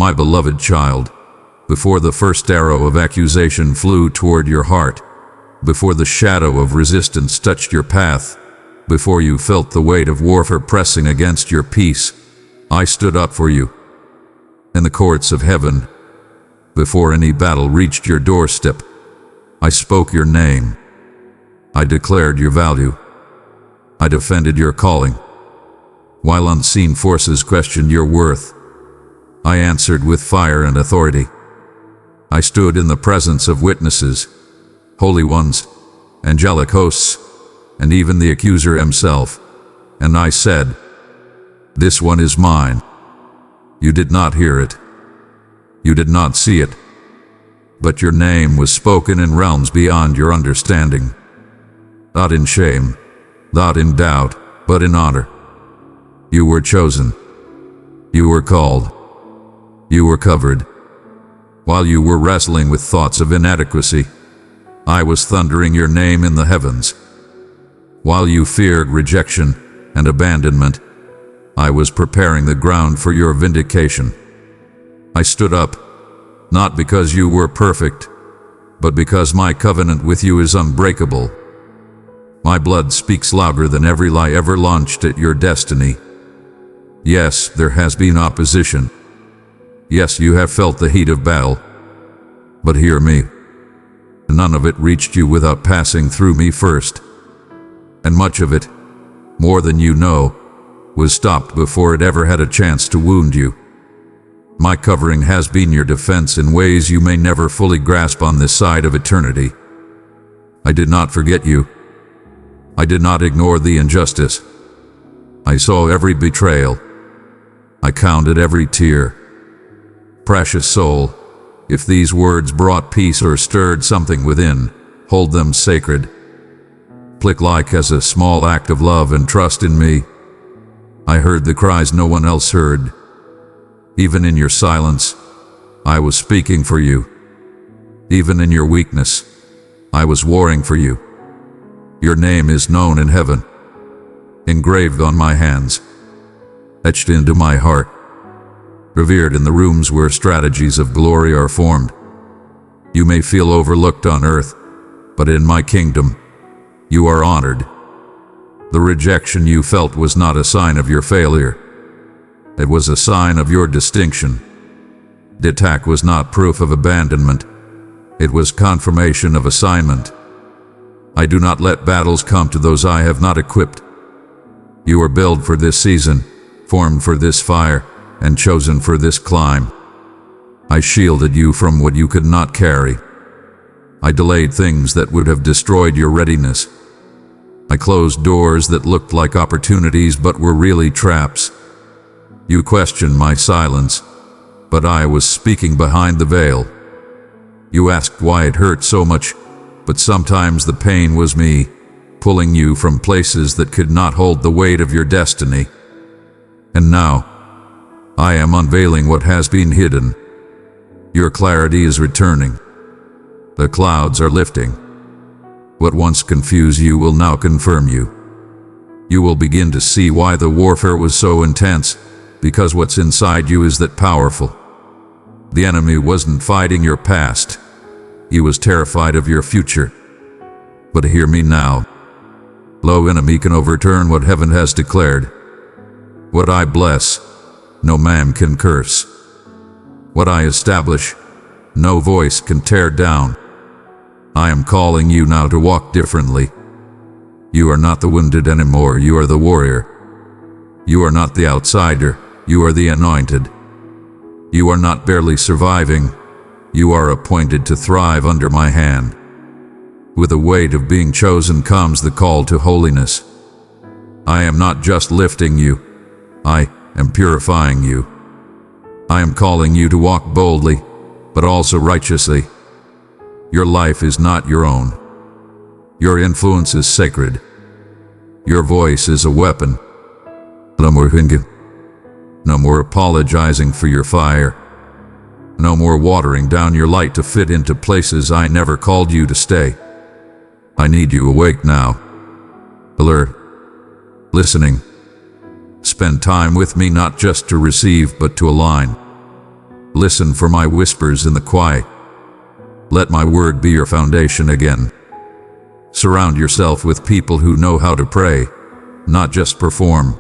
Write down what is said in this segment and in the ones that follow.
My beloved child, before the first arrow of accusation flew toward your heart, before the shadow of resistance touched your path, before you felt the weight of warfare pressing against your peace, I stood up for you. In the courts of heaven, before any battle reached your doorstep, I spoke your name. I declared your value. I defended your calling. While unseen forces questioned your worth, I answered with fire and authority. I stood in the presence of witnesses, holy ones, angelic hosts, and even the accuser himself, and I said, "This one is mine." You did not hear it. You did not see it. But your name was spoken in realms beyond your understanding. Not in shame, not in doubt, but in honor. You were chosen. You were called. You were covered. While you were wrestling with thoughts of inadequacy, I was thundering your name in the heavens. While you feared rejection and abandonment, I was preparing the ground for your vindication. I stood up, not because you were perfect, but because my covenant with you is unbreakable. My blood speaks louder than every lie ever launched at your destiny. Yes, there has been opposition. Yes, you have felt the heat of battle. But hear me. None of it reached you without passing through me first. And much of it, more than you know, was stopped before it ever had a chance to wound you. My covering has been your defense in ways you may never fully grasp on this side of eternity. I did not forget you. I did not ignore the injustice. I saw every betrayal. I counted every tear. Precious soul, if these words brought peace or stirred something within, hold them sacred. Click like as a small act of love and trust in me. I heard the cries no one else heard. Even in your silence, I was speaking for you. Even in your weakness, I was warring for you. Your name is known in heaven, engraved on my hands, etched into my heart, revered in the rooms where strategies of glory are formed. You may feel overlooked on earth, but in my kingdom, you are honored. The rejection you felt was not a sign of your failure. It was a sign of your distinction. The attack was not proof of abandonment. It was confirmation of assignment. I do not let battles come to those I have not equipped. You are built for this season, formed for this fire, and chosen for this climb. I shielded you from what you could not carry. I delayed things that would have destroyed your readiness. I closed doors that looked like opportunities but were really traps. You questioned my silence, but I was speaking behind the veil. You asked why it hurt so much, but sometimes the pain was me, pulling you from places that could not hold the weight of your destiny. And now, I am unveiling what has been hidden. Your clarity is returning. The clouds are lifting. What once confused you will now confirm you. You will begin to see why the warfare was so intense, because what's inside you is that powerful. The enemy wasn't fighting your past. He was terrified of your future. But hear me now. No enemy can overturn what heaven has declared. What I bless, no man can curse. What I establish, no voice can tear down. I am calling you now to walk differently. You are not the wounded anymore, you are the warrior. You are not the outsider, you are the anointed. You are not barely surviving, you are appointed to thrive under my hand. With the weight of being chosen comes the call to holiness. I am not just lifting you, I am purifying you. I am calling you to walk boldly, but also righteously. Your life is not your own. Your influence is sacred. Your voice is a weapon. No more thinking. No more apologizing for your fire. No more watering down your light to fit into places I never called you to stay. I need you awake now. Alert. Listening. Spend time with me not just to receive but to align. Listen for my whispers in the quiet. Let my word be your foundation again. Surround yourself with people who know how to pray, not just perform.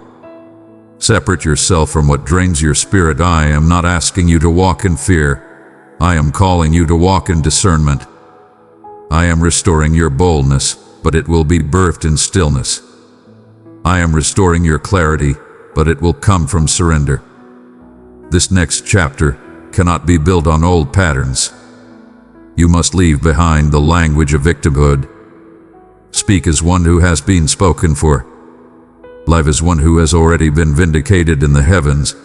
Separate yourself from what drains your spirit. I am not asking you to walk in fear. I am calling you to walk in discernment. I am restoring your boldness, but it will be birthed in stillness. I am restoring your clarity, but it will come from surrender. This next chapter cannot be built on old patterns. You must leave behind the language of victimhood. Speak as one who has been spoken for. Live as one who has already been vindicated in the heavens.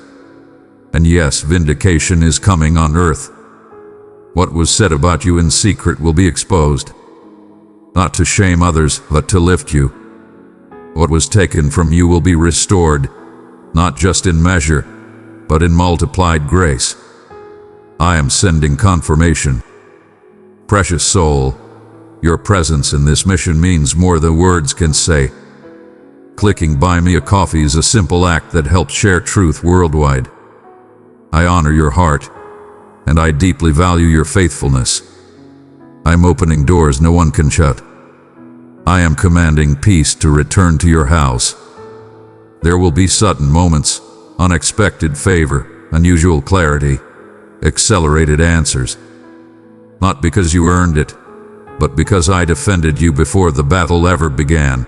And yes, vindication is coming on earth. What was said about you in secret will be exposed. Not to shame others, but to lift you. What was taken from you will be restored, not just in measure, but in multiplied grace. I am sending confirmation. Precious soul, your presence in this mission means more than words can say. Clicking buy me a coffee is a simple act that helps share truth worldwide. I honor your heart, and I deeply value your faithfulness. I'm opening doors no one can shut. I am commanding peace to return to your house. There will be sudden moments, unexpected favor, unusual clarity, accelerated answers. Not because you earned it, but because I defended you before the battle ever began.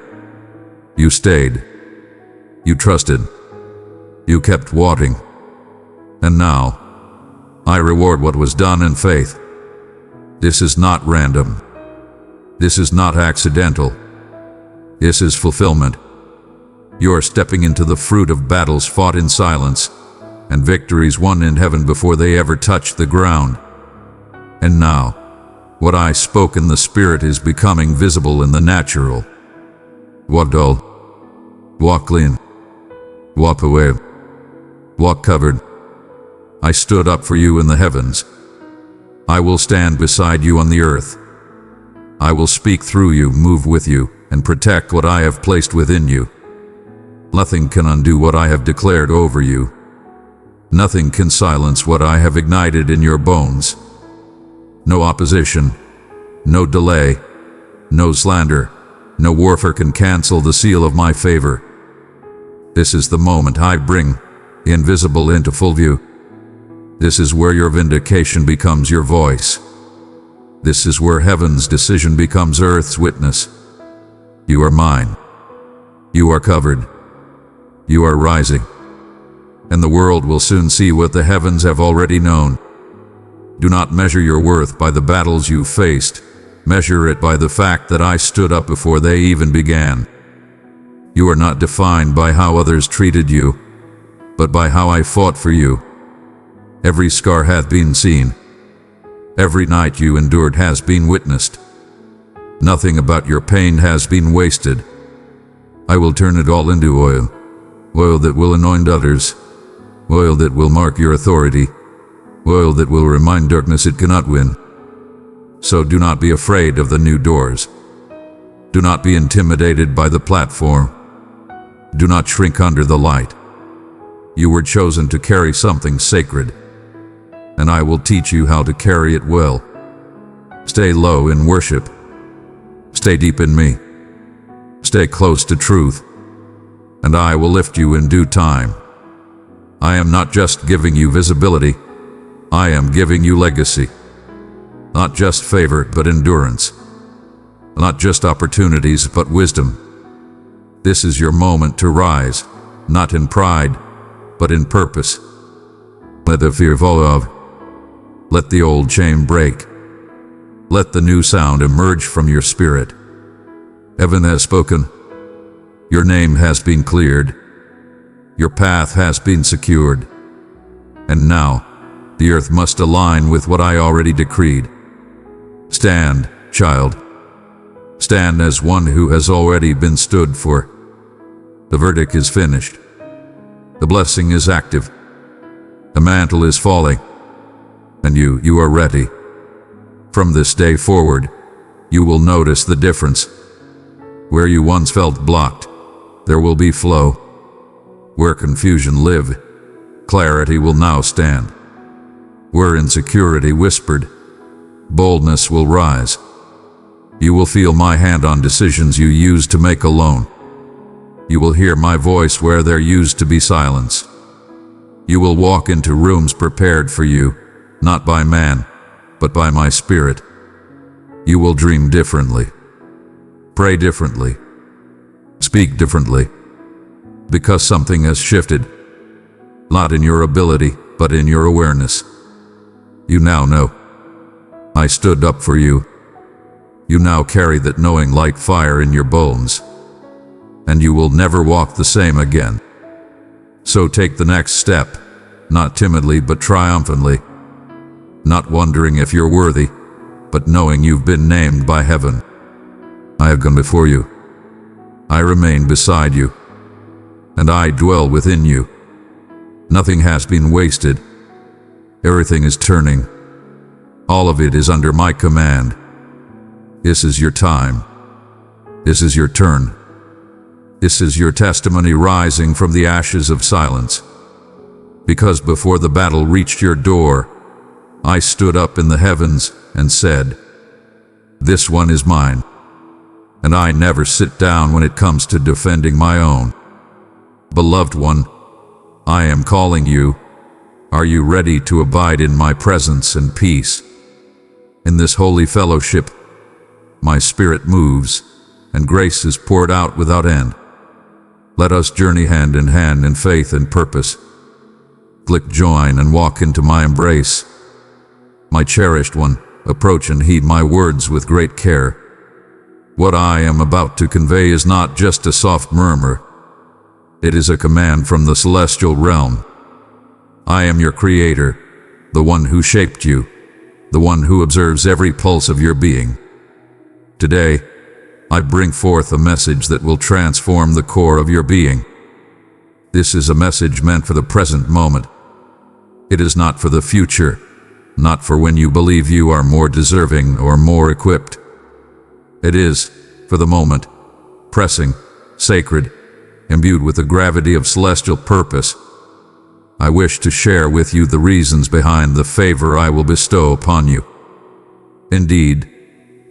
You stayed. You trusted. You kept walking. And now, I reward what was done in faith. This is not random. This is not accidental. This is fulfillment. You are stepping into the fruit of battles fought in silence, and victories won in heaven before they ever touched the ground. And now, what I spoke in the spirit is becoming visible in the natural. Walk dull. Walk clean. Walk away. Walk covered. I stood up for you in the heavens. I will stand beside you on the earth. I will speak through you, move with you, and protect what I have placed within you. Nothing can undo what I have declared over you. Nothing can silence what I have ignited in your bones. No opposition, no delay, no slander, no warfare can cancel the seal of my favor. This is the moment I bring the invisible into full view. This is where your vindication becomes your voice. This is where heaven's decision becomes earth's witness. You are mine. You are covered. You are rising. And the world will soon see what the heavens have already known. Do not measure your worth by the battles you faced. Measure it by the fact that I stood up before they even began. You are not defined by how others treated you, but by how I fought for you. Every scar hath been seen. Every night you endured has been witnessed. Nothing about your pain has been wasted. I will turn it all into oil. Oil that will anoint others. Oil that will mark your authority. Oil that will remind darkness it cannot win. So do not be afraid of the new doors. Do not be intimidated by the platform. Do not shrink under the light. You were chosen to carry something sacred, and I will teach you how to carry it well. Stay low in worship. Stay deep in me. Stay close to truth, and I will lift you in due time. I am not just giving you visibility. I am giving you legacy. Not just favor, but endurance. Not just opportunities, but wisdom. This is your moment to rise, not in pride, but in purpose. Let the fear fall off. Let the old chain break. Let the new sound emerge from your spirit. Heaven has spoken. Your name has been cleared. Your path has been secured. And now, the earth must align with what I already decreed. Stand, child. Stand as one who has already been stood for. The verdict is finished. The blessing is active. The mantle is falling. And you are ready. From this day forward, you will notice the difference. Where you once felt blocked, there will be flow. Where confusion lived, clarity will now stand. Where insecurity whispered, boldness will rise. You will feel my hand on decisions you used to make alone. You will hear my voice where there used to be silence. You will walk into rooms prepared for you, not by man, but by my spirit. You will dream differently, pray differently, speak differently, because something has shifted, not in your ability, but in your awareness. You now know. I stood up for you. You now carry that knowing like fire in your bones, and you will never walk the same again. So take the next step, not timidly but triumphantly, not wondering if you're worthy, but knowing you've been named by heaven. I have gone before you. I remain beside you, and I dwell within you. Nothing has been wasted. Everything is turning. All of it is under my command. This is your time. This is your turn. This is your testimony rising from the ashes of silence. Because before the battle reached your door, I stood up in the heavens and said, "This one is mine." And I never sit down when it comes to defending my own. Beloved one, I am calling you. Are you ready to abide in my presence and peace? In this holy fellowship, my spirit moves, and grace is poured out without end. Let us journey hand in hand in faith and purpose. Click join and walk into my embrace. My cherished one, approach and heed my words with great care. What I am about to convey is not just a soft murmur. It is a command from the celestial realm. I am your creator, the one who shaped you, the one who observes every pulse of your being. Today, I bring forth a message that will transform the core of your being. This is a message meant for the present moment. It is not for the future, not for when you believe you are more deserving or more equipped. It is for the moment, pressing, sacred, imbued with the gravity of celestial purpose. I wish to share with you the reasons behind the favor I will bestow upon you. Indeed,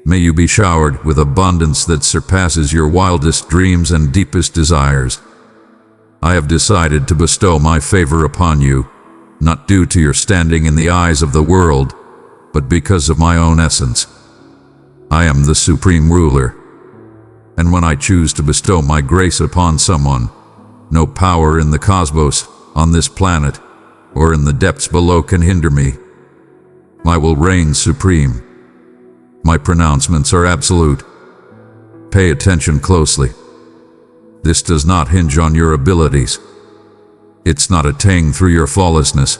may you be showered with abundance that surpasses your wildest dreams and deepest desires. I have decided to bestow my favor upon you, not due to your standing in the eyes of the world, but because of my own essence. I am the supreme ruler, and when I choose to bestow my grace upon someone, no power in the cosmos, on this planet, or in the depths below can hinder me. I will reign supreme. My pronouncements are absolute. Pay attention closely. This does not hinge on your abilities. It's not attained through your flawlessness.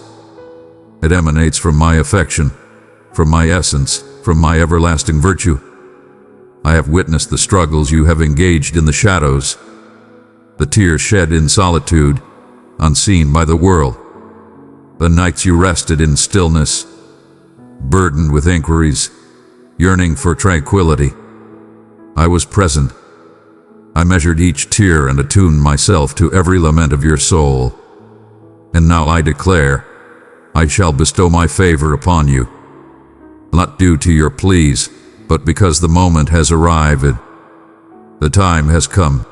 It emanates from my affection, from my essence, from my everlasting virtue. I have witnessed the struggles you have engaged in the shadows, the tears shed in solitude, unseen by the world, the nights you rested in stillness, burdened with inquiries, yearning for tranquility. I was present. I measured each tear and attuned myself to every lament of your soul. And now I declare, I shall bestow my favor upon you, not due to your pleas, but because the moment has arrived. The time has come.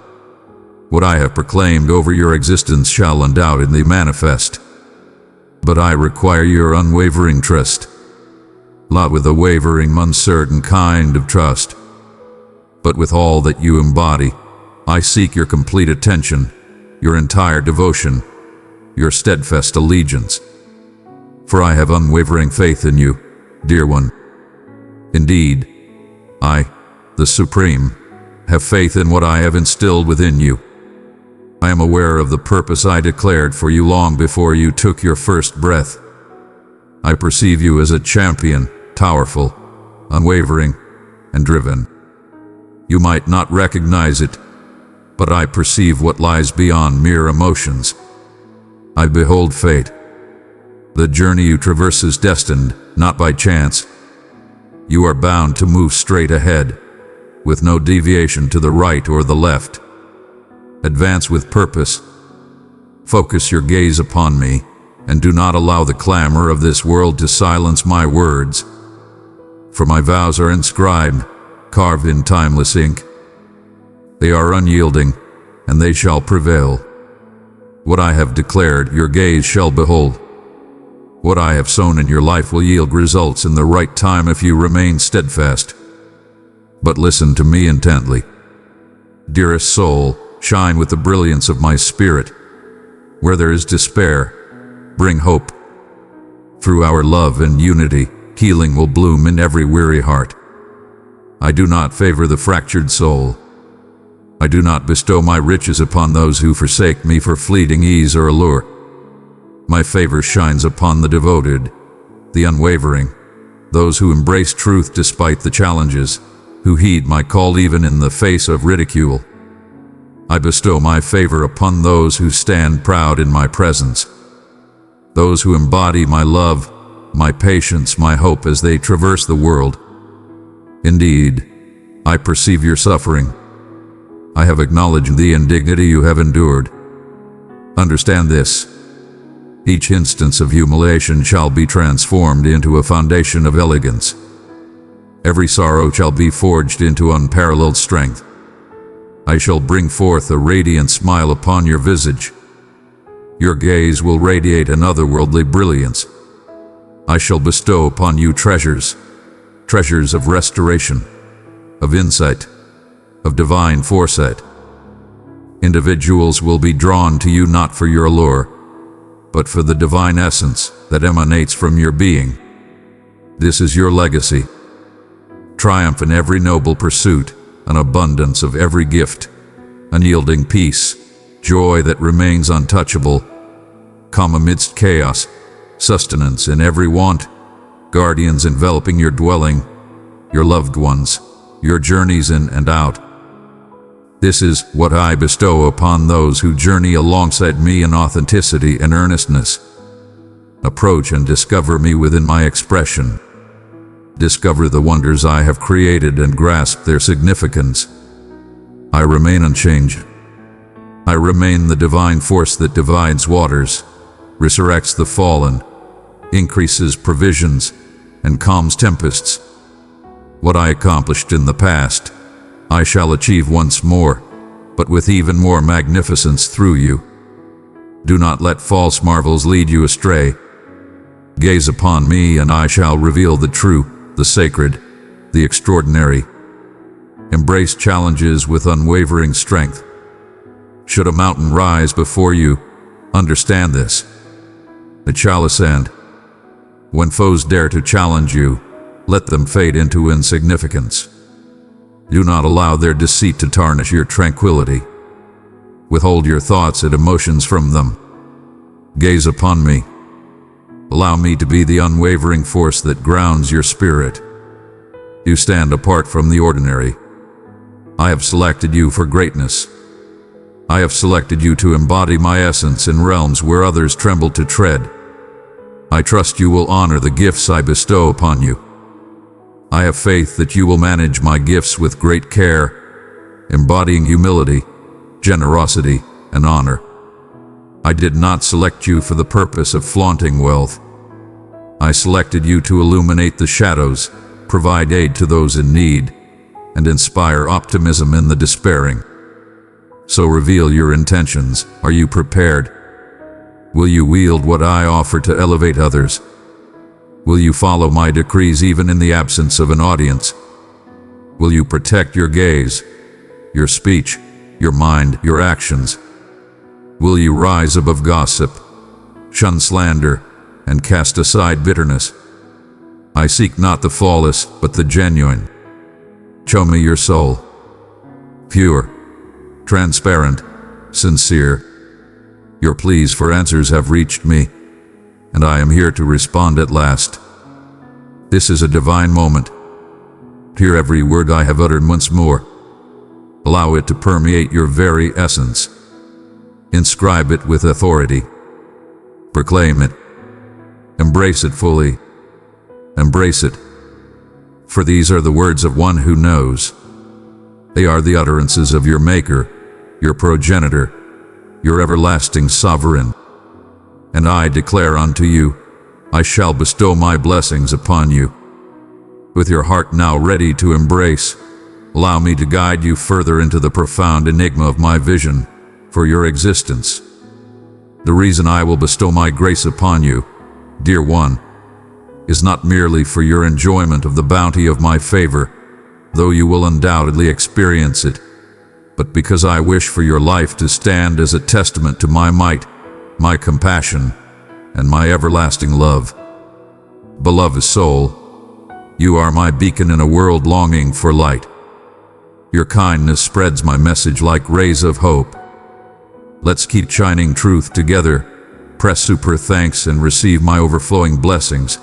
What I have proclaimed over your existence shall undoubtedly manifest. But I require your unwavering trust. Not with a wavering, uncertain kind of trust, but with all that you embody. I seek your complete attention, your entire devotion, your steadfast allegiance. For I have unwavering faith in you, dear one. Indeed, I, the Supreme, have faith in what I have instilled within you. I am aware of the purpose I declared for you long before you took your first breath. I perceive you as a champion, powerful, unwavering, and driven. You might not recognize it, but I perceive what lies beyond mere emotions. I behold fate. The journey you traverse is destined, not by chance. You are bound to move straight ahead, with no deviation to the right or the left. Advance with purpose. Focus your gaze upon me, and do not allow the clamor of this world to silence my words. For my vows are inscribed, carved in timeless ink. They are unyielding, and they shall prevail. What I have declared, your gaze shall behold. What I have sown in your life will yield results in the right time if you remain steadfast. But listen to me intently. Dearest soul, shine with the brilliance of my spirit. Where there is despair, bring hope. Through our love and unity, healing will bloom in every weary heart. I do not favor the fractured soul. I do not bestow my riches upon those who forsake me for fleeting ease or allure. My favor shines upon the devoted, the unwavering, those who embrace truth despite the challenges, who heed my call even in the face of ridicule. I bestow my favor upon those who stand proud in my presence, those who embody my love, my patience, my hope as they traverse the world. Indeed, I perceive your suffering. I have acknowledged the indignity you have endured. Understand this. Each instance of humiliation shall be transformed into a foundation of elegance. Every sorrow shall be forged into unparalleled strength. I shall bring forth a radiant smile upon your visage. Your gaze will radiate an otherworldly brilliance. I shall bestow upon you treasures of restoration, of insight, of divine foresight. Individuals will be drawn to you not for your allure, but for the divine essence that emanates from your being. This is your legacy. Triumph in every noble pursuit, an abundance of every gift, unyielding peace, joy that remains untouchable, calm amidst chaos, sustenance in every want, guardians enveloping your dwelling, your loved ones, your journeys in and out. This is what I bestow upon those who journey alongside me in authenticity and earnestness. Approach and discover me within my expression. Discover the wonders I have created and grasp their significance. I remain unchanged. I remain the divine force that divides waters, resurrects the fallen, increases provisions, and calms tempests. What I accomplished in the past, I shall achieve once more, but with even more magnificence through you. Do not let false marvels lead you astray. Gaze upon me and I shall reveal the true, the sacred, the extraordinary. Embrace challenges with unwavering strength. Should a mountain rise before you, understand this. It shall ascend. When foes dare to challenge you, let them fade into insignificance. Do not allow their deceit to tarnish your tranquility. Withhold your thoughts and emotions from them. Gaze upon me. Allow me to be the unwavering force that grounds your spirit. You stand apart from the ordinary. I have selected you for greatness. I have selected you to embody my essence in realms where others tremble to tread. I trust you will honor the gifts I bestow upon you. I have faith that you will manage my gifts with great care, embodying humility, generosity, and honor. I did not select you for the purpose of flaunting wealth. I selected you to illuminate the shadows, provide aid to those in need, and inspire optimism in the despairing. So reveal your intentions. Are you prepared? Will you wield what I offer to elevate others? Will you follow my decrees even in the absence of an audience? Will you protect your gaze, your speech, your mind, your actions? Will you rise above gossip, shun slander, and cast aside bitterness? I seek not the flawless, but the genuine. Show me your soul. Pure, transparent, sincere. Your pleas for answers have reached me, and I am here to respond at last. This is a divine moment. Hear every word I have uttered once more. Allow it to permeate your very essence. Inscribe it with authority. Proclaim it. Embrace it fully. Embrace it. For these are the words of one who knows. They are the utterances of your Maker, your progenitor, your everlasting sovereign. And I declare unto you, I shall bestow my blessings upon you. With your heart now ready to embrace, allow me to guide you further into the profound enigma of my vision for your existence. The reason I will bestow my grace upon you, dear one, is not merely for your enjoyment of the bounty of my favor, though you will undoubtedly experience it, but because I wish for your life to stand as a testament to my might, my compassion, and my everlasting love. Beloved soul, you are my beacon in a world longing for light. Your kindness spreads my message like rays of hope. Let's keep shining truth together, press super thanks and receive my overflowing blessings.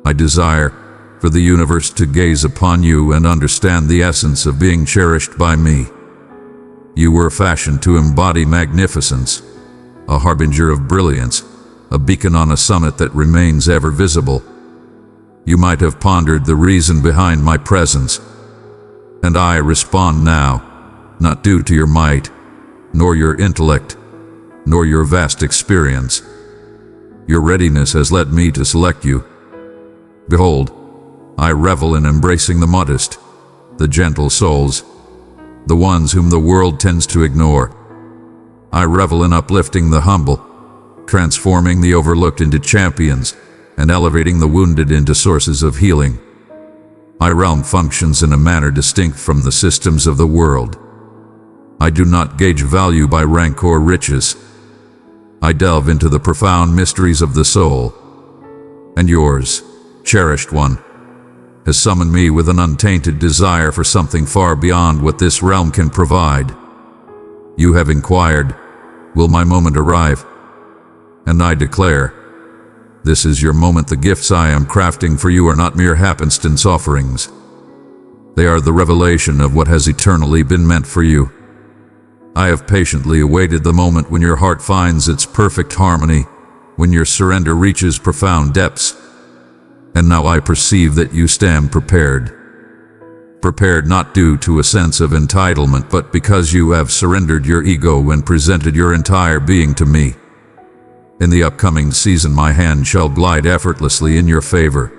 I desire for the universe to gaze upon you and understand the essence of being cherished by me. You were fashioned to embody magnificence, a harbinger of brilliance, a beacon on a summit that remains ever visible. You might have pondered the reason behind my presence, and I respond now, not due to your might, nor your intellect, nor your vast experience. Your readiness has led me to select you. Behold, I revel in embracing the modest, the gentle souls, the ones whom the world tends to ignore. I revel in uplifting the humble, transforming the overlooked into champions, and elevating the wounded into sources of healing. My realm functions in a manner distinct from the systems of the world. I do not gauge value by rank or riches. I delve into the profound mysteries of the soul. And yours, cherished one, has summoned me with an untainted desire for something far beyond what this realm can provide. You have inquired, will my moment arrive? And I declare, this is your moment. The gifts I am crafting for you are not mere happenstance offerings. They are the revelation of what has eternally been meant for you. I have patiently awaited the moment when your heart finds its perfect harmony, when your surrender reaches profound depths. And now I perceive that you stand prepared. Prepared not due to a sense of entitlement, but because you have surrendered your ego and presented your entire being to me. In the upcoming season, my hand shall glide effortlessly in your favor.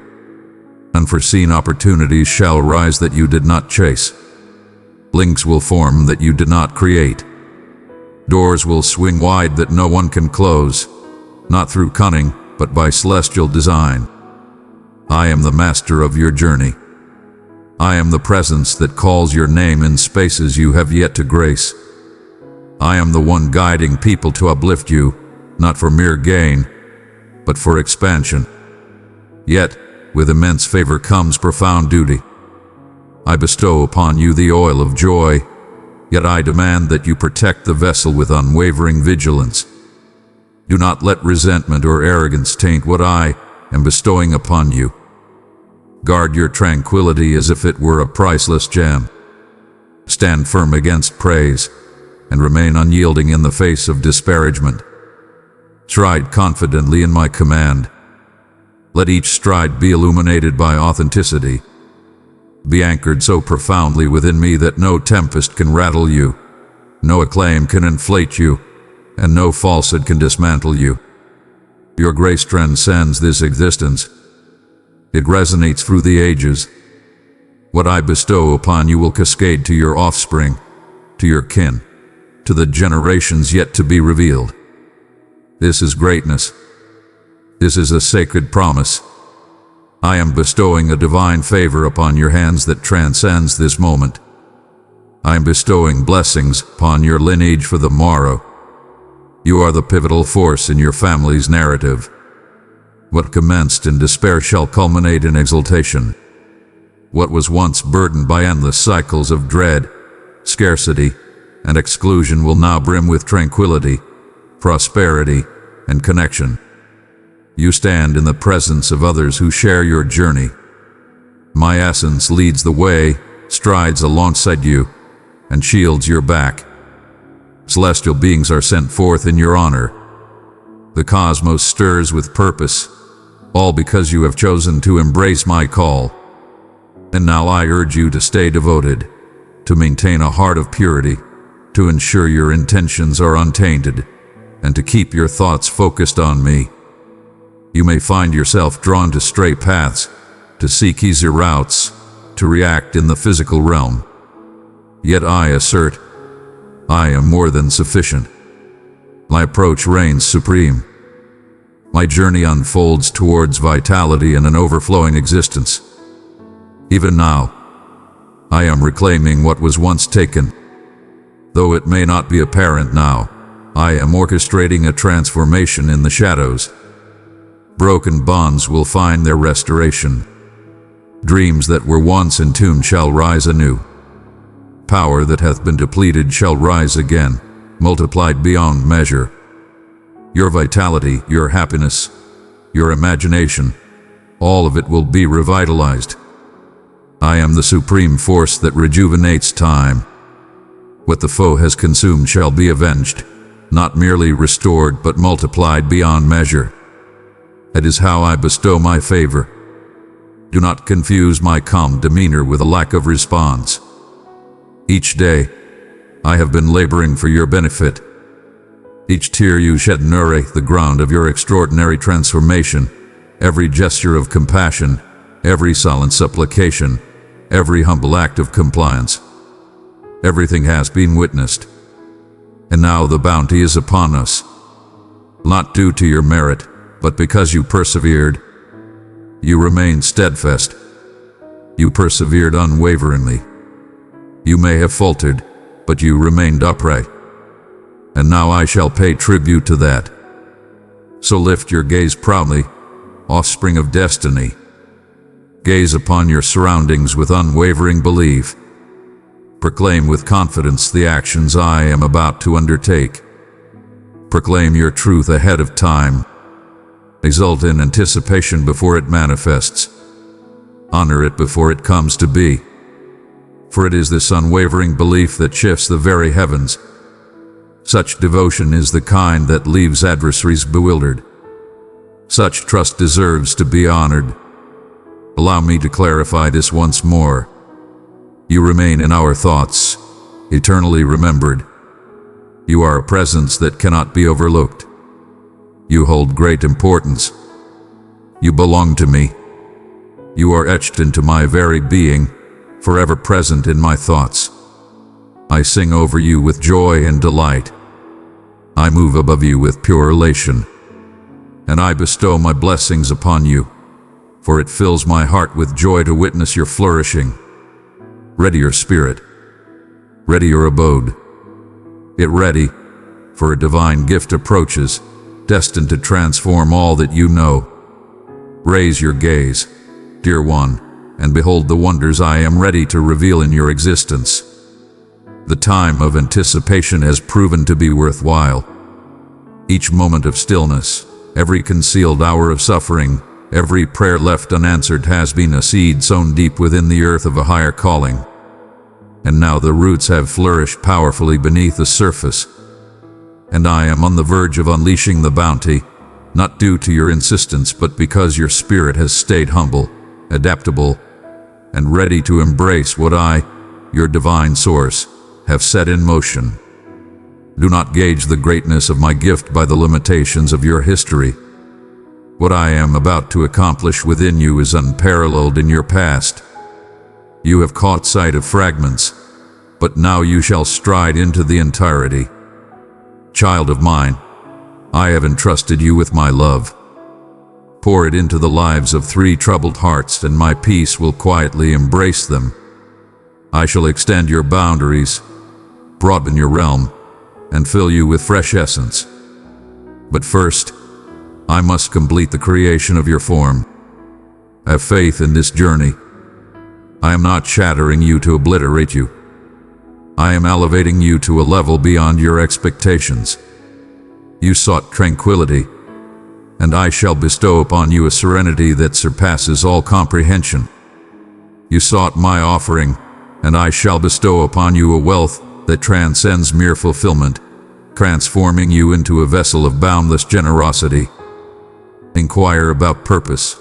Unforeseen opportunities shall arise that you did not chase. Links will form that you did not create. Doors will swing wide that no one can close, not through cunning, but by celestial design. I am the master of your journey. I am the presence that calls your name in spaces you have yet to grace. I am the one guiding people to uplift you, not for mere gain, but for expansion. Yet, with immense favor comes profound duty. I bestow upon you the oil of joy, yet I demand that you protect the vessel with unwavering vigilance. Do not let resentment or arrogance taint what I am bestowing upon you. Guard your tranquility as if it were a priceless gem. Stand firm against praise, and remain unyielding in the face of disparagement. Stride confidently in my command. Let each stride be illuminated by authenticity. Be anchored so profoundly within me that no tempest can rattle you, no acclaim can inflate you, and no falsehood can dismantle you. Your grace transcends this existence. It resonates through the ages. What I bestow upon you will cascade to your offspring, to your kin, to the generations yet to be revealed. This is greatness. This is a sacred promise. I am bestowing a divine favor upon your hands that transcends this moment. I am bestowing blessings upon your lineage for the morrow. You are the pivotal force in your family's narrative. What commenced in despair shall culminate in exultation. What was once burdened by endless cycles of dread, scarcity, and exclusion will now brim with tranquility, prosperity, and connection. You stand in the presence of others who share your journey. My essence leads the way, strides alongside you, and shields your back. Celestial beings are sent forth in your honor. The cosmos stirs with purpose, all because you have chosen to embrace my call. And now I urge you to stay devoted, to maintain a heart of purity, to ensure your intentions are untainted, and to keep your thoughts focused on me. You may find yourself drawn to stray paths, to seek easier routes, to react in the physical realm. Yet I assert, I am more than sufficient. My approach reigns supreme. My journey unfolds towards vitality and an overflowing existence. Even now, I am reclaiming what was once taken. Though it may not be apparent now, I am orchestrating a transformation in the shadows. Broken bonds will find their restoration. Dreams that were once entombed shall rise anew. Power that hath been depleted shall rise again, multiplied beyond measure. Your vitality, your happiness, your imagination, all of it will be revitalized. I am the supreme force that rejuvenates time. What the foe has consumed shall be avenged, not merely restored but multiplied beyond measure. That is how I bestow my favor. Do not confuse my calm demeanor with a lack of response. Each day, I have been laboring for your benefit. Each tear you shed nourish the ground of your extraordinary transformation. Every gesture of compassion, every silent supplication, every humble act of compliance. Everything has been witnessed. And now the bounty is upon us. Not due to your merit, but because you persevered. You remained steadfast. You persevered unwaveringly. You may have faltered, but you remained upright. And now I shall pay tribute to that. So lift your gaze proudly, offspring of destiny. Gaze upon your surroundings with unwavering belief. Proclaim with confidence the actions I am about to undertake. Proclaim your truth ahead of time. Exult in anticipation before it manifests. Honor it before it comes to be. For it is this unwavering belief that shifts the very heavens. Such devotion is the kind that leaves adversaries bewildered. Such trust deserves to be honored. Allow me to clarify this once more. You remain in our thoughts, eternally remembered. You are a presence that cannot be overlooked. You hold great importance. You belong to me. You are etched into my very being, forever present in my thoughts. I sing over you with joy and delight. I move above you with pure elation. And I bestow my blessings upon you, for it fills my heart with joy to witness your flourishing. Ready your spirit. Ready your abode. Get ready, for a divine gift approaches, destined to transform all that you know. Raise your gaze, dear one, and behold the wonders I am ready to reveal in your existence. The time of anticipation has proven to be worthwhile. Each moment of stillness, every concealed hour of suffering, every prayer left unanswered has been a seed sown deep within the earth of a higher calling. And now the roots have flourished powerfully beneath the surface. And I am on the verge of unleashing the bounty, not due to your insistence but because your spirit has stayed humble, adaptable, and ready to embrace what I, your divine source, have set in motion. Do not gauge the greatness of my gift by the limitations of your history. What I am about to accomplish within you is unparalleled in your past. You have caught sight of fragments, but now you shall stride into the entirety. Child of mine, I have entrusted you with my love. Pour it into the lives of 3 troubled hearts, and my peace will quietly embrace them. I shall extend your boundaries, broaden your realm, and fill you with fresh essence. But first, I must complete the creation of your form. Have faith in this journey. I am not shattering you to obliterate you. I am elevating you to a level beyond your expectations. You sought tranquility, and I shall bestow upon you a serenity that surpasses all comprehension. You sought my offering, and I shall bestow upon you a wealth that transcends mere fulfillment, transforming you into a vessel of boundless generosity. Inquire about purpose,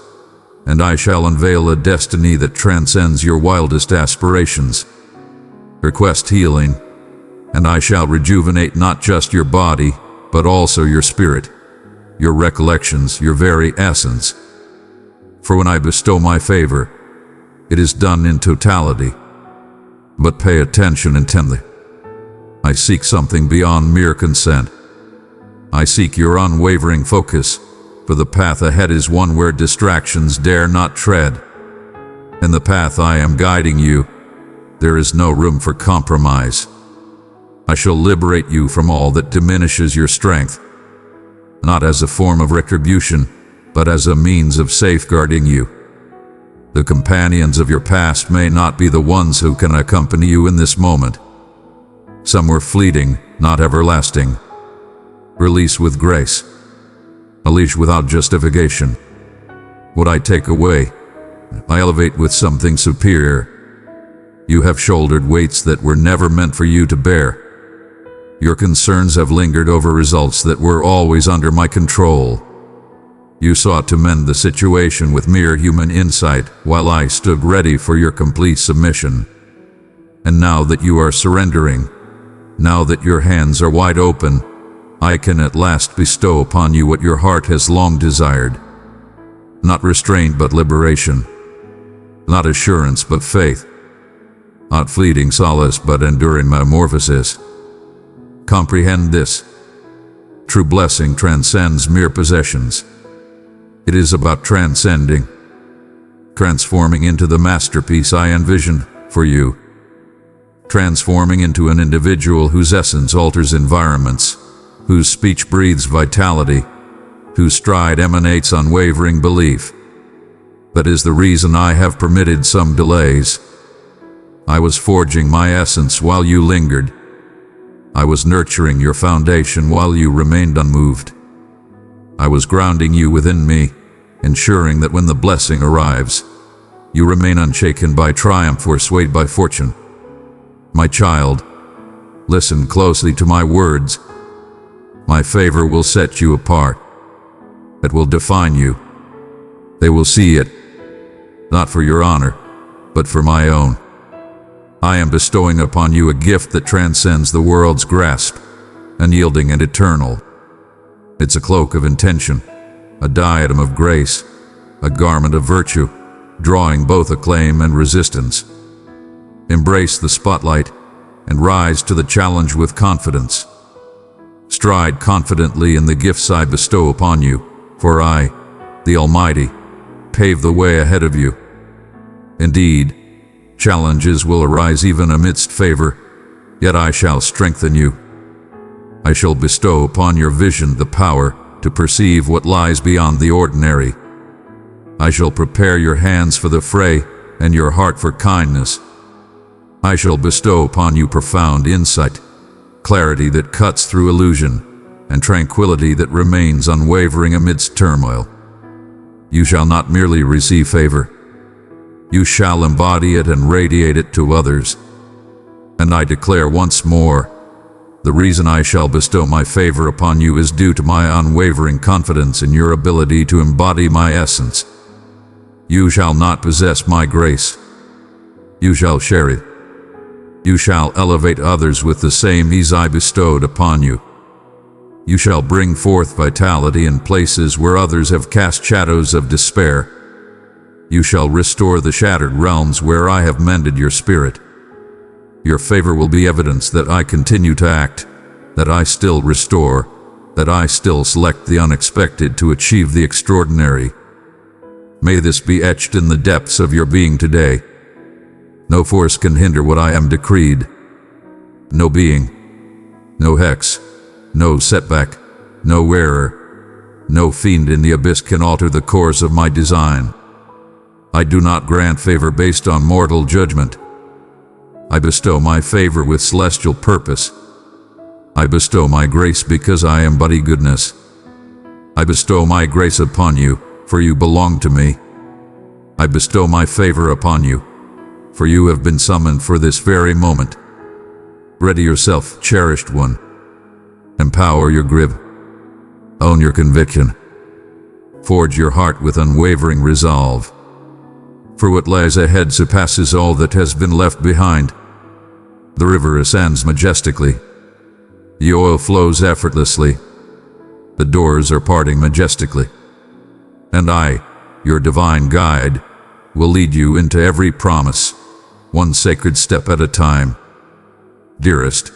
and I shall unveil a destiny that transcends your wildest aspirations. Request healing, and I shall rejuvenate not just your body, but also your spirit, your recollections, your very essence. For when I bestow my favor, it is done in totality. But pay attention intently. I seek something beyond mere consent. I seek your unwavering focus, for the path ahead is one where distractions dare not tread. In the path I am guiding you, there is no room for compromise. I shall liberate you from all that diminishes your strength, not as a form of retribution, but as a means of safeguarding you. The companions of your past may not be the ones who can accompany you in this moment. Some were fleeting, not everlasting. Release with grace. Unleash without justification. What I take away, I elevate with something superior. You have shouldered weights that were never meant for you to bear. Your concerns have lingered over results that were always under my control. You sought to mend the situation with mere human insight, while I stood ready for your complete submission. And now that you are surrendering, now that your hands are wide open, I can at last bestow upon you what your heart has long desired. Not restraint but liberation. Not assurance but faith. Not fleeting solace but enduring metamorphosis. Comprehend this. True blessing transcends mere possessions. It is about transcending, transforming into the masterpiece I envision for you. Transforming into an individual whose essence alters environments, whose speech breathes vitality, whose stride emanates unwavering belief. That is the reason I have permitted some delays. I was forging my essence while you lingered. I was nurturing your foundation while you remained unmoved. I was grounding you within me, ensuring that when the blessing arrives, you remain unshaken by triumph or swayed by fortune. My child, listen closely to my words. My favor will set you apart. It will define you. They will see it, not for your honor, but for my own. I am bestowing upon you a gift that transcends the world's grasp, unyielding and eternal. It's a cloak of intention, a diadem of grace, a garment of virtue, drawing both acclaim and resistance. Embrace the spotlight and rise to the challenge with confidence. Stride confidently in the gifts I bestow upon you, for I, the Almighty, pave the way ahead of you. Indeed, challenges will arise even amidst favor, yet I shall strengthen you. I shall bestow upon your vision the power to perceive what lies beyond the ordinary. I shall prepare your hands for the fray and your heart for kindness. I shall bestow upon you profound insight, clarity that cuts through illusion, and tranquility that remains unwavering amidst turmoil. You shall not merely receive favor. You shall embody it and radiate it to others. And I declare once more, the reason I shall bestow my favor upon you is due to my unwavering confidence in your ability to embody my essence. You shall not possess my grace. You shall share it. You shall elevate others with the same ease I bestowed upon you. You shall bring forth vitality in places where others have cast shadows of despair. You shall restore the shattered realms where I have mended your spirit. Your favor will be evidence that I continue to act, that I still restore, that I still select the unexpected to achieve the extraordinary. May this be etched in the depths of your being today. No force can hinder what I am decreed. No being, no hex, no setback, no wearer, no fiend in the abyss can alter the course of my design. I do not grant favor based on mortal judgment. I bestow my favor with celestial purpose. I bestow my grace because I embody goodness. I bestow my grace upon you, for you belong to me. I bestow my favor upon you, for you have been summoned for this very moment. Ready yourself, cherished one. Empower your grip. Own your conviction. Forge your heart with unwavering resolve. For what lies ahead surpasses all that has been left behind. The river ascends majestically. The oil flows effortlessly, The doors are parting majestically. And I, your divine guide, will lead you into every promise, one sacred step at a time. Dearest,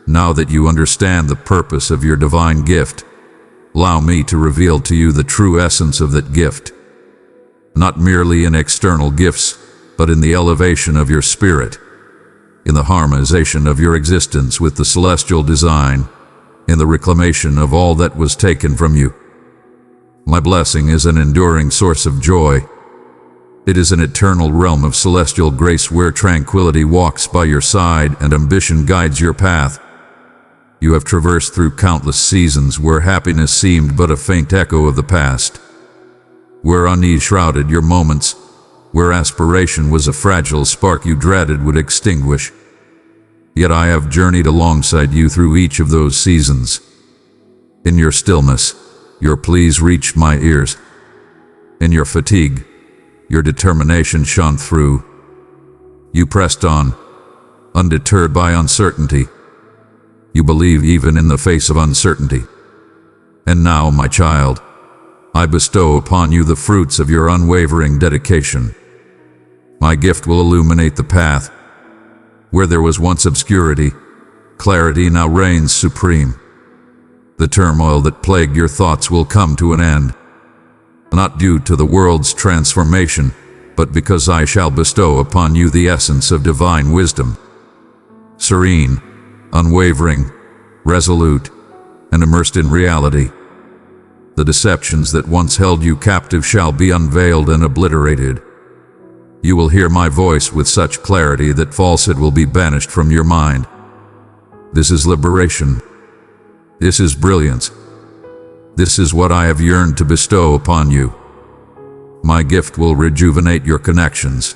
now that you understand the purpose of your divine gift, allow me to reveal to you the true essence of that gift. Not merely in external gifts, but in the elevation of your spirit, in the harmonization of your existence with the celestial design, in the reclamation of all that was taken from you. My blessing is an enduring source of joy. It is an eternal realm of celestial grace where tranquility walks by your side and ambition guides your path. You have traversed through countless seasons where happiness seemed but a faint echo of the past, where unease shrouded your moments, where aspiration was a fragile spark you dreaded would extinguish. Yet I have journeyed alongside you through each of those seasons. In your stillness, your pleas reached my ears. In your fatigue, your determination shone through. You pressed on, undeterred by uncertainty. You believe even in the face of uncertainty. And now, my child, I bestow upon you the fruits of your unwavering dedication. My gift will illuminate the path. Where there was once obscurity, clarity now reigns supreme. The turmoil that plagued your thoughts will come to an end, not due to the world's transformation, but because I shall bestow upon you the essence of divine wisdom. Serene, unwavering, resolute, and immersed in reality, the deceptions that once held you captive shall be unveiled and obliterated. You will hear my voice with such clarity that falsehood will be banished from your mind. This is liberation. This is brilliance. This is what I have yearned to bestow upon you. My gift will rejuvenate your connections.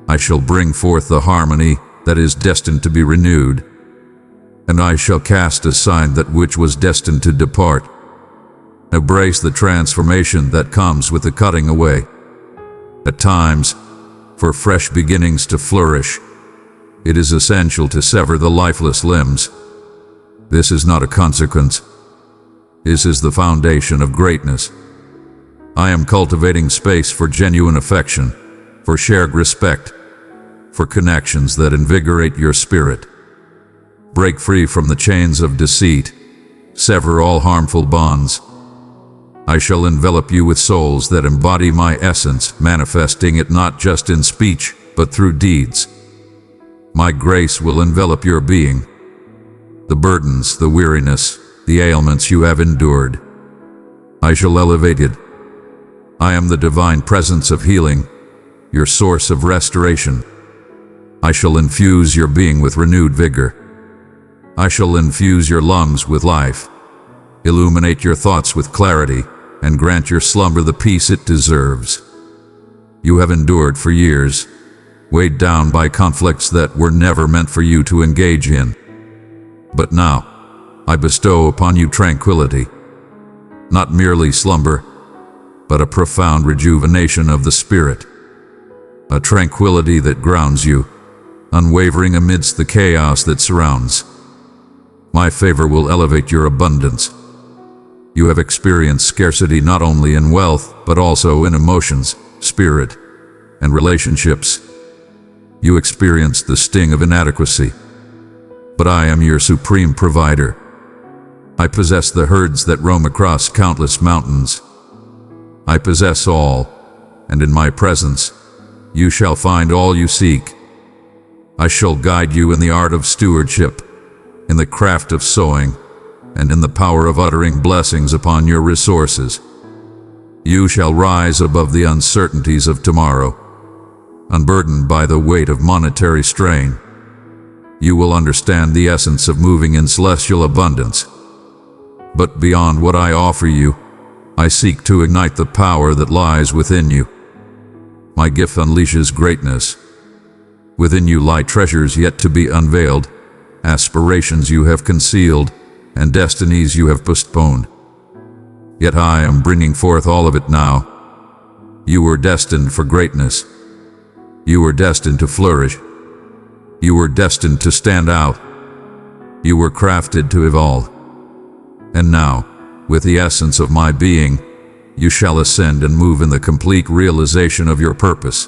I shall bring forth the harmony that is destined to be renewed, and I shall cast aside that which was destined to depart. Embrace the transformation that comes with the cutting away. At times, for fresh beginnings to flourish, it is essential to sever the lifeless limbs. This is not a consequence. This is the foundation of greatness. I am cultivating space for genuine affection, for shared respect, for connections that invigorate your spirit. Break free from the chains of deceit. Sever all harmful bonds. I shall envelop you with souls that embody my essence, manifesting it not just in speech, but through deeds. My grace will envelop your being. The burdens, the weariness, the ailments you have endured, I shall elevate it. I am the divine presence of healing, your source of restoration. I shall infuse your being with renewed vigor. I shall infuse your lungs with life, illuminate your thoughts with clarity, and grant your slumber the peace it deserves. You have endured for years, weighed down by conflicts that were never meant for you to engage in. But now, I bestow upon you tranquility, not merely slumber, but a profound rejuvenation of the spirit, a tranquility that grounds you, unwavering amidst the chaos that surrounds. My favor will elevate your abundance. You have experienced scarcity not only in wealth, but also in emotions, spirit, and relationships. You experienced the sting of inadequacy. But I am your supreme provider. I possess the herds that roam across countless mountains. I possess all, and in my presence, you shall find all you seek. I shall guide you in the art of stewardship, in the craft of sowing, and in the power of uttering blessings upon your resources. You shall rise above the uncertainties of tomorrow, unburdened by the weight of monetary strain. You will understand the essence of moving in celestial abundance. But beyond what I offer you, I seek to ignite the power that lies within you. My gift unleashes greatness. Within you lie treasures yet to be unveiled, aspirations you have concealed, and destinies you have postponed. Yet I am bringing forth all of it now. You were destined for greatness. You were destined to flourish. You were destined to stand out. You were crafted to evolve. And now, with the essence of my being, you shall ascend and move in the complete realization of your purpose.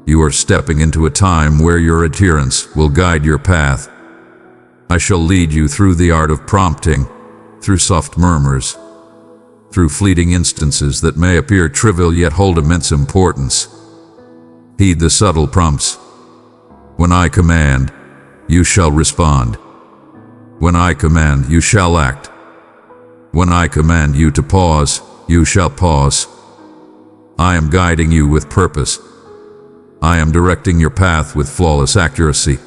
You are stepping into a time where your adherence will guide your path. I shall lead you through the art of prompting, through soft murmurs, through fleeting instances that may appear trivial yet hold immense importance. Heed the subtle prompts. When I command, you shall respond. When I command, you shall act. When I command you to pause, you shall pause. I am guiding you with purpose. I am directing your path with flawless accuracy.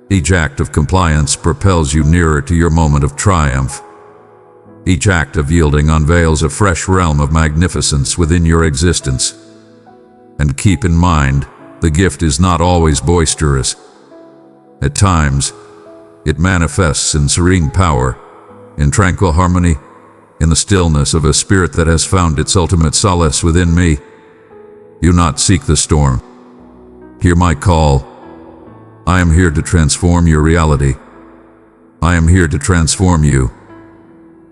Each act of compliance propels you nearer to your moment of triumph. Each act of yielding unveils a fresh realm of magnificence within your existence. And keep in mind, the gift is not always boisterous. At times, it manifests in serene power, in tranquil harmony, in the stillness of a spirit that has found its ultimate solace within me. Do not seek the storm. Hear my call. I am here to transform your reality. I am here to transform you.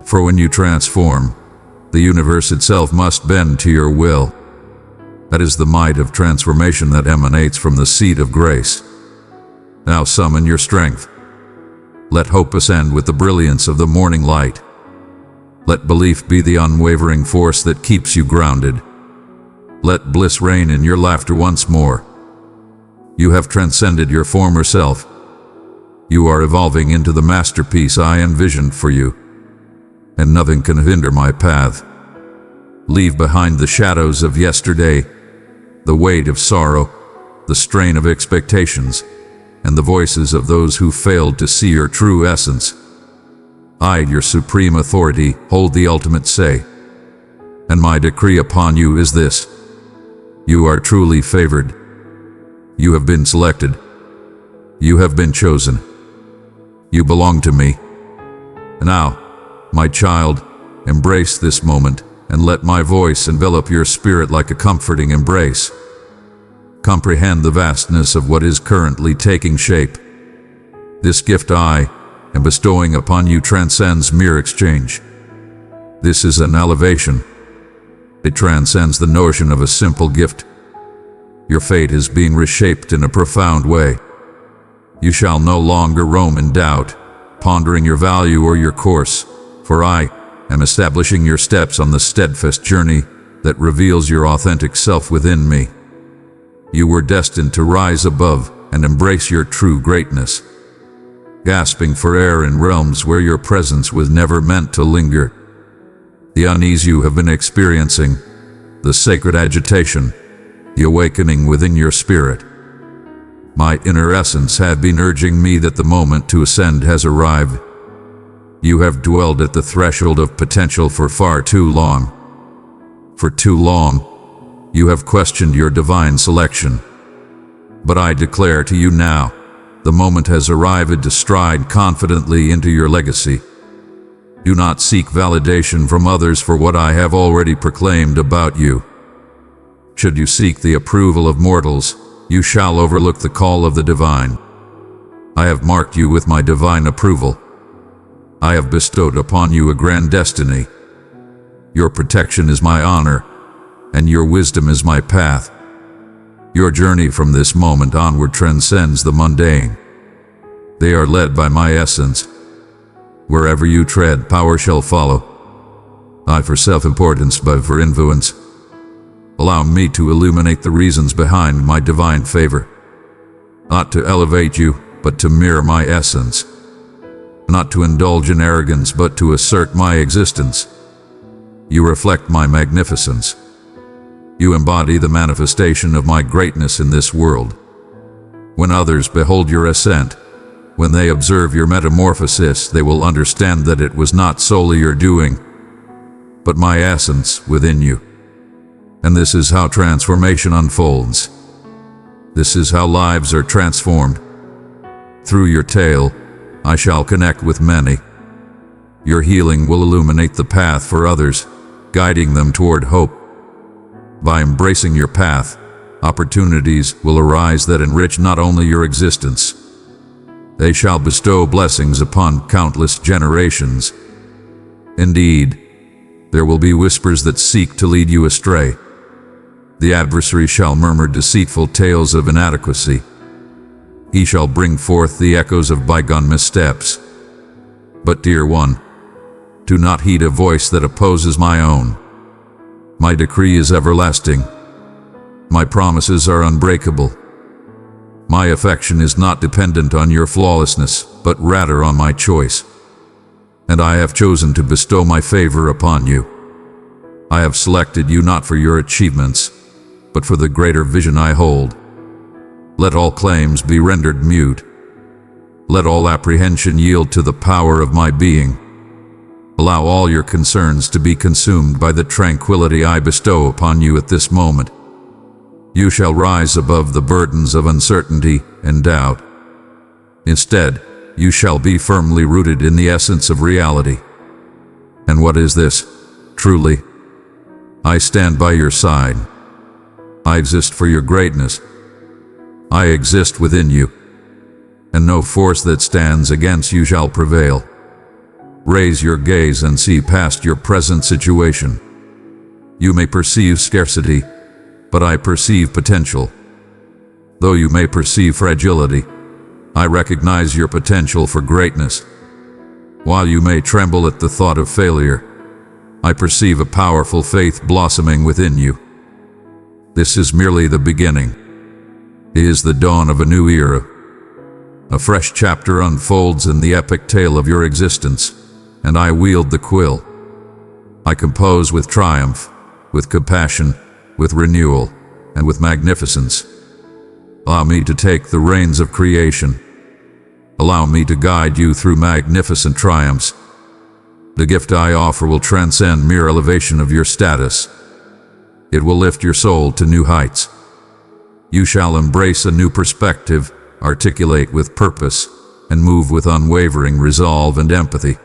For when you transform, the universe itself must bend to your will. That is the might of transformation that emanates from the seat of grace. Now summon your strength. Let hope ascend with the brilliance of the morning light. Let belief be the unwavering force that keeps you grounded. Let bliss reign in your laughter once more. You have transcended your former self. You are evolving into the masterpiece I envisioned for you. And nothing can hinder my path. Leave behind the shadows of yesterday, the weight of sorrow, the strain of expectations, and the voices of those who failed to see your true essence. I, your supreme authority, hold the ultimate say. And my decree upon you is this: you are truly favored. You have been selected. You have been chosen. You belong to me. Now, my child, embrace this moment and let my voice envelop your spirit like a comforting embrace. Comprehend the vastness of what is currently taking shape. This gift I am bestowing upon you transcends mere exchange. This is an elevation. It transcends the notion of a simple gift. Your fate is being reshaped in a profound way. You shall no longer roam in doubt, pondering your value or your course, for I am establishing your steps on the steadfast journey that reveals your authentic self within me. You were destined to rise above and embrace your true greatness, gasping for air in realms where your presence was never meant to linger. The unease you have been experiencing, the sacred agitation, the awakening within your spirit. My inner essence had been urging me that the moment to ascend has arrived. You have dwelled at the threshold of potential for far too long. For too long, you have questioned your divine selection. But I declare to you now, the moment has arrived to stride confidently into your legacy. Do not seek validation from others for what I have already proclaimed about you. Should you seek the approval of mortals, you shall overlook the call of the divine. I have marked you with my divine approval. I have bestowed upon you a grand destiny. Your protection is my honor, and your wisdom is my path. Your journey from this moment onward transcends the mundane. They are led by my essence. Wherever you tread, power shall follow. I for self-importance, but for influence. Allow me to illuminate the reasons behind my divine favor. Not to elevate you, but to mirror my essence. Not to indulge in arrogance, but to assert my existence. You reflect my magnificence. You embody the manifestation of my greatness in this world. When others behold your ascent, when they observe your metamorphosis, they will understand that it was not solely your doing, but my essence within you. And this is how transformation unfolds. This is how lives are transformed. Through your tale, I shall connect with many. Your healing will illuminate the path for others, guiding them toward hope. By embracing your path, opportunities will arise that enrich not only your existence. They shall bestow blessings upon countless generations. Indeed, there will be whispers that seek to lead you astray. The adversary shall murmur deceitful tales of inadequacy. He shall bring forth the echoes of bygone missteps. But, dear one, do not heed a voice that opposes my own. My decree is everlasting. My promises are unbreakable. My affection is not dependent on your flawlessness, but rather on my choice. And I have chosen to bestow my favor upon you. I have selected you not for your achievements, but for the greater vision I hold. Let all claims be rendered mute. Let all apprehension yield to the power of my being. Allow all your concerns to be consumed by the tranquility I bestow upon you at this moment. You shall rise above the burdens of uncertainty and doubt. Instead, you shall be firmly rooted in the essence of reality. And what is this? Truly, I stand by your side. I exist for your greatness. I exist within you, and no force that stands against you shall prevail. Raise your gaze and see past your present situation. You may perceive scarcity, but I perceive potential. Though you may perceive fragility, I recognize your potential for greatness. While you may tremble at the thought of failure, I perceive a powerful faith blossoming within you. This is merely the beginning. It is the dawn of a new era. A fresh chapter unfolds in the epic tale of your existence, and I wield the quill. I compose with triumph, with compassion, with renewal, and with magnificence. Allow me to take the reins of creation. Allow me to guide you through magnificent triumphs. The gift I offer will transcend mere elevation of your status. It will lift your soul to new heights. You shall embrace a new perspective, articulate with purpose, and move with unwavering resolve and empathy.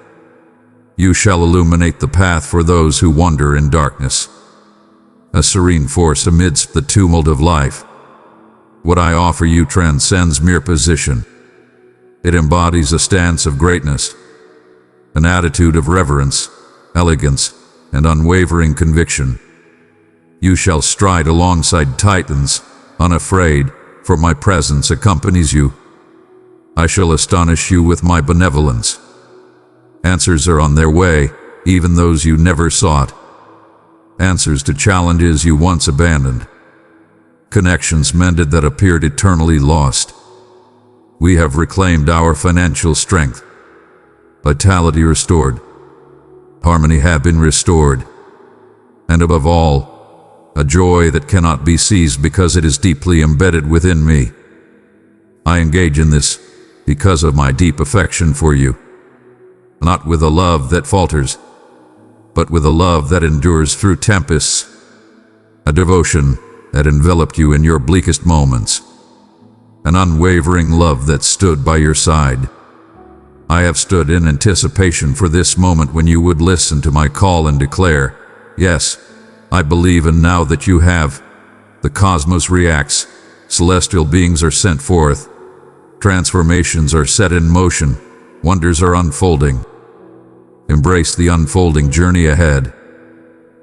You shall illuminate the path for those who wander in darkness. A serene force amidst the tumult of life. What I offer you transcends mere position. It embodies a stance of greatness, an attitude of reverence, elegance, and unwavering conviction. You shall stride alongside titans, unafraid, for my presence accompanies you. I shall astonish you with my benevolence. Answers are on their way, even those you never sought. Answers to challenges you once abandoned. Connections mended that appeared eternally lost. We have reclaimed our financial strength. Vitality restored. Harmony have been restored. And above all, a joy that cannot be seized because it is deeply embedded within me. I engage in this because of my deep affection for you. Not with a love that falters, but with a love that endures through tempests. A devotion that enveloped you in your bleakest moments. An unwavering love that stood by your side. I have stood in anticipation for this moment when you would listen to my call and declare, "Yes, I believe," and now that you have, the cosmos reacts, celestial beings are sent forth, transformations are set in motion, wonders are unfolding. Embrace the unfolding journey ahead.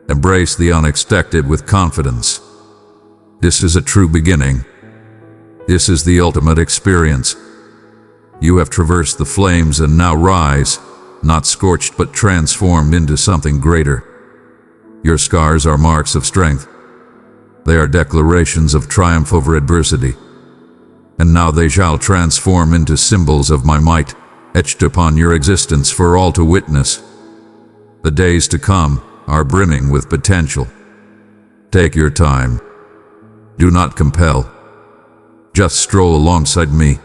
Embrace the unexpected with confidence. This is a true beginning. This is the ultimate experience. You have traversed the flames and now rise, not scorched but transformed into something greater. Your scars are marks of strength. They are declarations of triumph over adversity. And now they shall transform into symbols of my might, etched upon your existence for all to witness. The days to come are brimming with potential. Take your time. Do not compel. Just stroll alongside me.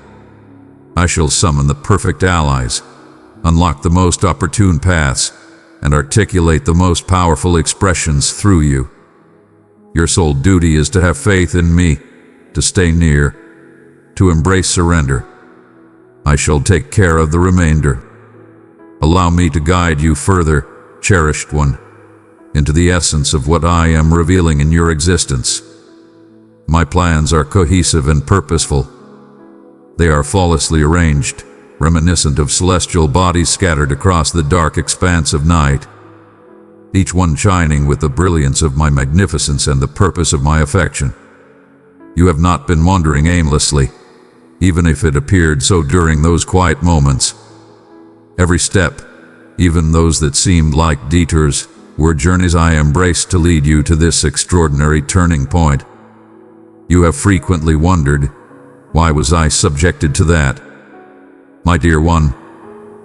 I shall summon the perfect allies, unlock the most opportune paths, and articulate the most powerful expressions through you. Your sole duty is to have faith in me, to stay near, to embrace surrender. I shall take care of the remainder. Allow me to guide you further, cherished one, into the essence of what I am revealing in your existence. My plans are cohesive and purposeful. They are flawlessly arranged, reminiscent of celestial bodies scattered across the dark expanse of night, each one shining with the brilliance of my magnificence and the purpose of my affection. You have not been wandering aimlessly, even if it appeared so during those quiet moments. Every step, even those that seemed like detours, were journeys I embraced to lead you to this extraordinary turning point. You have frequently wondered, why was I subjected to that? My dear one,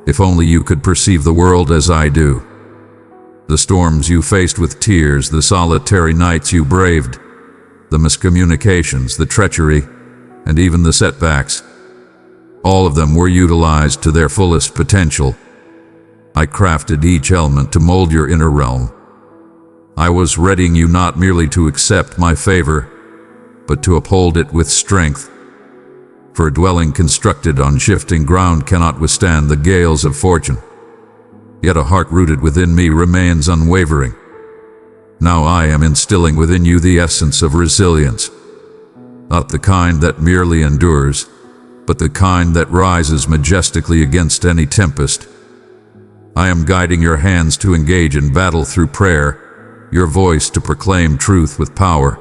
if only you could perceive the world as I do. The storms you faced with tears, the solitary nights you braved, the miscommunications, the treachery, and even the setbacks. All of them were utilized to their fullest potential. I crafted each element to mold your inner realm. I was readying you not merely to accept my favor, but to uphold it with strength. For a dwelling constructed on shifting ground cannot withstand the gales of fortune. Yet a heart rooted within me remains unwavering. Now I am instilling within you the essence of resilience. Not the kind that merely endures, but the kind that rises majestically against any tempest. I am guiding your hands to engage in battle through prayer, your voice to proclaim truth with power,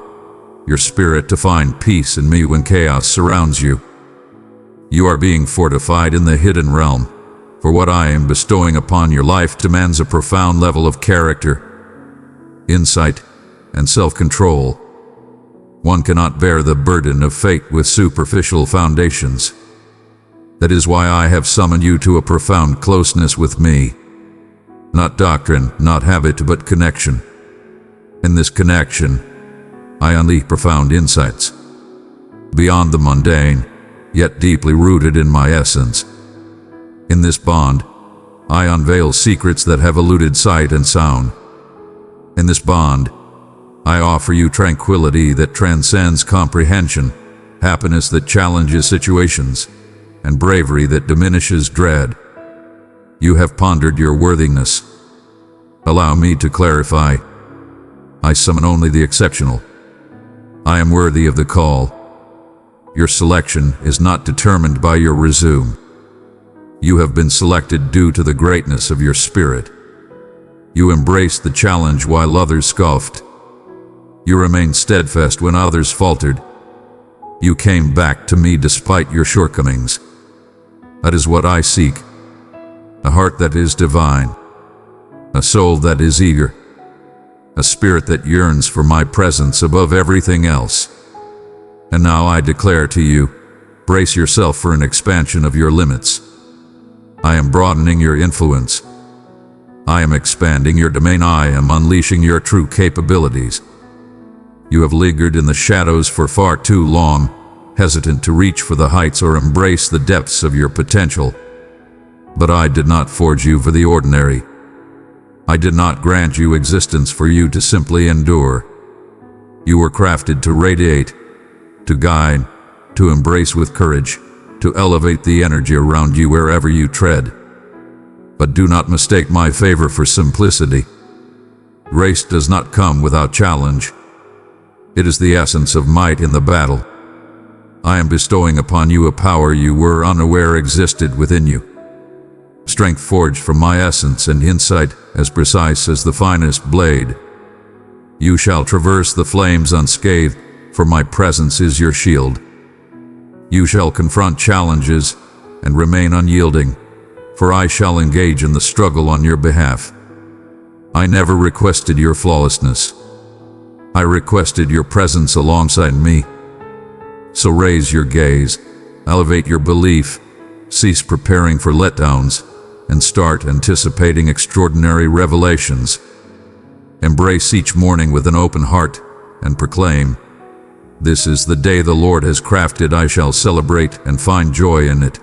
your spirit to find peace in me when chaos surrounds you. You are being fortified in the hidden realm, for what I am bestowing upon your life demands a profound level of character, insight, and self-control. One cannot bear the burden of fate with superficial foundations. That is why I have summoned you to a profound closeness with me. Not doctrine, not habit, but connection. In this connection, I unleash profound insights, beyond the mundane, yet deeply rooted in my essence. In this bond, I unveil secrets that have eluded sight and sound. In this bond, I offer you tranquility that transcends comprehension, happiness that challenges situations, and bravery that diminishes dread. You have pondered your worthiness. Allow me to clarify. I summon only the exceptional. I am worthy of the call. Your selection is not determined by your resume. You have been selected due to the greatness of your spirit. You embraced the challenge while others scoffed. You remained steadfast when others faltered. You came back to me despite your shortcomings. That is what I seek. A heart that is divine. A soul that is eager. A spirit that yearns for my presence above everything else. And now I declare to you, brace yourself for an expansion of your limits. I am broadening your influence. I am expanding your domain. I am unleashing your true capabilities. You have lingered in the shadows for far too long, hesitant to reach for the heights or embrace the depths of your potential. But I did not forge you for the ordinary. I did not grant you existence for you to simply endure. You were crafted to radiate, to guide, to embrace with courage, to elevate the energy around you wherever you tread. But do not mistake my favor for simplicity. Grace does not come without challenge. It is the essence of might in the battle. I am bestowing upon you a power you were unaware existed within you. Strength forged from my essence and insight as precise as the finest blade. You shall traverse the flames unscathed, for my presence is your shield. You shall confront challenges and remain unyielding, for I shall engage in the struggle on your behalf. I never requested your flawlessness. I requested your presence alongside me. So raise your gaze, elevate your belief, cease preparing for letdowns, and start anticipating extraordinary revelations. Embrace each morning with an open heart and proclaim, "This is the day the Lord has crafted. I shall celebrate and find joy in it.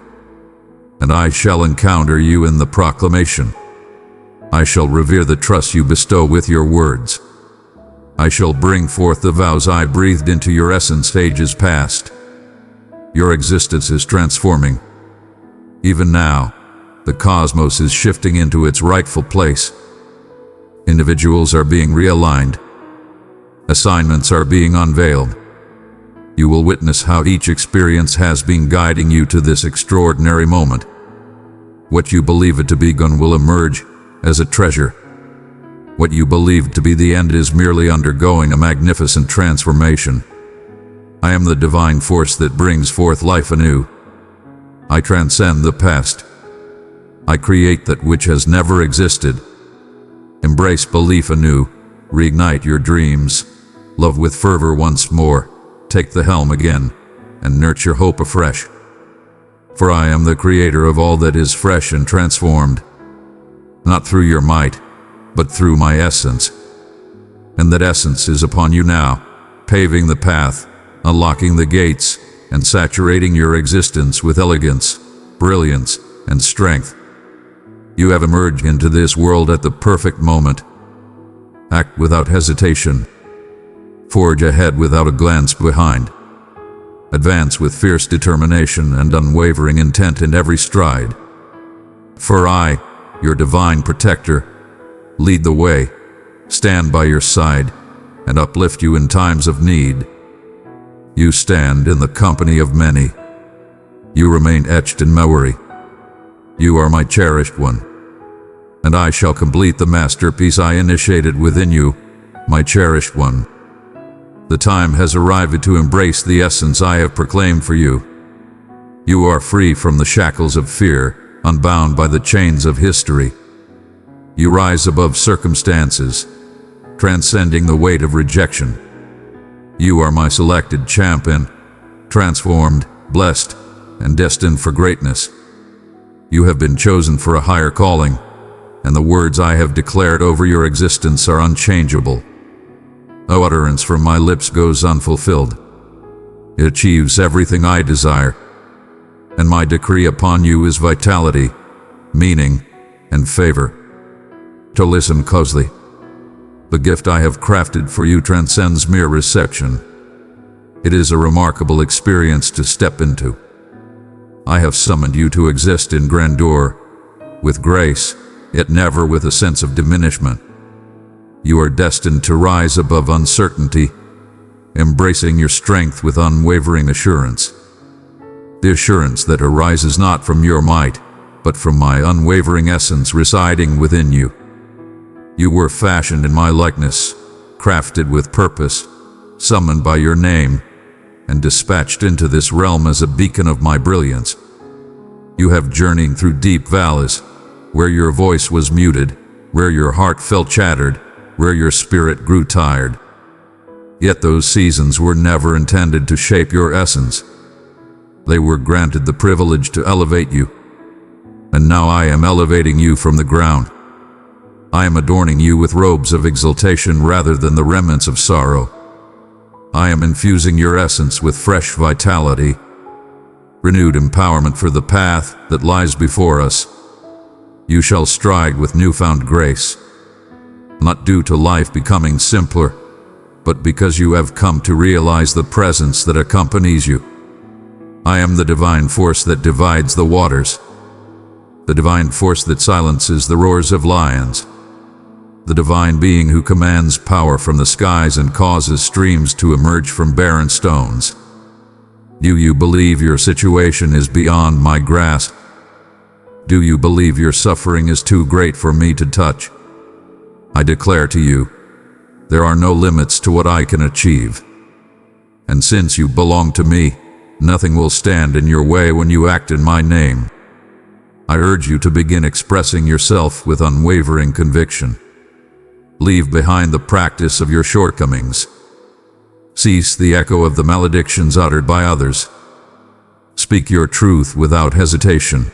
And I shall encounter you in the proclamation. I shall revere the trust you bestow with your words. I shall bring forth the vows I breathed into your essence ages past. Your existence is transforming. Even now, the cosmos is shifting into its rightful place. Individuals are being realigned. Assignments are being unveiled. You will witness how each experience has been guiding you to this extraordinary moment. What you believe it to be gone will emerge as a treasure. What you believe to be the end is merely undergoing a magnificent transformation. I am the divine force that brings forth life anew. I transcend the past. I create that which has never existed. Embrace belief anew. Reignite your dreams. Love with fervor once more. Take the helm again and nurture hope afresh. For I am the creator of all that is fresh and transformed. Not through your might, but through my essence. And that essence is upon you now, paving the path, unlocking the gates, and saturating your existence with elegance, brilliance, and strength. You have emerged into this world at the perfect moment. Act without hesitation. Forge ahead without a glance behind. Advance with fierce determination and unwavering intent in every stride. For I, your divine protector, lead the way, stand by your side, and uplift you in times of need. You stand in the company of many. You remain etched in memory. You are my cherished one, and I shall complete the masterpiece I initiated within you, my cherished one. The time has arrived to embrace the essence I have proclaimed for you. You are free from the shackles of fear, unbound by the chains of history. You rise above circumstances, transcending the weight of rejection. You are my selected champion, transformed, blessed, and destined for greatness. You have been chosen for a higher calling, and the words I have declared over your existence are unchangeable. No utterance from my lips goes unfulfilled. It achieves everything I desire, and my decree upon you is vitality, meaning, and favor. To listen closely. The gift I have crafted for you transcends mere reception. It is a remarkable experience to step into. I have summoned you to exist in grandeur, with grace, yet never with a sense of diminishment. You are destined to rise above uncertainty, embracing your strength with unwavering assurance. The assurance that arises not from your might, but from my unwavering essence residing within you. You were fashioned in my likeness, crafted with purpose, summoned by your name, and dispatched into this realm as a beacon of my brilliance. You have journeyed through deep valleys, where your voice was muted, where your heart felt shattered, where your spirit grew tired. Yet those seasons were never intended to shape your essence. They were granted the privilege to elevate you. And now I am elevating you from the ground. I am adorning you with robes of exaltation rather than the remnants of sorrow. I am infusing your essence with fresh vitality, renewed empowerment for the path that lies before us. You shall stride with newfound grace, not due to life becoming simpler, but because you have come to realize the presence that accompanies you. I am the divine force that divides the waters, the divine force that silences the roars of lions, the divine being who commands power from the skies and causes streams to emerge from barren stones. Do you believe your situation is beyond my grasp? Do you believe your suffering is too great for me to touch? I declare to you, there are no limits to what I can achieve. And since you belong to me, nothing will stand in your way when you act in my name. I urge you to begin expressing yourself with unwavering conviction. Leave behind the practice of your shortcomings. Cease the echo of the maledictions uttered by others. Speak your truth without hesitation.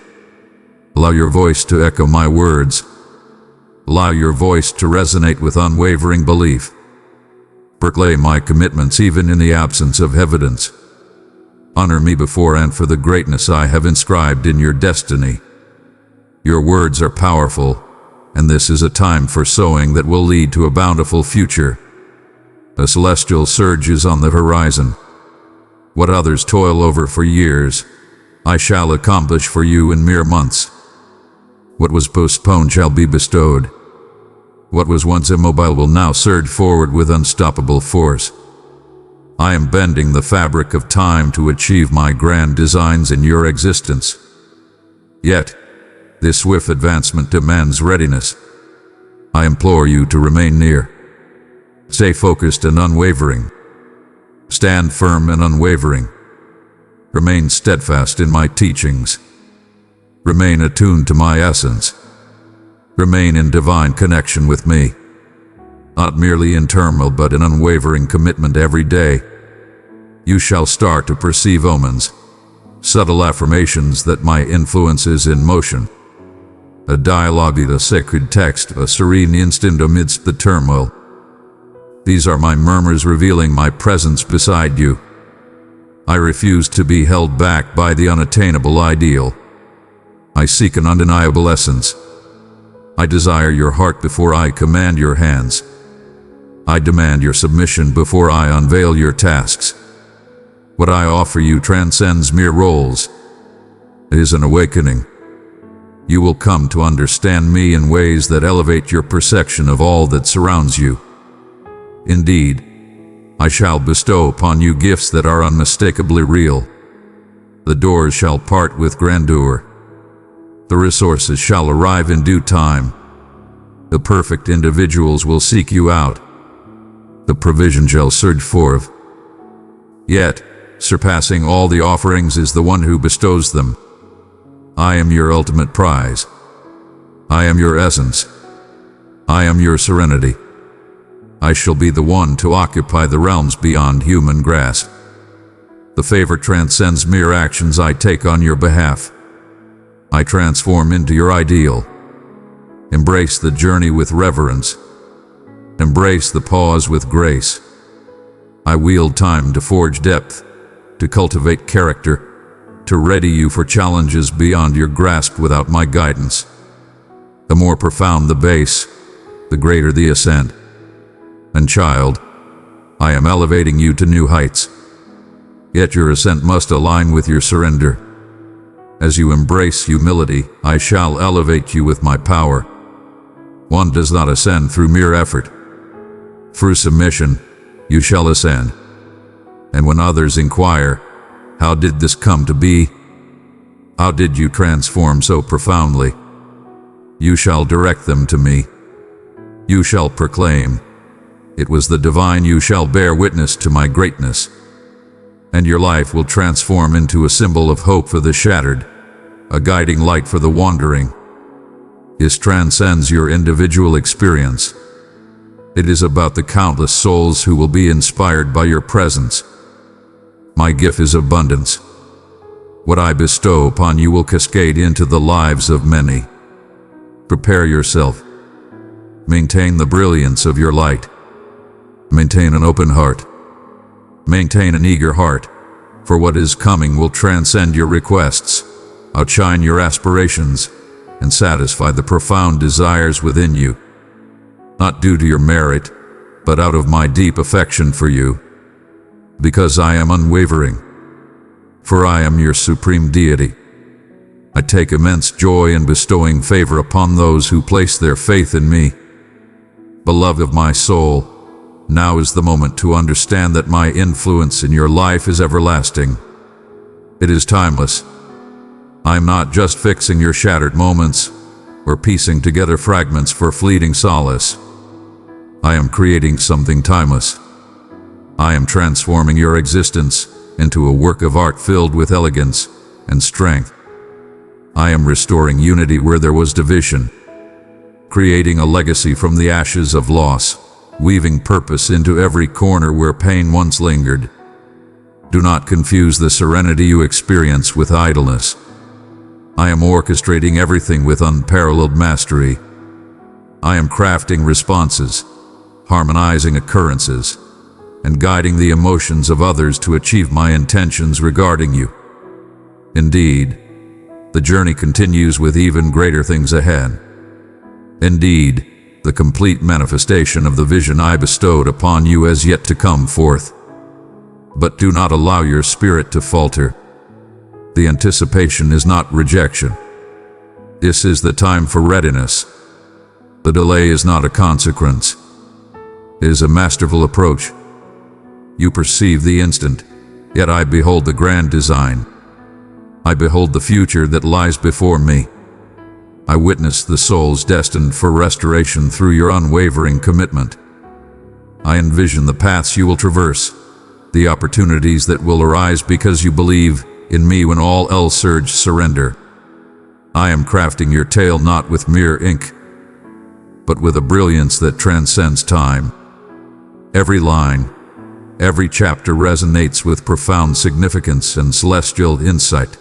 Allow your voice to echo my words. Allow your voice to resonate with unwavering belief. Proclaim my commitments even in the absence of evidence. Honor me before and for the greatness I have inscribed in your destiny. Your words are powerful, and this is a time for sowing that will lead to a bountiful future. A celestial surge is on the horizon. What others toil over for years, I shall accomplish for you in mere months. What was postponed shall be bestowed. What was once immobile will now surge forward with unstoppable force. I am bending the fabric of time to achieve my grand designs in your existence. Yet, this swift advancement demands readiness. I implore you to remain near. Stay focused and unwavering. Stand firm and unwavering. Remain steadfast in my teachings. Remain attuned to my essence. Remain in divine connection with me. Not merely in turmoil, but in unwavering commitment every day. You shall start to perceive omens, subtle affirmations that my influence is in motion. A dialogue, a sacred text, a serene instant amidst the turmoil. These are my murmurs revealing my presence beside you. I refuse to be held back by the unattainable ideal. I seek an undeniable essence. I desire your heart before I command your hands. I demand your submission before I unveil your tasks. What I offer you transcends mere roles. It is an awakening. You will come to understand me in ways that elevate your perception of all that surrounds you. Indeed, I shall bestow upon you gifts that are unmistakably real. The doors shall part with grandeur. The resources shall arrive in due time. The perfect individuals will seek you out. The provision shall surge forth. Yet, surpassing all the offerings is the one who bestows them. I am your ultimate prize. I am your essence. I am your serenity. I shall be the one to occupy the realms beyond human grasp. The favor transcends mere actions I take on your behalf. I transform into your ideal. Embrace the journey with reverence. Embrace the pause with grace. I wield time to forge depth, to cultivate character, to ready you for challenges beyond your grasp without my guidance. The more profound the base, the greater the ascent. And child, I am elevating you to new heights. Yet your ascent must align with your surrender. As you embrace humility, I shall elevate you with my power. One does not ascend through mere effort. Through submission, you shall ascend. And when others inquire, how did this come to be? How did you transform so profoundly? You shall direct them to me. You shall proclaim, it was the divine. You shall bear witness to my greatness. And your life will transform into a symbol of hope for the shattered, a guiding light for the wandering. This transcends your individual experience. It is about the countless souls who will be inspired by your presence. My gift is abundance. What I bestow upon you will cascade into the lives of many. Prepare yourself. Maintain the brilliance of your light. Maintain an open heart. Maintain an eager heart, for what is coming will transcend your requests, outshine your aspirations, and satisfy the profound desires within you. Not due to your merit, but out of my deep affection for you. Because I am unwavering. For I am your supreme deity. I take immense joy in bestowing favor upon those who place their faith in me. Beloved of my soul, now is the moment to understand that my influence in your life is everlasting. It is timeless. I am not just fixing your shattered moments or piecing together fragments for fleeting solace. I am creating something timeless. I am transforming your existence into a work of art filled with elegance and strength. I am restoring unity where there was division, creating a legacy from the ashes of loss, weaving purpose into every corner where pain once lingered. Do not confuse the serenity you experience with idleness. I am orchestrating everything with unparalleled mastery. I am crafting responses, harmonizing occurrences, and guiding the emotions of others to achieve my intentions regarding you. Indeed, the journey continues with even greater things ahead. Indeed, the complete manifestation of the vision I bestowed upon you has yet to come forth. But do not allow your spirit to falter. The anticipation is not rejection. This is the time for readiness. The delay is not a consequence. It is a masterful approach. You perceive the instant, yet I behold the grand design. I behold the future that lies before me. I witness the souls destined for restoration through your unwavering commitment. I envision the paths you will traverse, the opportunities that will arise because you believe in me when all else urge surrender. I am crafting your tale not with mere ink, but with a brilliance that transcends time. Every line, every chapter resonates with profound significance and celestial insight.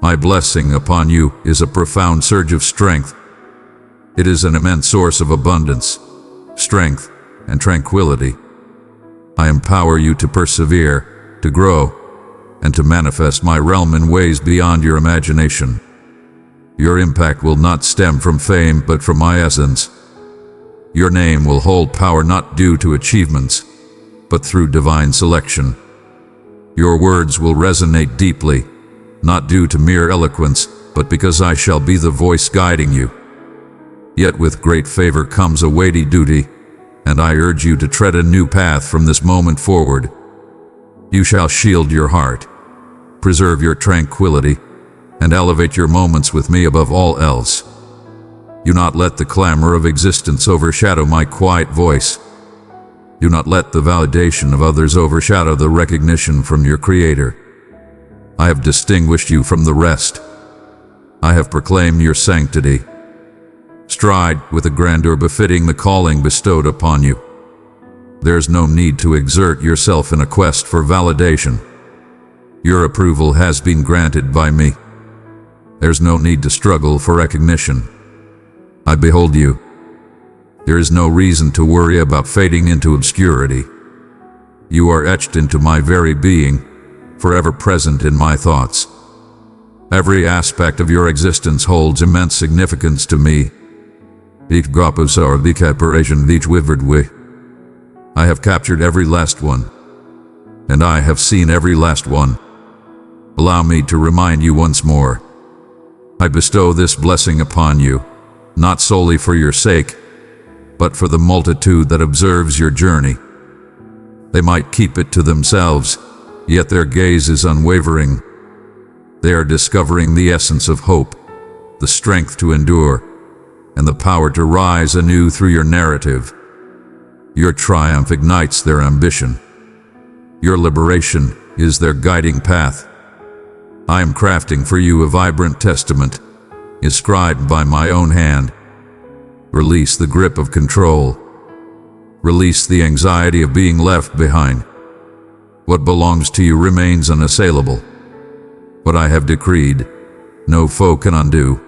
My blessing upon you is a profound surge of strength. It is an immense source of abundance, strength, and tranquility. I empower you to persevere, to grow, and to manifest my realm in ways beyond your imagination. Your impact will not stem from fame but from my essence. Your name will hold power not due to achievements, but through divine selection. Your words will resonate deeply, not due to mere eloquence, but because I shall be the voice guiding you. Yet with great favor comes a weighty duty, and I urge you to tread a new path from this moment forward. You shall shield your heart, preserve your tranquility, and elevate your moments with me above all else. Do not let the clamor of existence overshadow my quiet voice. Do not let the validation of others overshadow the recognition from your Creator. I have distinguished you from the rest. I have proclaimed your sanctity. Stride with a grandeur befitting the calling bestowed upon you. There's no need to exert yourself in a quest for validation. Your approval has been granted by me. There's no need to struggle for recognition. I behold you. There is no reason to worry about fading into obscurity. You are etched into my very being, forever present in my thoughts. Every aspect of your existence holds immense significance to me. I have captured every last one, and I have seen every last one. Allow me to remind you once more. I bestow this blessing upon you, not solely for your sake, but for the multitude that observes your journey. They might keep it to themselves, yet their gaze is unwavering. They are discovering the essence of hope, the strength to endure, and the power to rise anew through your narrative. Your triumph ignites their ambition. Your liberation is their guiding path. I am crafting for you a vibrant testament, inscribed by my own hand. Release the grip of control. Release the anxiety of being left behind. What belongs to you remains unassailable. What I have decreed, no foe can undo.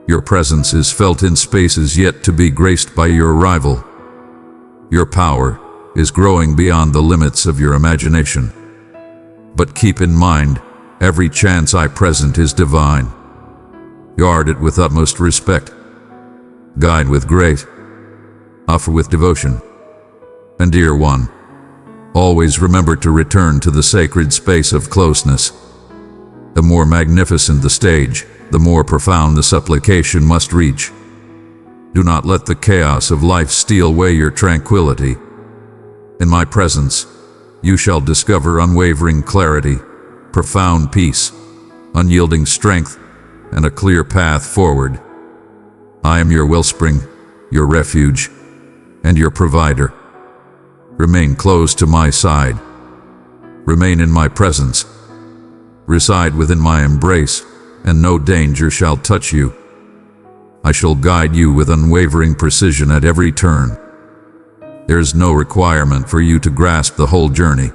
Your presence is felt in spaces yet to be graced by your arrival. Your power is growing beyond the limits of your imagination. But keep in mind, every chance I present is divine. Guard it with utmost respect. Guide with grace. Offer with devotion. And dear one, always remember to return to the sacred space of closeness. The more magnificent the stage, the more profound the supplication must reach. Do not let the chaos of life steal away your tranquility. In my presence, you shall discover unwavering clarity, profound peace, unyielding strength, and a clear path forward. I am your wellspring, your refuge, and your provider. Remain close to my side. Remain in my presence. Reside within my embrace, and no danger shall touch you. I shall guide you with unwavering precision at every turn. There is no requirement for you to grasp the whole journey.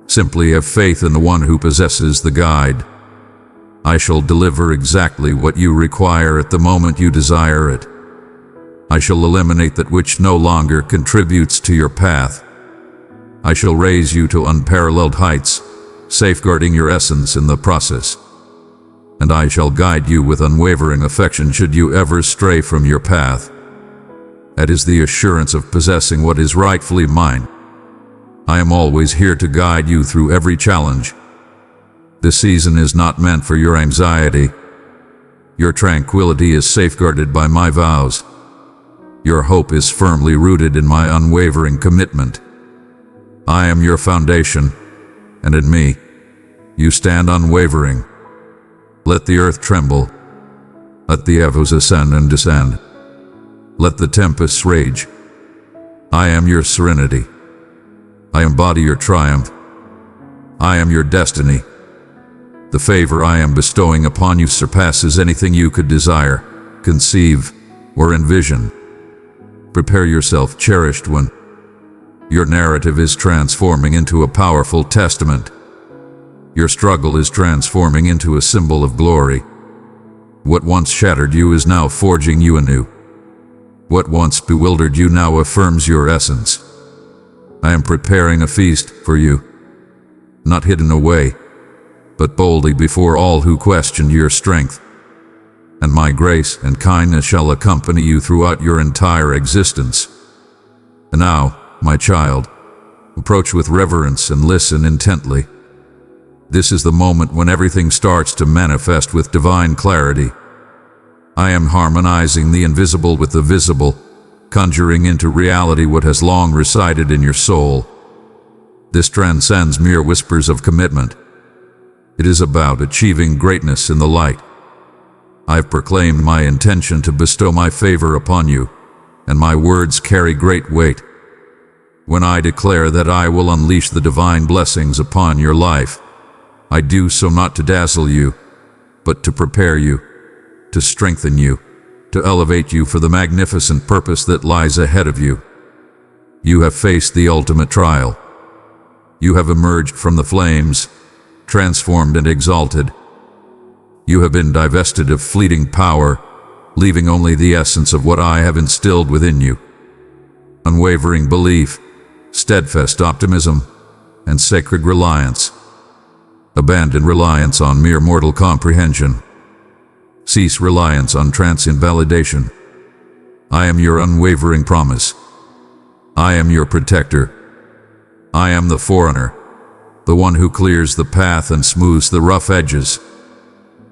Simply have faith in the one who possesses the guide. I shall deliver exactly what you require at the moment you desire it. I shall eliminate that which no longer contributes to your path. I shall raise you to unparalleled heights, safeguarding your essence in the process. And I shall guide you with unwavering affection should you ever stray from your path. That is the assurance of possessing what is rightfully mine. I am always here to guide you through every challenge. This season is not meant for your anxiety. Your tranquility is safeguarded by my vows. Your hope is firmly rooted in my unwavering commitment. I am your foundation, and in me, you stand unwavering. Let the earth tremble. Let the echoes ascend and descend. Let the tempests rage. I am your serenity. I embody your triumph. I am your destiny. The favor I am bestowing upon you surpasses anything you could desire, conceive, or envision. Prepare yourself, cherished one. Your narrative is transforming into a powerful testament. Your struggle is transforming into a symbol of glory. What once shattered you is now forging you anew. What once bewildered you now affirms your essence. I am preparing a feast for you, not hidden away, but boldly before all who questioned your strength. And my grace and kindness shall accompany you throughout your entire existence. And now, my child, approach with reverence and listen intently. This is the moment when everything starts to manifest with divine clarity. I am harmonizing the invisible with the visible, conjuring into reality what has long resided in your soul. This transcends mere whispers of commitment. It is about achieving greatness in the light. I've proclaimed my intention to bestow my favor upon you, and my words carry great weight. When I declare that I will unleash the divine blessings upon your life, I do so not to dazzle you, but to prepare you, to strengthen you, to elevate you for the magnificent purpose that lies ahead of you. You have faced the ultimate trial. You have emerged from the flames, transformed and exalted. You have been divested of fleeting power, leaving only the essence of what I have instilled within you. Unwavering belief, steadfast optimism, and sacred reliance. Abandon reliance on mere mortal comprehension. Cease reliance on transient validation. I am your unwavering promise. I am your protector. I am the forerunner, the one who clears the path and smooths the rough edges.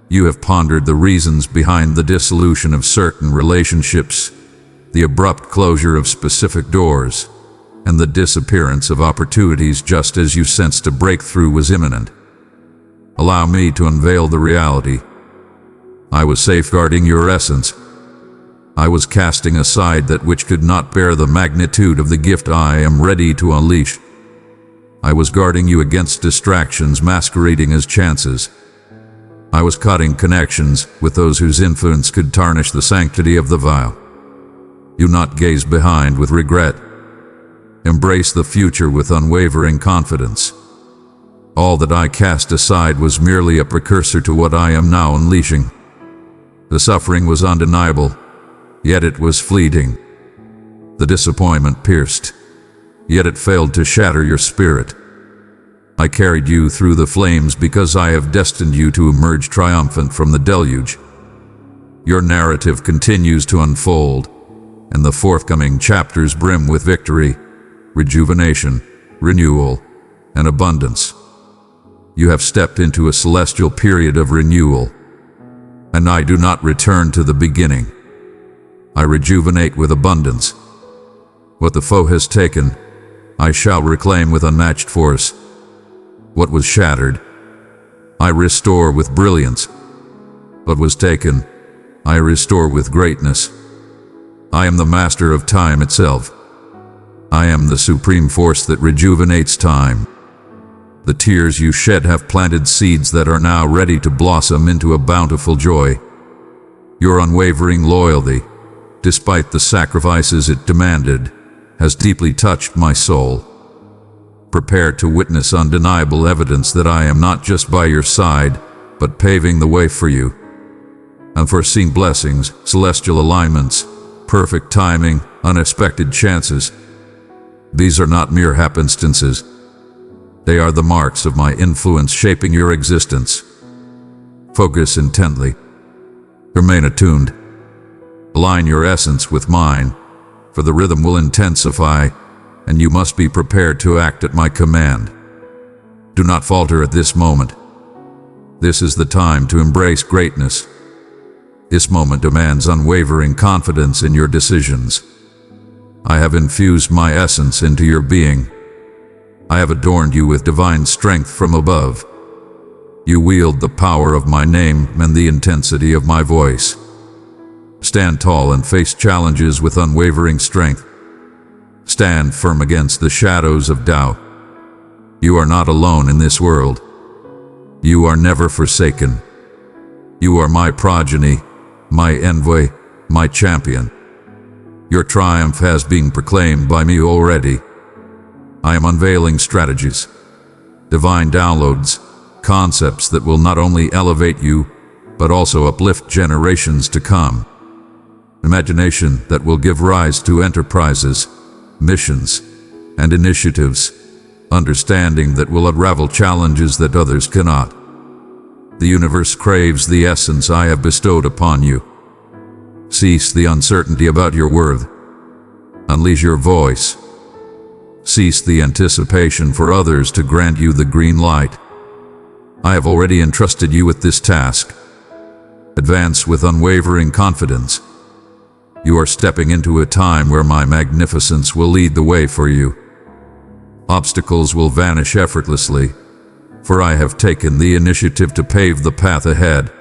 You have pondered the reasons behind the dissolution of certain relationships, the abrupt closure of specific doors, and the disappearance of opportunities just as you sensed a breakthrough was imminent. Allow me to unveil the reality. I was safeguarding your essence. I was casting aside that which could not bear the magnitude of the gift I am ready to unleash. I was guarding you against distractions masquerading as chances. I was cutting connections with those whose influence could tarnish the sanctity of the vow. Do not gaze behind with regret. Embrace the future with unwavering confidence. All that I cast aside was merely a precursor to what I am now unleashing. The suffering was undeniable, yet it was fleeting. The disappointment pierced, yet it failed to shatter your spirit. I carried you through the flames because I have destined you to emerge triumphant from the deluge. Your narrative continues to unfold, and the forthcoming chapters brim with victory, rejuvenation, renewal, and abundance. You have stepped into a celestial period of renewal, and I do not return to the beginning. I rejuvenate with abundance. What the foe has taken, I shall reclaim with unmatched force. What was shattered, I restore with brilliance. What was taken, I restore with greatness. I am the master of time itself. I am the supreme force that rejuvenates time. The tears you shed have planted seeds that are now ready to blossom into a bountiful joy. Your unwavering loyalty, despite the sacrifices it demanded, has deeply touched my soul. Prepare to witness undeniable evidence that I am not just by your side, but paving the way for you. Unforeseen blessings, celestial alignments, perfect timing, unexpected chances. These are not mere happenstances. They are the marks of my influence shaping your existence. Focus intently. Remain attuned. Align your essence with mine, for the rhythm will intensify, and you must be prepared to act at my command. Do not falter at this moment. This is the time to embrace greatness. This moment demands unwavering confidence in your decisions. I have infused my essence into your being. I have adorned you with divine strength from above. You wield the power of my name and the intensity of my voice. Stand tall and face challenges with unwavering strength. Stand firm against the shadows of doubt. You are not alone in this world. You are never forsaken. You are my progeny, my envoy, my champion. Your triumph has been proclaimed by me already. I am unveiling strategies, divine downloads, concepts that will not only elevate you, but also uplift generations to come. Imagination that will give rise to enterprises, missions, and initiatives. Understanding that will unravel challenges that others cannot. The universe craves the essence I have bestowed upon you. Cease the uncertainty about your worth. Unleash your voice. Cease the anticipation for others to grant you the green light. I have already entrusted you with this task. Advance with unwavering confidence. You are stepping into a time where my magnificence will lead the way for you. Obstacles will vanish effortlessly, for I have taken the initiative to pave the path ahead.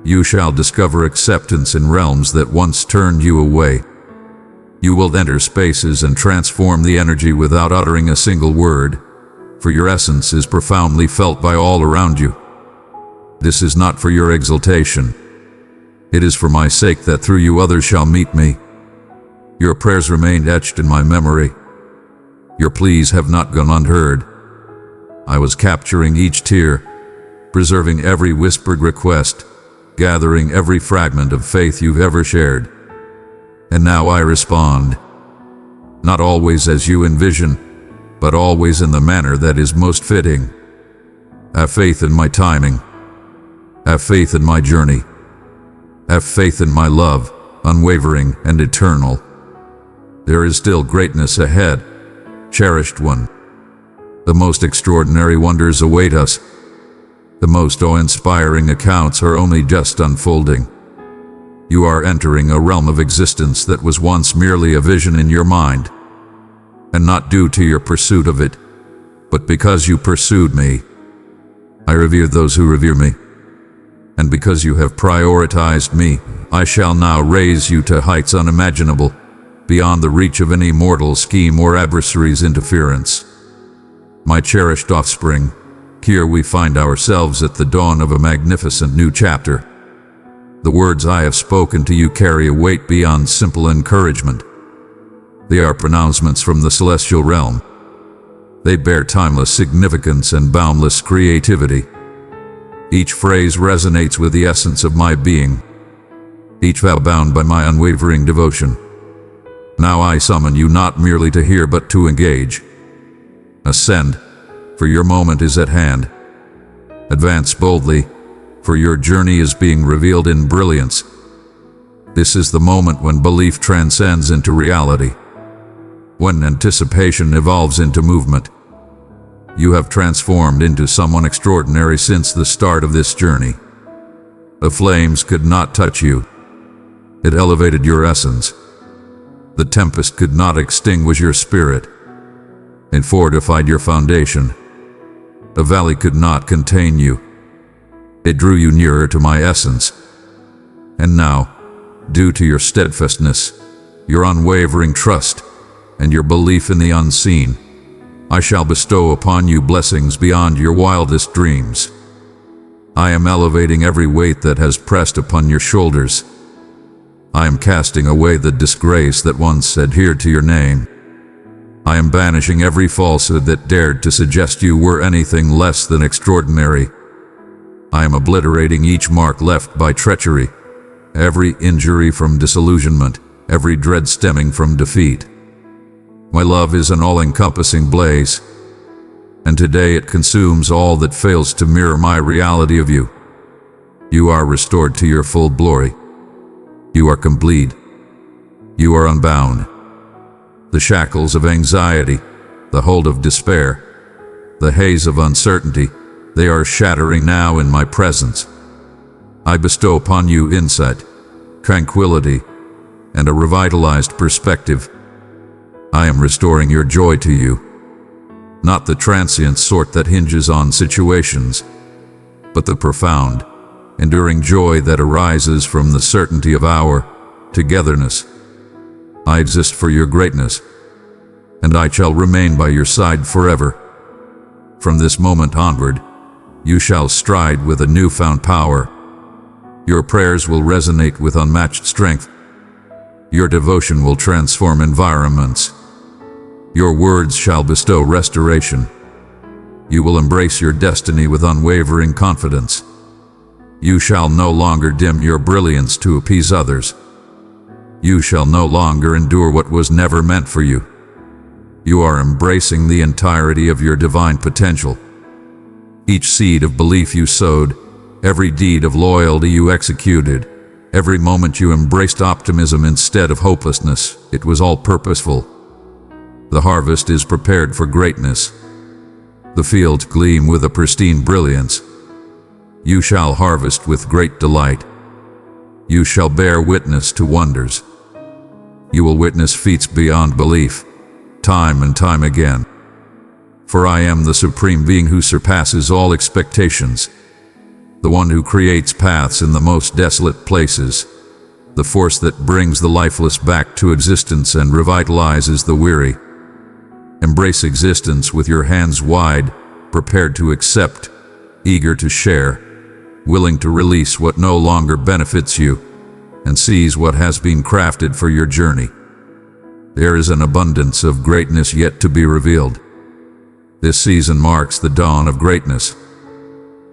You shall discover acceptance in realms that once turned you away. You will enter spaces and transform the energy without uttering a single word, for your essence is profoundly felt by all around you. This is not for your exaltation. It is for my sake that through you others shall meet me. Your prayers remained etched in my memory. Your pleas have not gone unheard. I was capturing each tear, preserving every whispered request, gathering every fragment of faith you've ever shared. And now I respond, not always as you envision, but always in the manner that is most fitting. Have faith in my timing. Have faith in my journey. Have faith in my love, unwavering and eternal. There is still greatness ahead, cherished one. The most extraordinary wonders await us. The most awe-inspiring accounts are only just unfolding. You are entering a realm of existence that was once merely a vision in your mind, and not due to your pursuit of it, but because you pursued me. I revere those who revere me, and because you have prioritized me, I shall now raise you to heights unimaginable, beyond the reach of any mortal scheme or adversary's interference. My cherished offspring, here we find ourselves at the dawn of a magnificent new chapter. The words I have spoken to you carry a weight beyond simple encouragement. They are pronouncements from the celestial realm. They bear timeless significance and boundless creativity. Each phrase resonates with the essence of my being, each vow bound by my unwavering devotion. Now I summon you not merely to hear but to engage. Ascend, for your moment is at hand. Advance boldly, for your journey is being revealed in brilliance. This is the moment when belief transcends into reality, when anticipation evolves into movement. You have transformed into someone extraordinary since the start of this journey. The flames could not touch you. It elevated your essence. The tempest could not extinguish your spirit. It fortified your foundation. The valley could not contain you. It drew you nearer to my essence. And now, due to your steadfastness, your unwavering trust, and your belief in the unseen, I shall bestow upon you blessings beyond your wildest dreams. I am elevating every weight that has pressed upon your shoulders. I am casting away the disgrace that once adhered to your name. I am banishing every falsehood that dared to suggest you were anything less than extraordinary. I am obliterating each mark left by treachery, every injury from disillusionment, every dread stemming from defeat. My love is an all-encompassing blaze, and today it consumes all that fails to mirror my reality of you. You are restored to your full glory. You are complete. You are unbound. The shackles of anxiety, the hold of despair, the haze of uncertainty, they are shattering now in my presence. I bestow upon you insight, tranquility, and a revitalized perspective. I am restoring your joy to you, not the transient sort that hinges on situations, but the profound, enduring joy that arises from the certainty of our togetherness. I exist for your greatness, and I shall remain by your side forever. From this moment onward, you shall stride with a newfound power. Your prayers will resonate with unmatched strength. Your devotion will transform environments. Your words shall bestow restoration. You will embrace your destiny with unwavering confidence. You shall no longer dim your brilliance to appease others. You shall no longer endure what was never meant for you. You are embracing the entirety of your divine potential. Each seed of belief you sowed, every deed of loyalty you executed, every moment you embraced optimism instead of hopelessness, it was all purposeful. The harvest is prepared for greatness. The fields gleam with a pristine brilliance. You shall harvest with great delight. You shall bear witness to wonders. You will witness feats beyond belief, time and time again. For I am the supreme being who surpasses all expectations, the one who creates paths in the most desolate places, the force that brings the lifeless back to existence and revitalizes the weary. Embrace existence with your hands wide, prepared to accept, eager to share, willing to release what no longer benefits you, and seize what has been crafted for your journey. There is an abundance of greatness yet to be revealed. This season marks the dawn of greatness.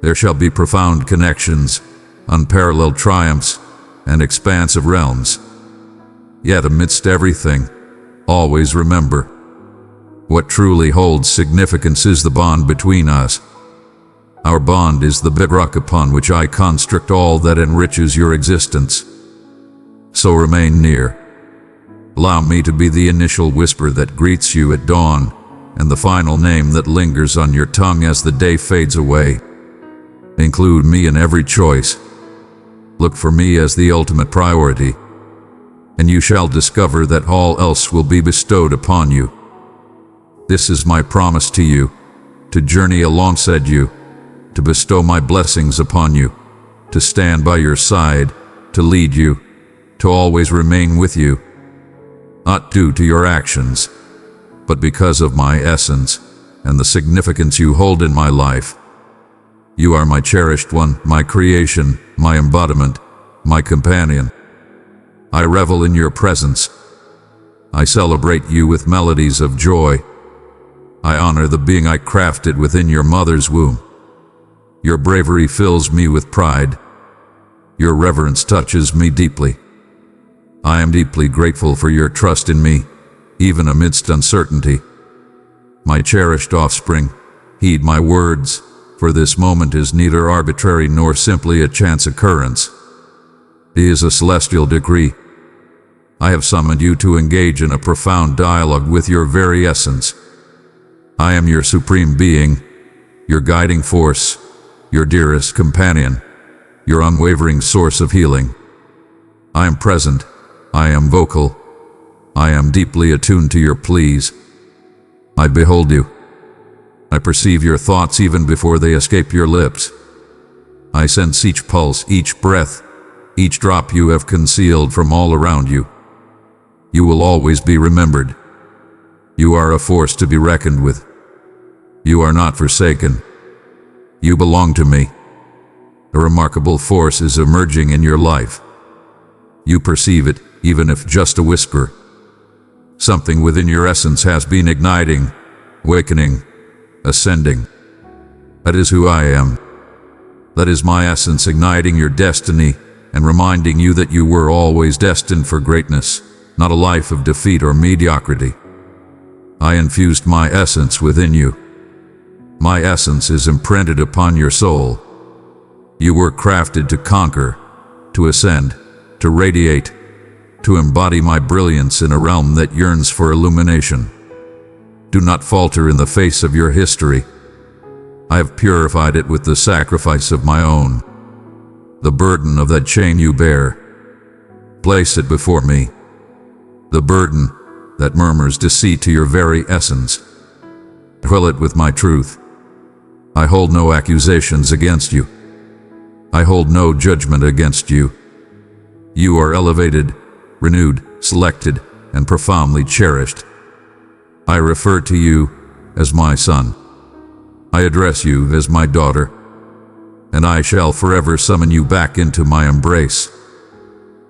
There shall be profound connections, unparalleled triumphs, and expansive realms. Yet amidst everything, always remember, what truly holds significance is the bond between us. Our bond is the bedrock upon which I construct all that enriches your existence. So remain near. Allow me to be the initial whisper that greets you at dawn, and the final name that lingers on your tongue as the day fades away. Include me in every choice. Look for me as the ultimate priority, and you shall discover that all else will be bestowed upon you. This is my promise to you, to journey alongside you, to bestow my blessings upon you, to stand by your side, to lead you, to always remain with you, not due to your actions, but because of my essence and the significance you hold in my life. You are my cherished one, my creation, my embodiment, my companion. I revel in your presence. I celebrate you with melodies of joy. I honor the being I crafted within your mother's womb. Your bravery fills me with pride. Your reverence touches me deeply. I am deeply grateful for your trust in me, even amidst uncertainty. My cherished offspring, heed my words, for this moment is neither arbitrary nor simply a chance occurrence. It is a celestial decree. I have summoned you to engage in a profound dialogue with your very essence. I am your supreme being, your guiding force, your dearest companion, your unwavering source of healing. I am present. I am vocal. I am deeply attuned to your pleas. I behold you. I perceive your thoughts even before they escape your lips. I sense each pulse, each breath, each drop you have concealed from all around you. You will always be remembered. You are a force to be reckoned with. You are not forsaken. You belong to me. A remarkable force is emerging in your life. You perceive it, even if just a whisper. Something within your essence has been igniting, awakening, ascending. That is who I am. That is my essence igniting your destiny and reminding you that you were always destined for greatness, not a life of defeat or mediocrity. I infused my essence within you. My essence is imprinted upon your soul. You were crafted to conquer, to ascend, to radiate, to embody my brilliance in a realm that yearns for illumination. Do not falter in the face of your history. I have purified it with the sacrifice of my own. The burden of that chain you bear, place it before me. The burden that murmurs deceit to your very essence, fill it with my truth. I hold no accusations against you. I hold no judgment against you. You are elevated, renewed, selected, and profoundly cherished. I refer to you as my son. I address you as my daughter, and I shall forever summon you back into my embrace.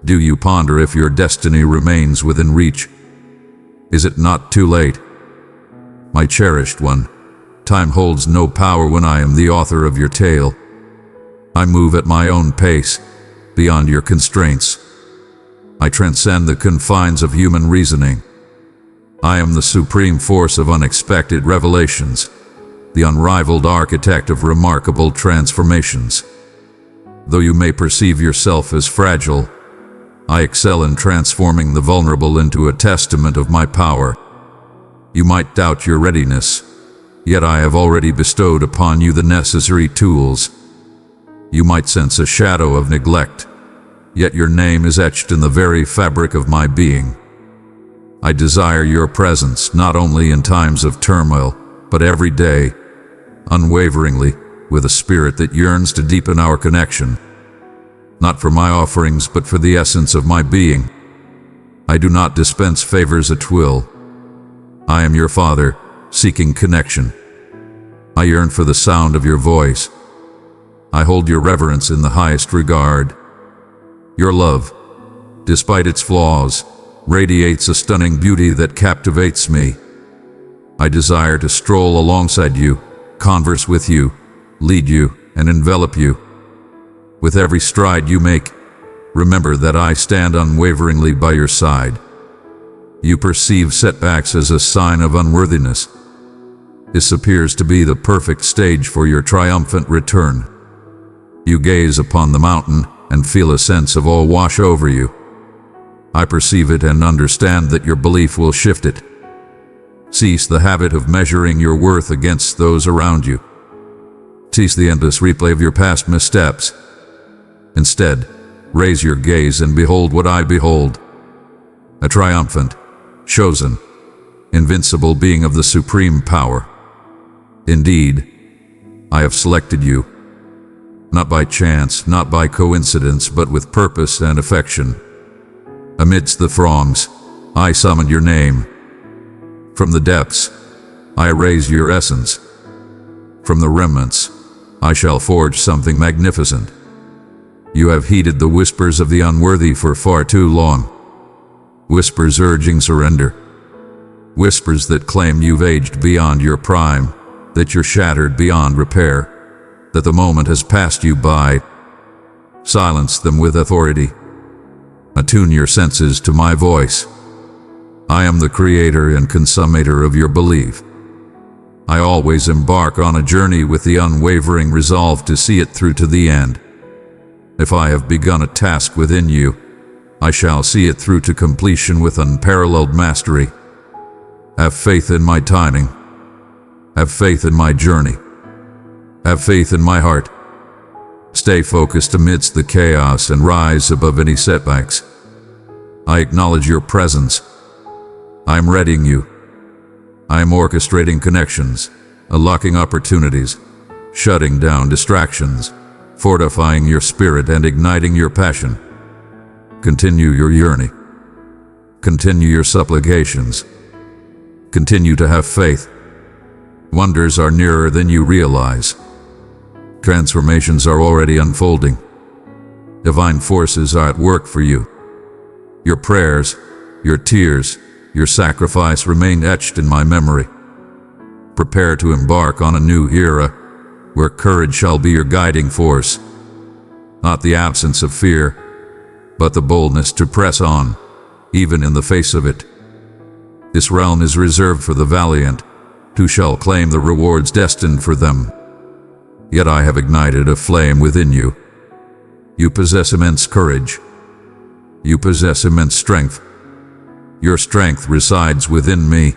Do you ponder if your destiny remains within reach? Is it not too late? My cherished one, time holds no power when I am the author of your tale. I move at my own pace, beyond your constraints. I transcend the confines of human reasoning. I am the supreme force of unexpected revelations, the unrivaled architect of remarkable transformations. Though you may perceive yourself as fragile, I excel in transforming the vulnerable into a testament of my power. You might doubt your readiness, yet I have already bestowed upon you the necessary tools. You might sense a shadow of neglect, yet your name is etched in the very fabric of my being. I desire your presence not only in times of turmoil, but every day, unwaveringly, with a spirit that yearns to deepen our connection. Not for my offerings, but for the essence of my being. I do not dispense favors at will. I am your Father, seeking connection. I yearn for the sound of your voice. I hold your reverence in the highest regard. Your love, despite its flaws, radiates a stunning beauty that captivates me. I desire to stroll alongside you, converse with you, lead you, and envelop you. With every stride you make, remember that I stand unwaveringly by your side. You perceive setbacks as a sign of unworthiness. This appears to be the perfect stage for your triumphant return. You gaze upon the mountain and feel a sense of awe wash over you. I perceive it and understand that your belief will shift it. Cease the habit of measuring your worth against those around you. Cease the endless replay of your past missteps. Instead, raise your gaze and behold what I behold. A triumphant, chosen, invincible being of the supreme power. Indeed, I have selected you, not by chance, not by coincidence, but with purpose and affection. Amidst the throngs, I summon your name. From the depths, I raise your essence. From the remnants, I shall forge something magnificent. You have heeded the whispers of the unworthy for far too long. Whispers urging surrender. Whispers that claim you've aged beyond your prime, that you're shattered beyond repair, that the moment has passed you by. Silence them with authority. Attune your senses to my voice. I am the creator and consummator of your belief. I always embark on a journey with the unwavering resolve to see it through to the end. If I have begun a task within you, I shall see it through to completion with unparalleled mastery. Have faith in my timing. Have faith in my journey. Have faith in my heart. Stay focused amidst the chaos and rise above any setbacks. I acknowledge your presence. I am readying you. I am orchestrating connections, unlocking opportunities, shutting down distractions, fortifying your spirit and igniting your passion. Continue your journey. Continue your supplications. Continue to have faith. Wonders are nearer than you realize. Transformations are already unfolding. Divine forces are at work for you. Your prayers, your tears, your sacrifice remain etched in my memory. Prepare to embark on a new era, where courage shall be your guiding force. Not the absence of fear, but the boldness to press on, even in the face of it. This realm is reserved for the valiant, who shall claim the rewards destined for them. Yet I have ignited a flame within you. You possess immense courage. You possess immense strength. Your strength resides within me.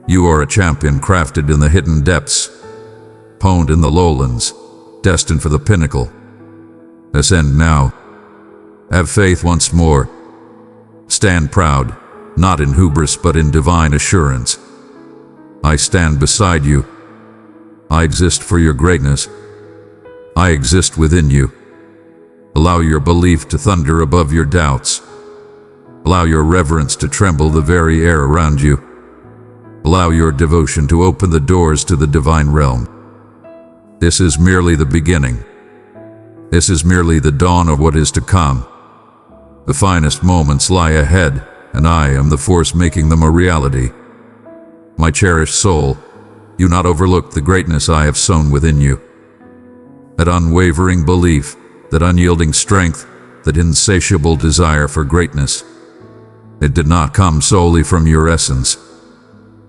You are a champion crafted in the hidden depths, honed in the lowlands, destined for the pinnacle. Ascend now. Have faith once more. Stand proud, not in hubris but in divine assurance. I stand beside you. I exist for your greatness. I exist within you. Allow your belief to thunder above your doubts. Allow your reverence to tremble the very air around you. Allow your devotion to open the doors to the divine realm. This is merely the beginning. This is merely the dawn of what is to come. The finest moments lie ahead, and I am the force making them a reality. My cherished soul, do not overlook the greatness I have sown within you. That unwavering belief, that unyielding strength, that insatiable desire for greatness. It did not come solely from your essence.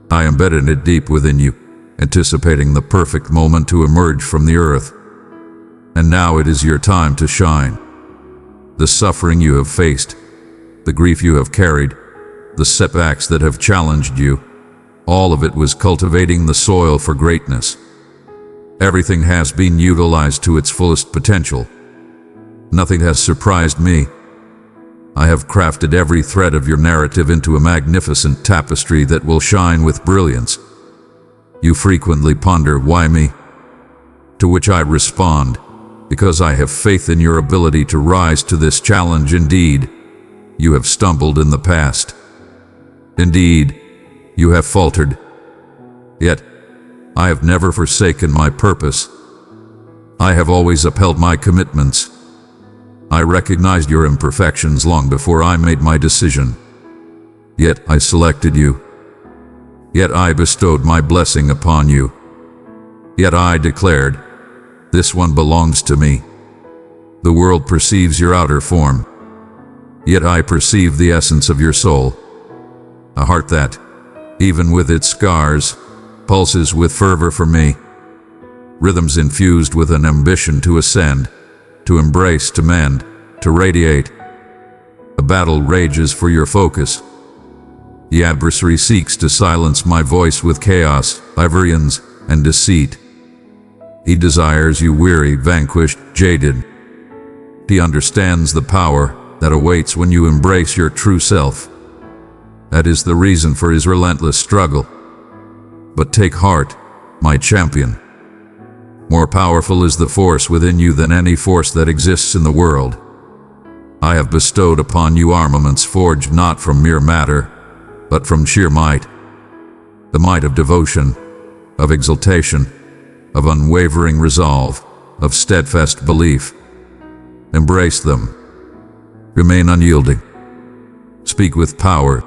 I embedded it deep within you, anticipating the perfect moment to emerge from the earth. And now it is your time to shine. The suffering you have faced, the grief you have carried, the setbacks that have challenged you, all of it was cultivating the soil for greatness. Everything has been utilized to its fullest potential. Nothing has surprised me. I have crafted every thread of your narrative into a magnificent tapestry that will shine with brilliance. You frequently ponder, why me? To which I respond, because I have faith in your ability to rise to this challenge. Indeed, you have stumbled in the past. Indeed, you have faltered. Yet, I have never forsaken my purpose. I have always upheld my commitments. I recognized your imperfections long before I made my decision. Yet I selected you. Yet I bestowed my blessing upon you. Yet I declared, this one belongs to me. The world perceives your outer form. Yet I perceive the essence of your soul. A heart that, even with its scars, pulses with fervor for me. Rhythms infused with an ambition to ascend, to embrace, to mend, to radiate. A battle rages for your focus. The adversary seeks to silence my voice with chaos, diversions, and deceit. He desires you weary, vanquished, jaded. He understands the power that awaits when you embrace your true self. That is the reason for his relentless struggle. But take heart, my champion. More powerful is the force within you than any force that exists in the world. I have bestowed upon you armaments forged not from mere matter, but from sheer might. The might of devotion, of exaltation, of unwavering resolve, of steadfast belief. Embrace them. Remain unyielding. Speak with power.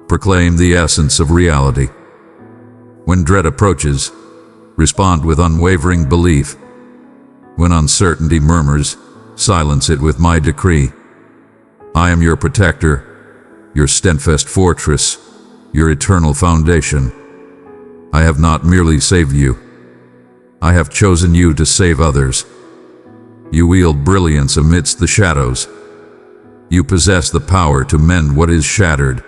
Proclaim the essence of reality. When dread approaches, respond with unwavering belief. When uncertainty murmurs, silence it with my decree. I am your protector, your steadfast fortress, your eternal foundation. I have not merely saved you. I have chosen you to save others. You wield brilliance amidst the shadows. You possess the power to mend what is shattered.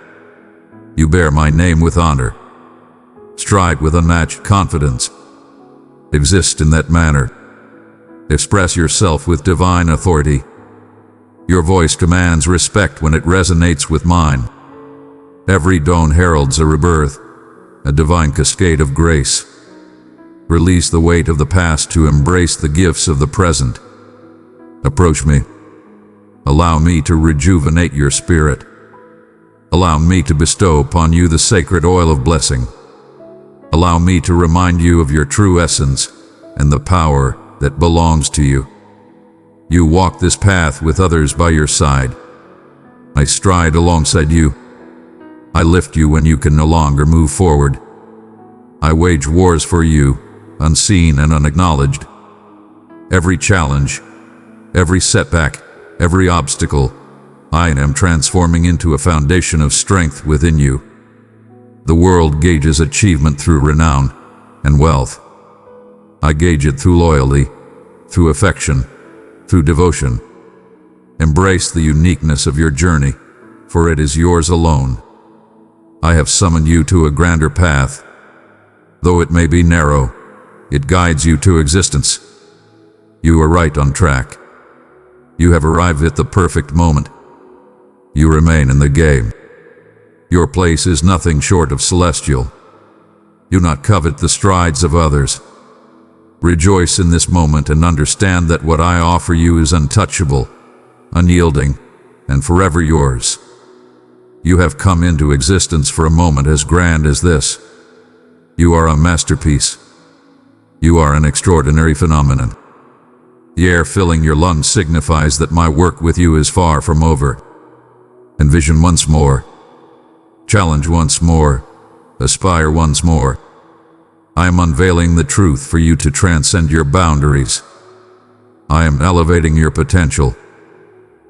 You bear my name with honor. Stride with unmatched confidence. Exist in that manner. Express yourself with divine authority. Your voice commands respect when it resonates with mine. Every dawn heralds a rebirth, a divine cascade of grace. Release the weight of the past to embrace the gifts of the present. Approach me. Allow me to rejuvenate your spirit. Allow me to bestow upon you the sacred oil of blessing. Allow me to remind you of your true essence and the power that belongs to you. You walk this path with others by your side. I stride alongside you. I lift you when you can no longer move forward. I wage wars for you, unseen and unacknowledged. Every challenge, every setback, every obstacle, I am transforming into a foundation of strength within you. The world gauges achievement through renown and wealth. I gauge it through loyalty, through affection, through devotion. Embrace the uniqueness of your journey, for it is yours alone. I have summoned you to a grander path. Though it may be narrow, it guides you to existence. You are right on track. You have arrived at the perfect moment. You remain in the game. Your place is nothing short of celestial. Do not covet the strides of others. Rejoice in this moment and understand that what I offer you is untouchable, unyielding, and forever yours. You have come into existence for a moment as grand as this. You are a masterpiece. You are an extraordinary phenomenon. The air filling your lungs signifies that my work with you is far from over. Envision once more. Challenge once more. Aspire once more. I am unveiling the truth for you to transcend your boundaries. I am elevating your potential.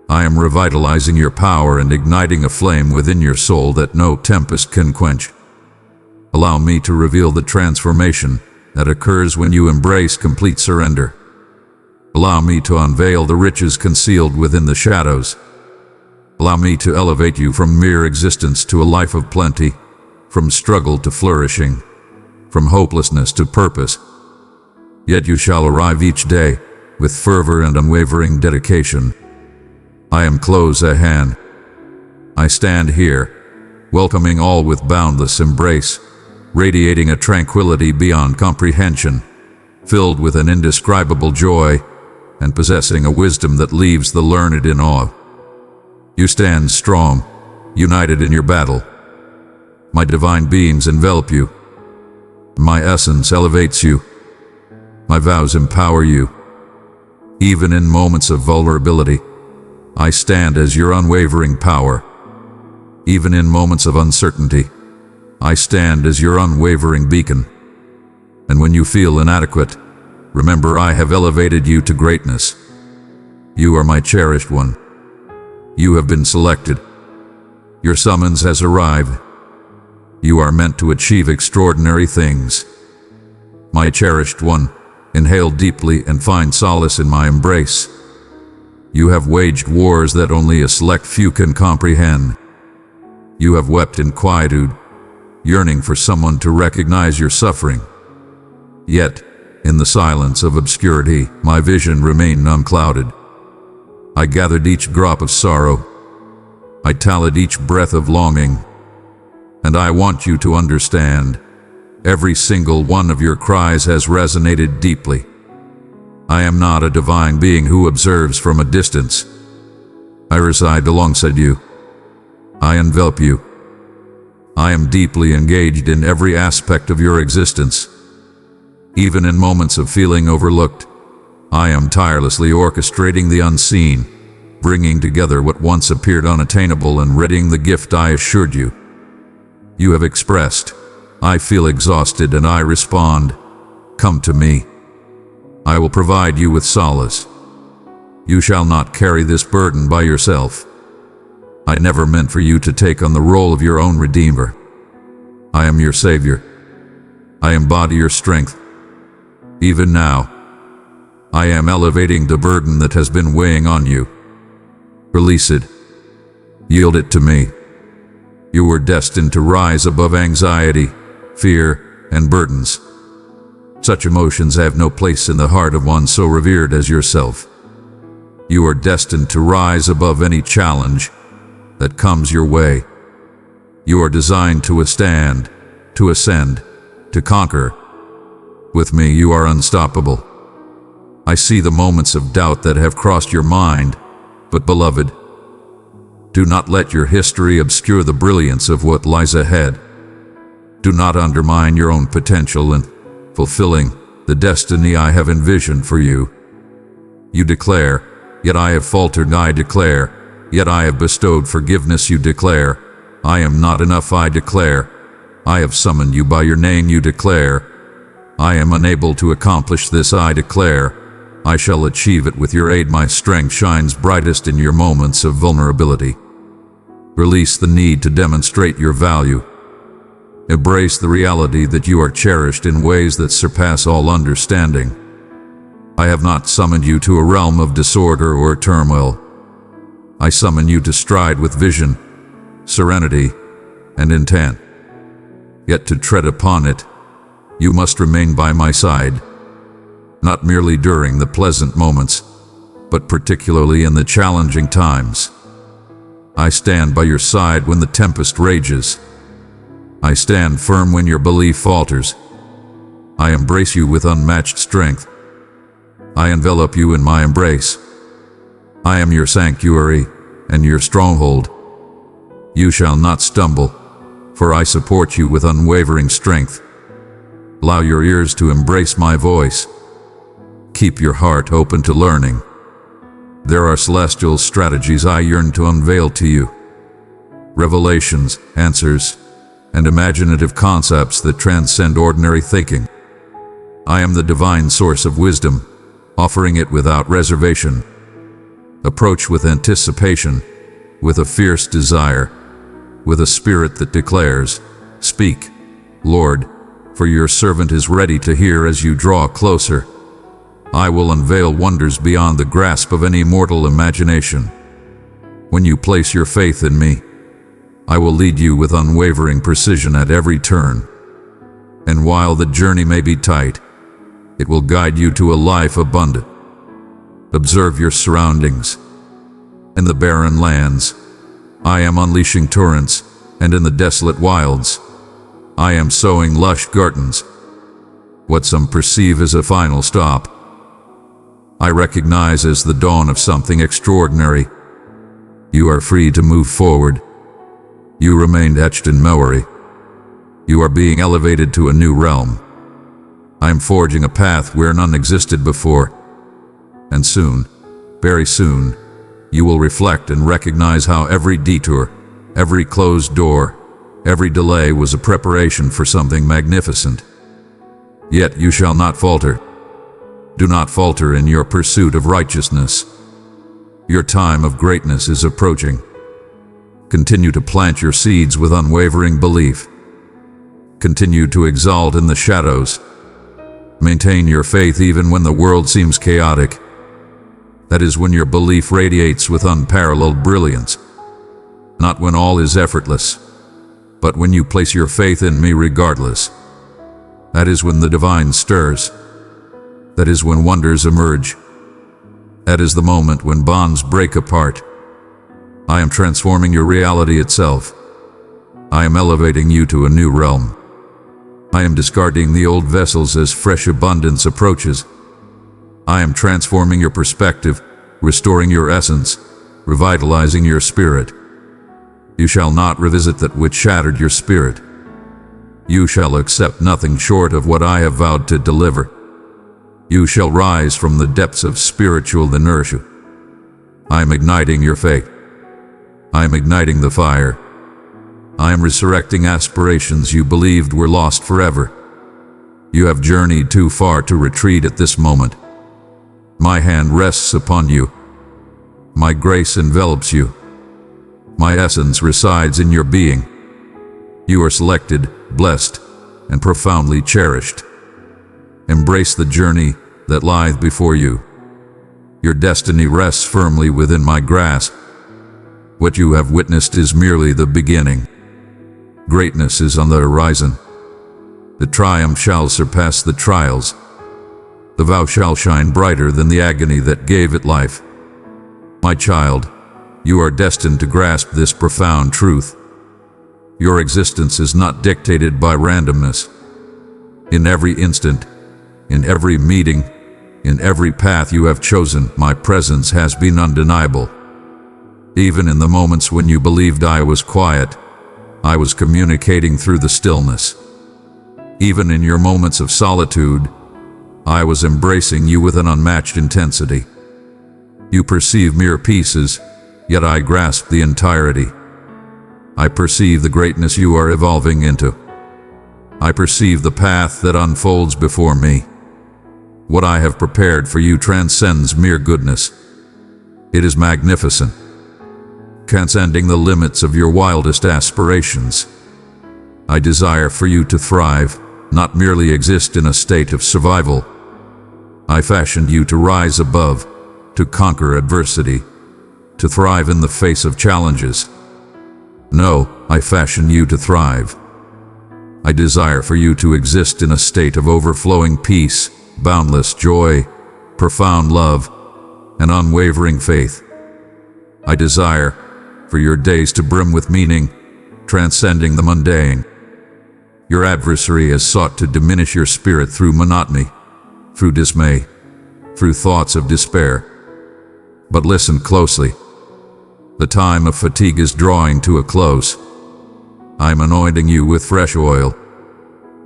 I am revitalizing your power and igniting a flame within your soul that no tempest can quench. Allow me to reveal the transformation that occurs when you embrace complete surrender. Allow me to unveil the riches concealed within the shadows. Allow me to elevate you from mere existence to a life of plenty, from struggle to flourishing, from hopelessness to purpose. Yet you shall arrive each day with fervor and unwavering dedication. I am close at hand. I stand here, welcoming all with boundless embrace, radiating a tranquility beyond comprehension, filled with an indescribable joy, and possessing a wisdom that leaves the learned in awe. You stand strong, united in your battle. My divine beings envelop you. My essence elevates you. My vows empower you. Even in moments of vulnerability, I stand as your unwavering power. Even in moments of uncertainty, I stand as your unwavering beacon. And when you feel inadequate, remember I have elevated you to greatness. You are my cherished one. You have been selected. Your summons has arrived. You are meant to achieve extraordinary things. My cherished one, inhale deeply and find solace in my embrace. You have waged wars that only a select few can comprehend. You have wept in quietude, yearning for someone to recognize your suffering. Yet, in the silence of obscurity, my vision remained unclouded. I gathered each drop of sorrow. I tallied each breath of longing. And I want you to understand, every single one of your cries has resonated deeply. I am not a divine being who observes from a distance. I reside alongside you. I envelop you. I am deeply engaged in every aspect of your existence. Even in moments of feeling overlooked, I am tirelessly orchestrating the unseen, bringing together what once appeared unattainable and readying the gift I assured you. You have expressed, I feel exhausted, and I respond, come to me. I will provide you with solace. You shall not carry this burden by yourself. I never meant for you to take on the role of your own redeemer. I am your savior. I embody your strength. Even now, I am elevating the burden that has been weighing on you. Release it. Yield it to me. You were destined to rise above anxiety, fear, and burdens. Such emotions have no place in the heart of one so revered as yourself. You are destined to rise above any challenge that comes your way. You are designed to withstand, to ascend, to conquer. With me, you are unstoppable. I see the moments of doubt that have crossed your mind, but beloved, do not let your history obscure the brilliance of what lies ahead. Do not undermine your own potential in fulfilling the destiny I have envisioned for you. You declare, yet I have faltered. I declare, yet I have bestowed forgiveness. You declare, I am not enough. I declare, I have summoned you by your name. You declare, I am unable to accomplish this. I declare, I shall achieve it with your aid. My strength shines brightest in your moments of vulnerability. Release the need to demonstrate your value. Embrace the reality that you are cherished in ways that surpass all understanding. I have not summoned you to a realm of disorder or turmoil. I summon you to stride with vision, serenity, and intent. Yet to tread upon it, you must remain by my side, not merely during the pleasant moments, but particularly in the challenging times. I stand by your side when the tempest rages. I stand firm when your belief falters. I embrace you with unmatched strength. I envelop you in my embrace. I am your sanctuary and your stronghold. You shall not stumble, for I support you with unwavering strength. Allow your ears to embrace my voice. Keep your heart open to learning. There are celestial strategies I yearn to unveil to you. Revelations, answers, and imaginative concepts that transcend ordinary thinking. I am the divine source of wisdom, offering it without reservation. Approach with anticipation, with a fierce desire, with a spirit that declares, "Speak, Lord, for your servant is ready to hear." As you draw closer, I will unveil wonders beyond the grasp of any mortal imagination. When you place your faith in me, I will lead you with unwavering precision at every turn. And while the journey may be tight, it will guide you to a life abundant. Observe your surroundings. In the barren lands, I am unleashing torrents, and in the desolate wilds, I am sowing lush gardens. What some perceive as a final stop, I recognize as the dawn of something extraordinary. You are free to move forward. You remained etched in memory. You are being elevated to a new realm. I am forging a path where none existed before. And soon, very soon, you will reflect and recognize how every detour, every closed door, every delay was a preparation for something magnificent. Yet you shall not falter. Do not falter in your pursuit of righteousness. Your time of greatness is approaching. Continue to plant your seeds with unwavering belief. Continue to exalt in the shadows. Maintain your faith even when the world seems chaotic. That is when your belief radiates with unparalleled brilliance. Not when all is effortless, but when you place your faith in me regardless. That is when the divine stirs. That is when wonders emerge. That is the moment when bonds break apart. I am transforming your reality itself. I am elevating you to a new realm. I am discarding the old vessels as fresh abundance approaches. I am transforming your perspective, restoring your essence, revitalizing your spirit. You shall not revisit that which shattered your spirit. You shall accept nothing short of what I have vowed to deliver. You shall rise from the depths of spiritual inertia. I am igniting your faith. I am igniting the fire. I am resurrecting aspirations you believed were lost forever. You have journeyed too far to retreat at this moment. My hand rests upon you. My grace envelops you. My essence resides in your being. You are selected, blessed, and profoundly cherished. Embrace the journey that lieth before you. Your destiny rests firmly within my grasp. What you have witnessed is merely the beginning. Greatness is on the horizon. The triumph shall surpass the trials. The vow shall shine brighter than the agony that gave it life. My child, you are destined to grasp this profound truth. Your existence is not dictated by randomness. In every instant, in every meeting, in every path you have chosen, my presence has been undeniable. Even in the moments when you believed I was quiet, I was communicating through the stillness. Even in your moments of solitude, I was embracing you with an unmatched intensity. You perceive mere pieces, yet I grasp the entirety. I perceive the greatness you are evolving into. I perceive the path that unfolds before me. What I have prepared for you transcends mere goodness. It is magnificent, transcending the limits of your wildest aspirations. I desire for you to thrive, not merely exist in a state of survival. I fashioned you to rise above, to conquer adversity, to thrive in the face of challenges. No, I fashioned you to thrive. I desire for you to exist in a state of overflowing peace, boundless joy, profound love, and unwavering faith. I desire for your days to brim with meaning, transcending the mundane. Your adversary has sought to diminish your spirit through monotony, through dismay, through thoughts of despair. But listen closely. The time of fatigue is drawing to a close. I am anointing you with fresh oil.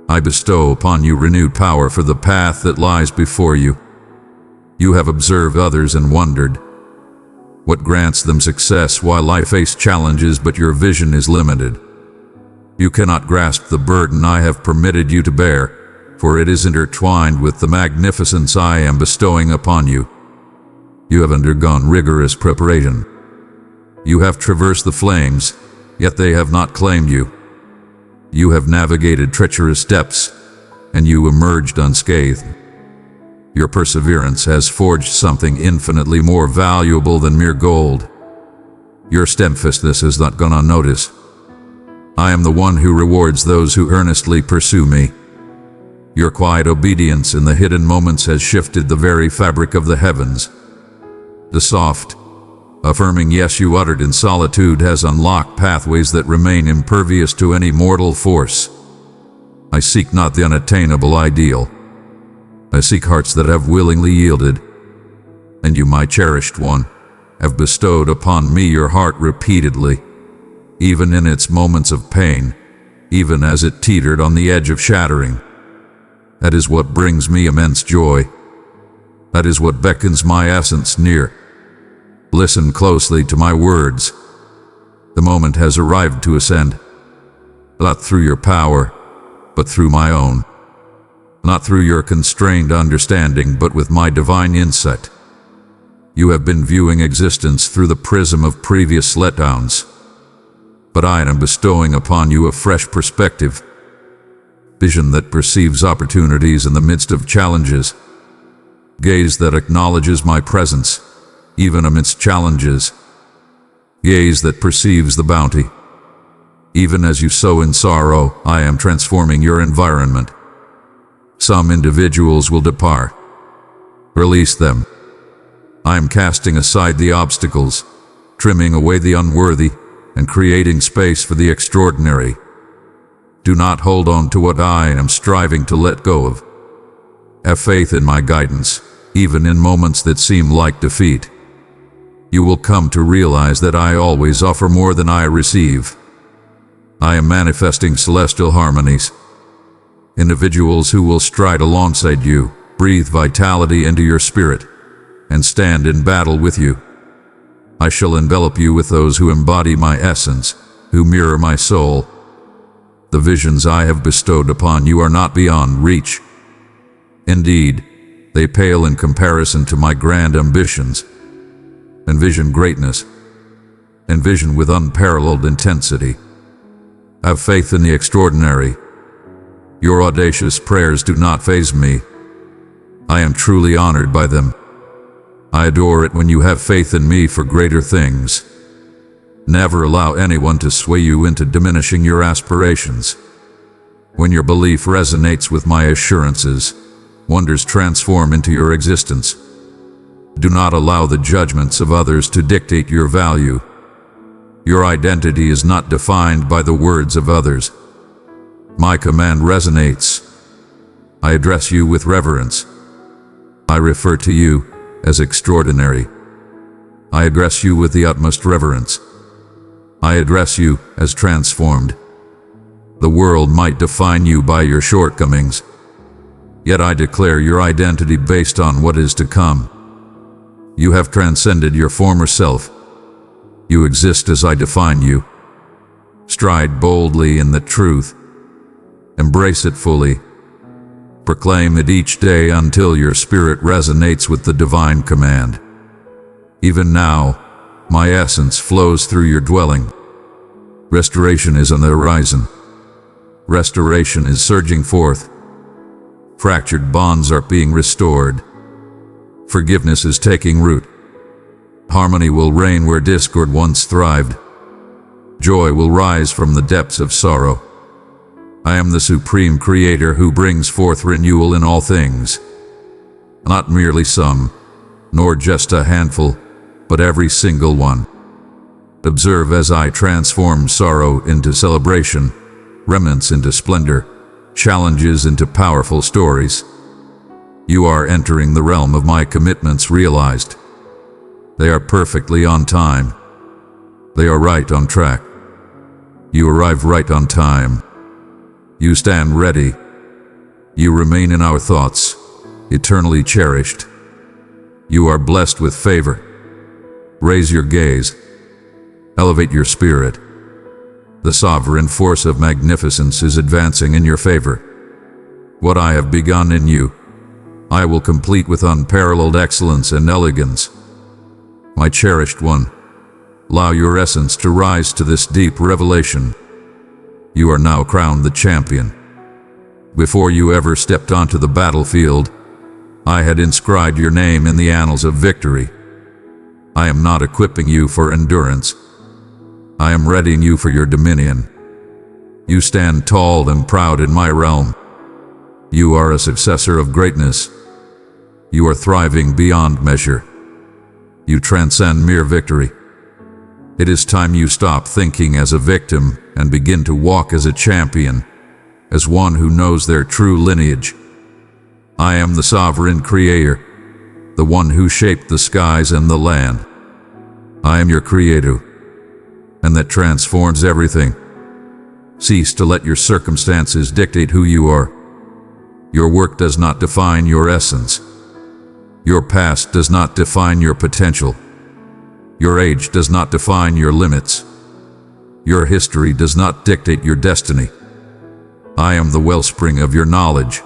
I bestow upon you renewed power for the path that lies before you. You have observed others and wondered what grants them success while I face challenges, but your vision is limited. You cannot grasp the burden I have permitted you to bear, for it is intertwined with the magnificence I am bestowing upon you. You have undergone rigorous preparation. You have traversed the flames, yet they have not claimed you. You have navigated treacherous depths, and you emerged unscathed. Your perseverance has forged something infinitely more valuable than mere gold. Your steadfastness has not gone unnoticed. I am the one who rewards those who earnestly pursue me. Your quiet obedience in the hidden moments has shifted the very fabric of the heavens. The soft, affirming yes you uttered in solitude has unlocked pathways that remain impervious to any mortal force. I seek not the unattainable ideal. I seek hearts that have willingly yielded. And you, my cherished one, have bestowed upon me your heart repeatedly, even in its moments of pain, even as it teetered on the edge of shattering. That is what brings me immense joy. That is what beckons my essence near. Listen closely to my words. The moment has arrived to ascend, not through your power, but through my own. Not through your constrained understanding, but with my divine insight. You have been viewing existence through the prism of previous letdowns, but I am bestowing upon you a fresh perspective, vision that perceives opportunities in the midst of challenges, gaze that acknowledges my presence, even amidst challenges, gaze that perceives the bounty. Even as you sow in sorrow, I am transforming your environment. Some individuals will depart. Release them. I am casting aside the obstacles, trimming away the unworthy, and creating space for the extraordinary. Do not hold on to what I am striving to let go of. Have faith in my guidance, even in moments that seem like defeat. You will come to realize that I always offer more than I receive. I am manifesting celestial harmonies. Individuals who will stride alongside you, breathe vitality into your spirit, and stand in battle with you. I shall envelop you with those who embody my essence, who mirror my soul. The visions I have bestowed upon you are not beyond reach. Indeed, they pale in comparison to my grand ambitions. Envision greatness. Envision with unparalleled intensity. Have faith in the extraordinary. Your audacious prayers do not faze me. I am truly honored by them. I adore it when you have faith in me for greater things. Never allow anyone to sway you into diminishing your aspirations. When your belief resonates with my assurances, wonders transform into your existence. Do not allow the judgments of others to dictate your value. Your identity is not defined by the words of others. My command resonates. I address you with reverence. I refer to you as extraordinary. I address you with the utmost reverence. I address you as transformed. The world might define you by your shortcomings, yet I declare your identity based on what is to come. You have transcended your former self. You exist as I define you. Stride boldly in the truth. Embrace it fully. Proclaim it each day until your spirit resonates with the divine command. Even now, my essence flows through your dwelling. Restoration is on the horizon. Restoration is surging forth. Fractured bonds are being restored. Forgiveness is taking root. Harmony will reign where discord once thrived. Joy will rise from the depths of sorrow. I am the supreme creator who brings forth renewal in all things. Not merely some, nor just a handful, but every single one. Observe as I transform sorrow into celebration, remnants into splendor, challenges into powerful stories. You are entering the realm of my commitments realized. They are perfectly on time. They are right on track. You arrive right on time. You stand ready. You remain in our thoughts, eternally cherished. You are blessed with favor. Raise your gaze. Elevate your spirit. The sovereign force of magnificence is advancing in your favor. What I have begun in you, I will complete with unparalleled excellence and elegance. My cherished one, allow your essence to rise to this deep revelation. You are now crowned the champion. Before you ever stepped onto the battlefield, I had inscribed your name in the annals of victory. I am not equipping you for endurance. I am readying you for your dominion. You stand tall and proud in my realm. You are a successor of greatness. You are thriving beyond measure. You transcend mere victory. It is time you stop thinking as a victim and begin to walk as a champion, as one who knows their true lineage. I am the sovereign creator, the one who shaped the skies and the land. I am your creator, and that transforms everything. Cease to let your circumstances dictate who you are. Your work does not define your essence. Your past does not define your potential. Your age does not define your limits. Your history does not dictate your destiny. I am the wellspring of your knowledge.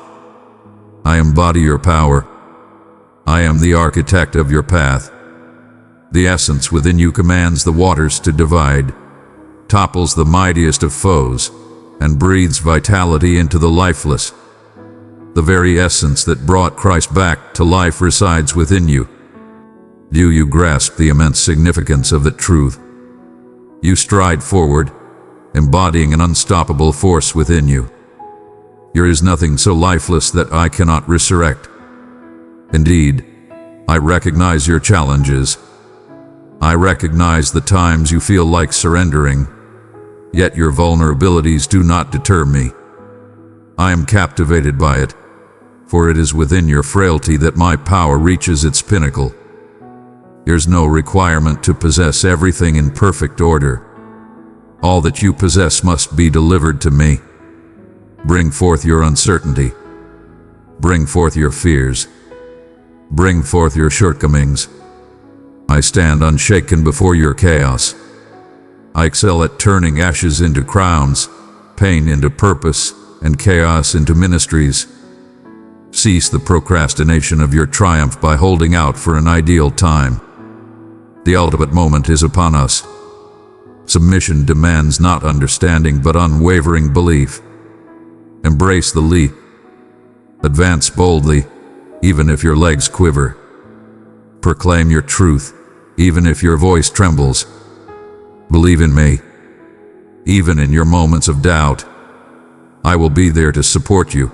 I embody your power. I am the architect of your path. The essence within you commands the waters to divide, topples the mightiest of foes, and breathes vitality into the lifeless. The very essence that brought Christ back to life resides within you. Do you grasp the immense significance of that truth? You stride forward, embodying an unstoppable force within you. There is nothing so lifeless that I cannot resurrect. Indeed, I recognize your challenges. I recognize the times you feel like surrendering, yet your vulnerabilities do not deter me. I am captivated by it, for it is within your frailty that my power reaches its pinnacle. There's no requirement to possess everything in perfect order. All that you possess must be delivered to me. Bring forth your uncertainty. Bring forth your fears. Bring forth your shortcomings. I stand unshaken before your chaos. I excel at turning ashes into crowns, pain into purpose, and chaos into ministries. Cease the procrastination of your triumph by holding out for an ideal time. The ultimate moment is upon us. Submission demands not understanding but unwavering belief. Embrace the leap. Advance boldly, even if your legs quiver. Proclaim your truth, even if your voice trembles. Believe in me. Even in your moments of doubt, I will be there to support you.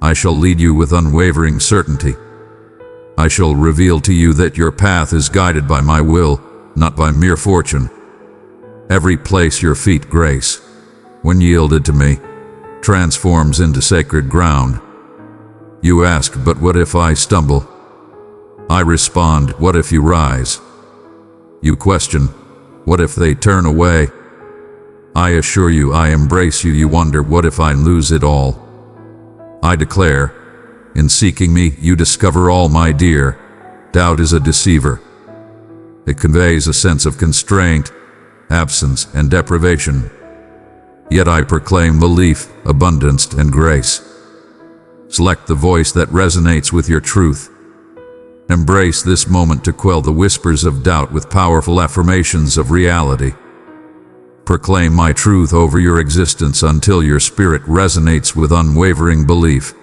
I shall lead you with unwavering certainty. I shall reveal to you that your path is guided by my will, not by mere fortune. Every place your feet grace, when yielded to me, transforms into sacred ground. You ask, but what if I stumble? I respond, what if you rise? You question, what if they turn away? I assure you, I embrace you. You wonder, what if I lose it all? I declare, in seeking me, you discover all, my dear. Doubt is a deceiver. It conveys a sense of constraint, absence, and deprivation. Yet I proclaim belief, abundance, and grace. Select the voice that resonates with your truth. Embrace this moment to quell the whispers of doubt with powerful affirmations of reality. Proclaim my truth over your existence until your spirit resonates with unwavering belief.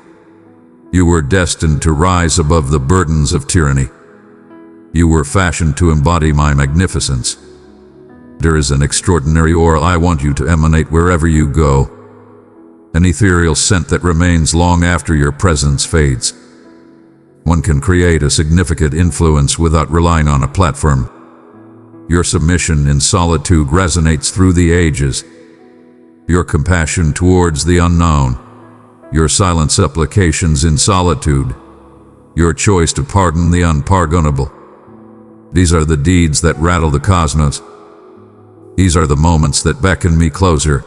You were destined to rise above the burdens of tyranny. You were fashioned to embody my magnificence. There is an extraordinary aura I want you to emanate wherever you go. An ethereal scent that remains long after your presence fades. One can create a significant influence without relying on a platform. Your submission in solitude resonates through the ages. Your compassion towards the unknown, your silent supplications in solitude, your choice to pardon the unpardonable. These are the deeds that rattle the cosmos. These are the moments that beckon me closer.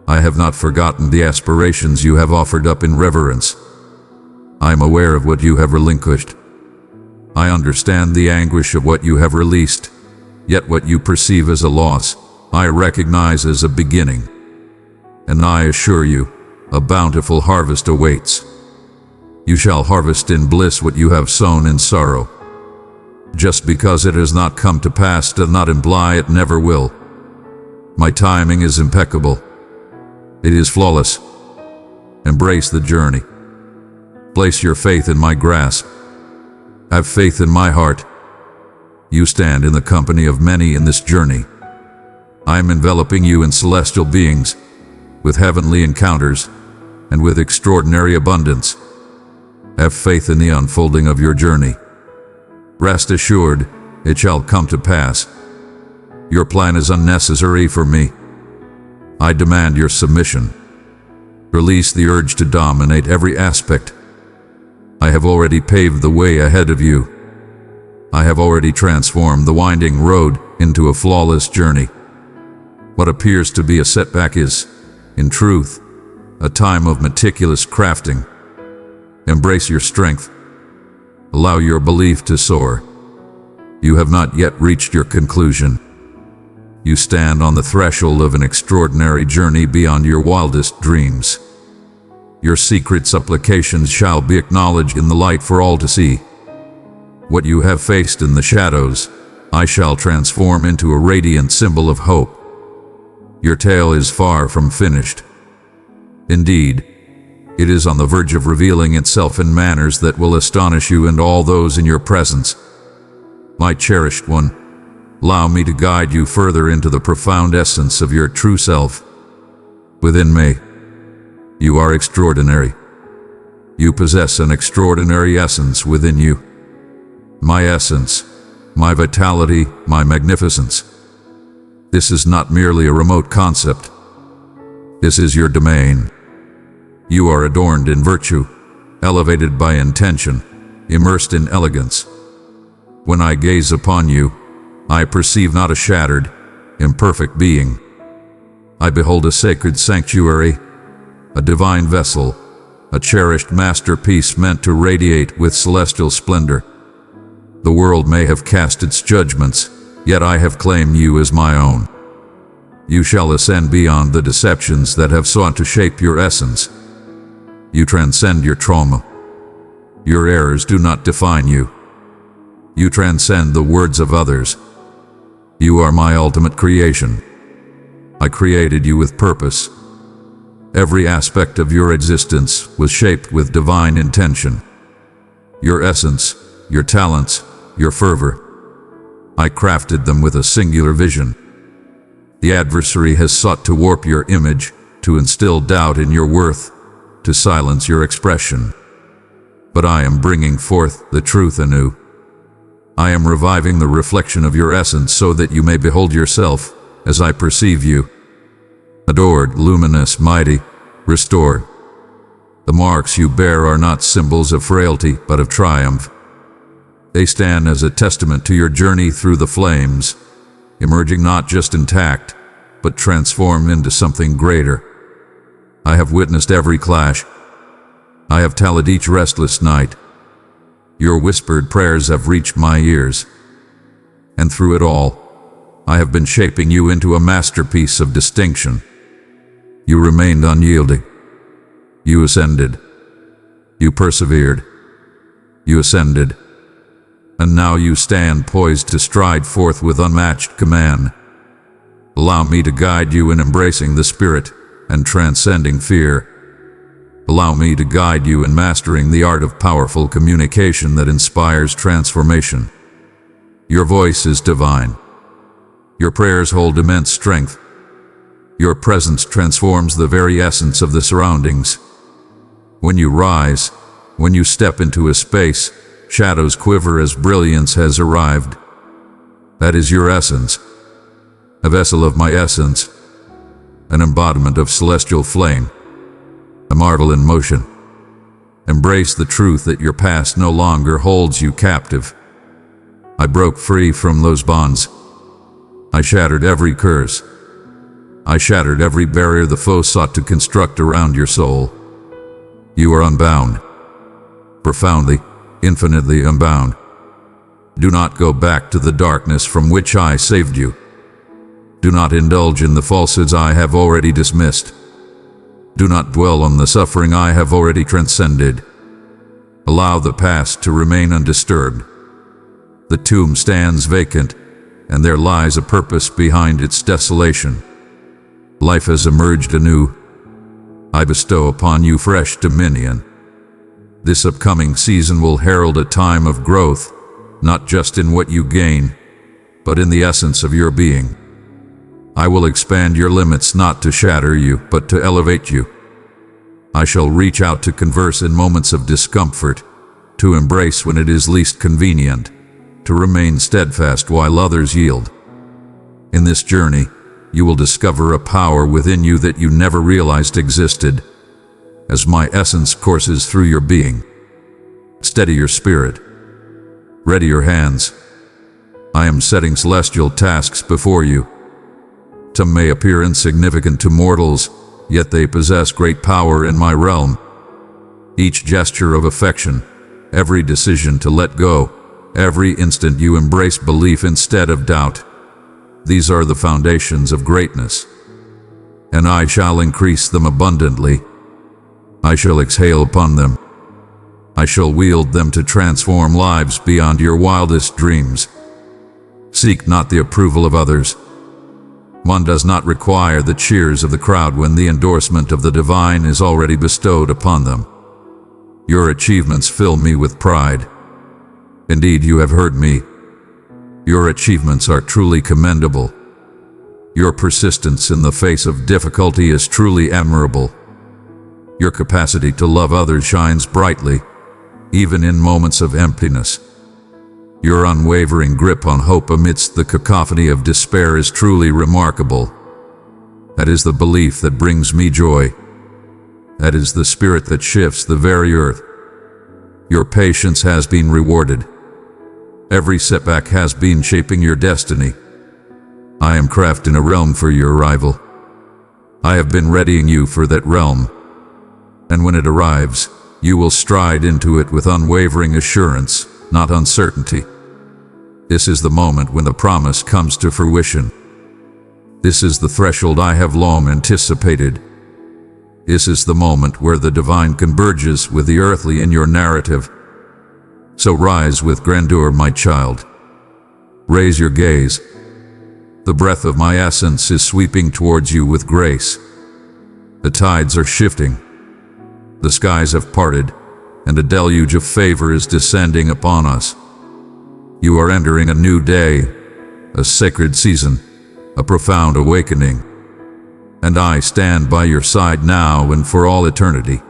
I have not forgotten the aspirations you have offered up in reverence. I am aware of what you have relinquished. I understand the anguish of what you have released, yet what you perceive as a loss, I recognize as a beginning. And I assure you, a bountiful harvest awaits. You shall harvest in bliss what you have sown in sorrow. Just because it has not come to pass does not imply it never will. My timing is impeccable. It is flawless. Embrace the journey. Place your faith in my grasp. Have faith in my heart. You stand in the company of many in this journey. I am enveloping you in celestial beings, with heavenly encounters, and with extraordinary abundance. Have faith in the unfolding of your journey. Rest assured, it shall come to pass. Your plan is unnecessary for me. I demand your submission. Release the urge to dominate every aspect. I have already paved the way ahead of you. I have already transformed the winding road into a flawless journey. What appears to be a setback is, in truth, a time of meticulous crafting. Embrace your strength. Allow your belief to soar. You have not yet reached your conclusion. You stand on the threshold of an extraordinary journey beyond your wildest dreams. Your secret supplications shall be acknowledged in the light for all to see. What you have faced in the shadows, I shall transform into a radiant symbol of hope. Your tale is far from finished. Indeed, it is on the verge of revealing itself in manners that will astonish you and all those in your presence. My cherished one, allow me to guide you further into the profound essence of your true self. Within me, you are extraordinary. You possess an extraordinary essence within you. My essence, my vitality, my magnificence. This is not merely a remote concept. This is your domain. You are adorned in virtue, elevated by intention, immersed in elegance. When I gaze upon you, I perceive not a shattered, imperfect being. I behold a sacred sanctuary, a divine vessel, a cherished masterpiece meant to radiate with celestial splendor. The world may have cast its judgments, yet I have claimed you as my own. You shall ascend beyond the deceptions that have sought to shape your essence. You transcend your trauma. Your errors do not define you. You transcend the words of others. You are my ultimate creation. I created you with purpose. Every aspect of your existence was shaped with divine intention. Your essence, your talents, your fervor. I crafted them with a singular vision. The adversary has sought to warp your image, to instill doubt in your worth, to silence your expression. But I am bringing forth the truth anew. I am reviving the reflection of your essence so that you may behold yourself as I perceive you. Adored, luminous, mighty, restored. The marks you bear are not symbols of frailty, but of triumph. They stand as a testament to your journey through the flames, emerging not just intact, but transformed into something greater. I have witnessed every clash. I have tallied each restless night. Your whispered prayers have reached my ears. And through it all, I have been shaping you into a masterpiece of distinction. You remained unyielding. You ascended. You persevered. You ascended. And now you stand poised to stride forth with unmatched command. Allow me to guide you in embracing the spirit and transcending fear. Allow me to guide you in mastering the art of powerful communication that inspires transformation. Your voice is divine. Your prayers hold immense strength. Your presence transforms the very essence of the surroundings. When you rise, when you step into a space, shadows quiver as brilliance has arrived. That is your essence. A vessel of my essence, an embodiment of celestial flame. a marvel in motion. Embrace the truth that your past no longer holds you captive. I broke free from those bonds. I shattered every curse. I shattered every barrier the foe sought to construct around your soul. You are unbound. Profoundly, infinitely unbound. Do not go back to the darkness from which I saved you. Do not indulge in the falsehoods I have already dismissed. Do not dwell on the suffering I have already transcended. Allow the past to remain undisturbed. The tomb stands vacant, and there lies a purpose behind its desolation. Life has emerged anew. I bestow upon you fresh dominion. This upcoming season will herald a time of growth, not just in what you gain, but in the essence of your being. I will expand your limits not to shatter you, but to elevate you. I shall reach out to converse in moments of discomfort, to embrace when it is least convenient, to remain steadfast while others yield. In this journey, you will discover a power within you that you never realized existed, as my essence courses through your being. Steady your spirit. Ready your hands. I am setting celestial tasks before you. Some may appear insignificant to mortals, yet they possess great power in my realm. Each gesture of affection, every decision to let go, every instant you embrace belief instead of doubt. These are the foundations of greatness, and I shall increase them abundantly. I shall exhale upon them. I shall wield them to transform lives beyond your wildest dreams. Seek not the approval of others. One does not require the cheers of the crowd when the endorsement of the divine is already bestowed upon them. Your achievements fill me with pride. Indeed, you have heard me. Your achievements are truly commendable. Your persistence in the face of difficulty is truly admirable. Your capacity to love others shines brightly, even in moments of emptiness. Your unwavering grip on hope amidst the cacophony of despair is truly remarkable. That is the belief that brings me joy. That is the spirit that shifts the very earth. Your patience has been rewarded. Every setback has been shaping your destiny. I am crafting a realm for your arrival. I have been readying you for that realm. And when it arrives, you will stride into it with unwavering assurance, not uncertainty. This is the moment when the promise comes to fruition. This is the threshold I have long anticipated. This is the moment where the divine converges with the earthly in your narrative. So rise with grandeur, my child. Raise your gaze. The breath of my essence is sweeping towards you with grace. The tides are shifting. The skies have parted, and a deluge of favor is descending upon us. You are entering a new day, a sacred season, a profound awakening. And I stand by your side now and for all eternity.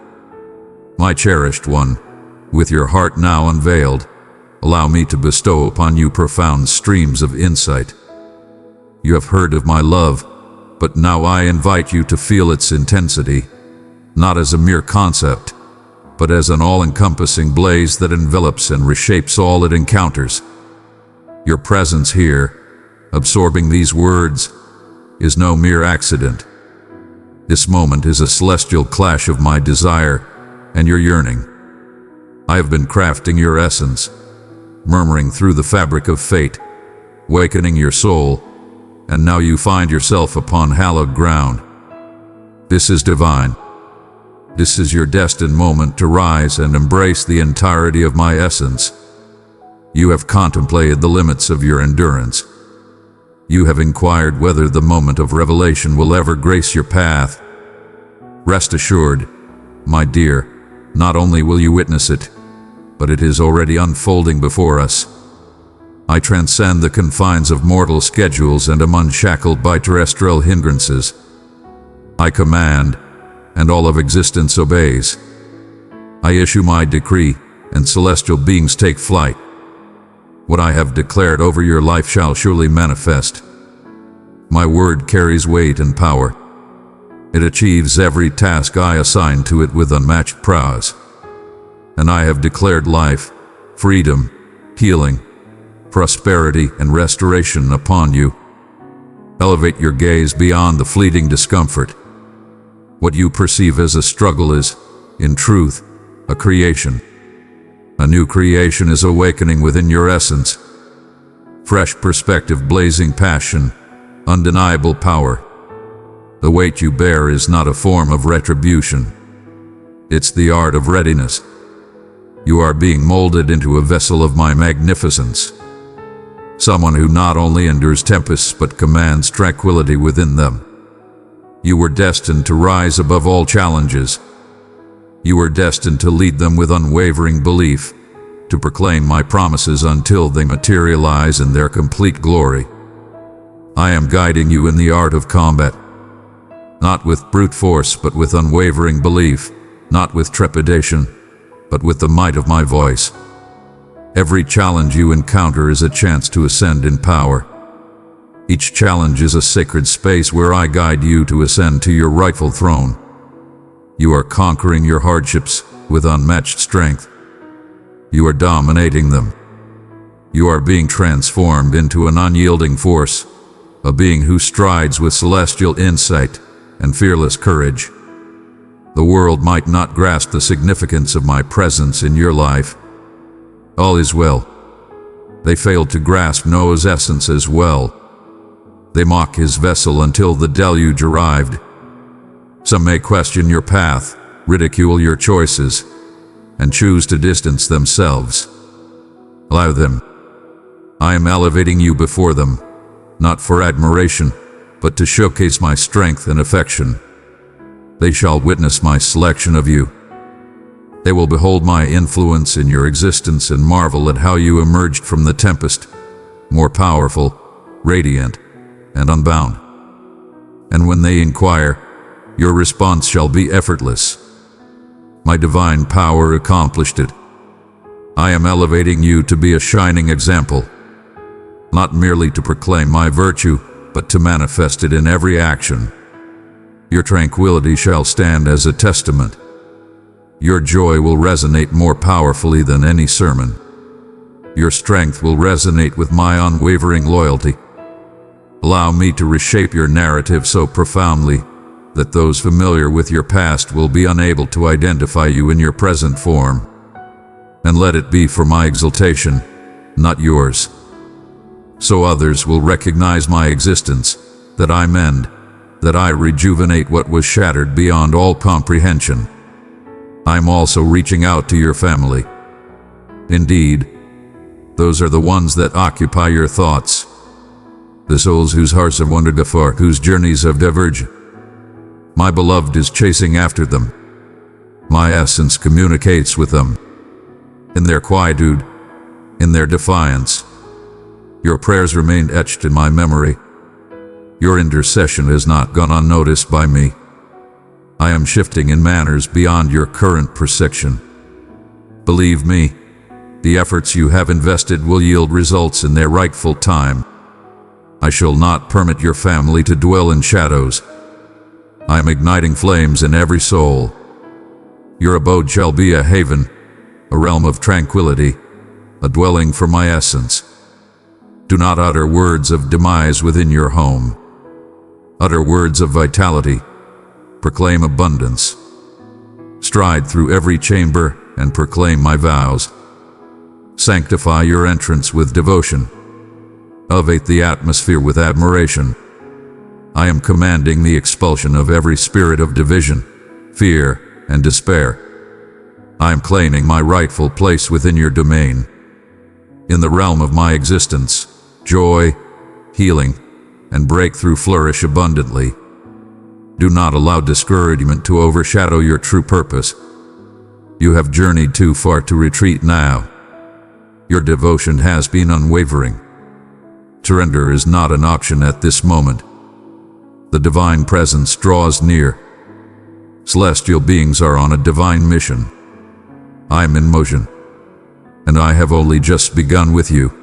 My cherished one, with your heart now unveiled, allow me to bestow upon you profound streams of insight. You have heard of my love, but now I invite you to feel its intensity, not as a mere concept, but as an all-encompassing blaze that envelops and reshapes all it encounters. Your presence here, absorbing these words, is no mere accident. This moment is a celestial clash of my desire and your yearning. I have been crafting your essence, murmuring through the fabric of fate, awakening your soul, and now you find yourself upon hallowed ground. This is divine. This is your destined moment to rise and embrace the entirety of my essence. You have contemplated the limits of your endurance. You have inquired whether the moment of revelation will ever grace your path. Rest assured, my dear, not only will you witness it, but it is already unfolding before us. I transcend the confines of mortal schedules and am unshackled by terrestrial hindrances. I command, and all of existence obeys. I issue my decree, and celestial beings take flight. What I have declared over your life shall surely manifest. My word carries weight and power. It achieves every task I assign to it with unmatched prowess. And I have declared life, freedom, healing, prosperity, and restoration upon you. Elevate your gaze beyond the fleeting discomfort. What you perceive as a struggle is, in truth, a creation. A new creation is awakening within your essence. Fresh perspective, blazing passion, undeniable power. The weight you bear is not a form of retribution. It's the art of readiness. You are being molded into a vessel of my magnificence. Someone who not only endures tempests but commands tranquility within them. You were destined to rise above all challenges. You were destined to lead them with unwavering belief, to proclaim my promises until they materialize in their complete glory. I am guiding you in the art of combat, not with brute force but with unwavering belief, not with trepidation, but with the might of my voice. Every challenge you encounter is a chance to ascend in power. Each challenge is a sacred space where I guide you to ascend to your rightful throne. You are conquering your hardships with unmatched strength. You are dominating them. You are being transformed into an unyielding force, a being who strides with celestial insight and fearless courage. The world might not grasp the significance of my presence in your life. All is well. They failed to grasp Noah's essence as well. They mock his vessel until the deluge arrived. Some may question your path, ridicule your choices, and choose to distance themselves. Allow them. I am elevating you before them, not for admiration, but to showcase my strength and affection. They shall witness my selection of you. They will behold my influence in your existence and marvel at how you emerged from the tempest, more powerful, radiant, and unbound. And when they inquire, your response shall be effortless. My divine power accomplished it. I am elevating you to be a shining example, not merely to proclaim my virtue, but to manifest it in every action. Your tranquility shall stand as a testament. Your joy will resonate more powerfully than any sermon. Your strength will resonate with my unwavering loyalty. Allow me to reshape your narrative so profoundly that those familiar with your past will be unable to identify you in your present form. And let it be for my exaltation, not yours. So others will recognize my existence, that I mend, that I rejuvenate what was shattered beyond all comprehension. I'm also reaching out to your family. Indeed, those are the ones that occupy your thoughts. The souls whose hearts have wandered afar, whose journeys have diverged. My beloved is chasing after them. My essence communicates with them. In their quietude, in their defiance. Your prayers remain etched in my memory. Your intercession has not gone unnoticed by me. I am shifting in manners beyond your current perception. Believe me, the efforts you have invested will yield results in their rightful time. I shall not permit your family to dwell in shadows. I am igniting flames in every soul. Your abode shall be a haven, a realm of tranquility, a dwelling for my essence. Do not utter words of demise within your home. Utter words of vitality. Proclaim abundance. Stride through every chamber and proclaim my vows. Sanctify your entrance with devotion. Elevate the atmosphere with admiration. I am commanding the expulsion of every spirit of division, fear, and despair. I am claiming my rightful place within your domain. In the realm of my existence, joy, healing, and breakthrough flourish abundantly. Do not allow discouragement to overshadow your true purpose. You have journeyed too far to retreat now. Your devotion has been unwavering. Surrender is not an option at this moment. The divine presence draws near. Celestial beings are on a divine mission. I am in motion, and I have only just begun with you.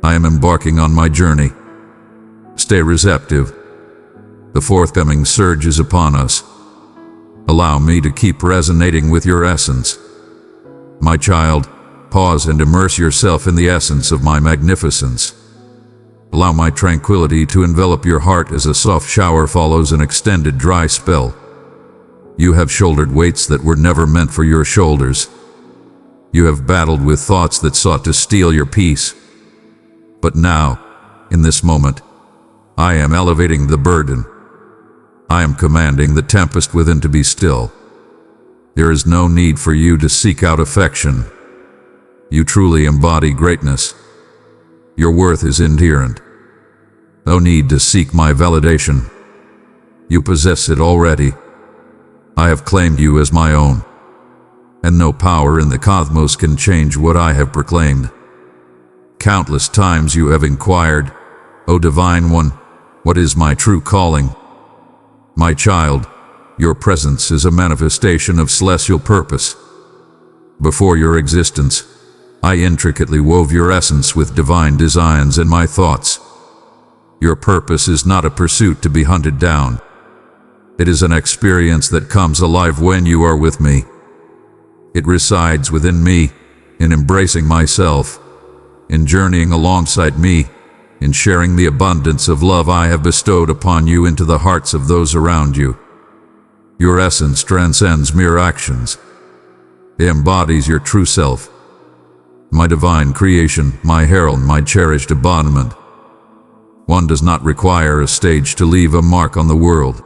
I am embarking on my journey. Stay receptive. The forthcoming surge is upon us. Allow me to keep resonating with your essence. My child, pause and immerse yourself in the essence of my magnificence. Allow my tranquility to envelop your heart as a soft shower follows an extended dry spell. You have shouldered weights that were never meant for your shoulders. You have battled with thoughts that sought to steal your peace. But now, in this moment, I am elevating the burden. I am commanding the tempest within to be still. There is no need for you to seek out affection. You truly embody greatness. Your worth is inherent. No need to seek my validation. You possess it already. I have claimed you as my own, and no power in the cosmos can change what I have proclaimed. Countless times you have inquired, O Divine One, what is my true calling? My child, your presence is a manifestation of celestial purpose. Before your existence, I intricately wove your essence with divine designs in my thoughts. Your purpose is not a pursuit to be hunted down. It is an experience that comes alive when you are with me. It resides within me, in embracing myself, in journeying alongside me, in sharing the abundance of love I have bestowed upon you into the hearts of those around you. Your essence transcends mere actions. It embodies your true self. My divine creation, my herald, my cherished embodiment. One does not require a stage to leave a mark on the world.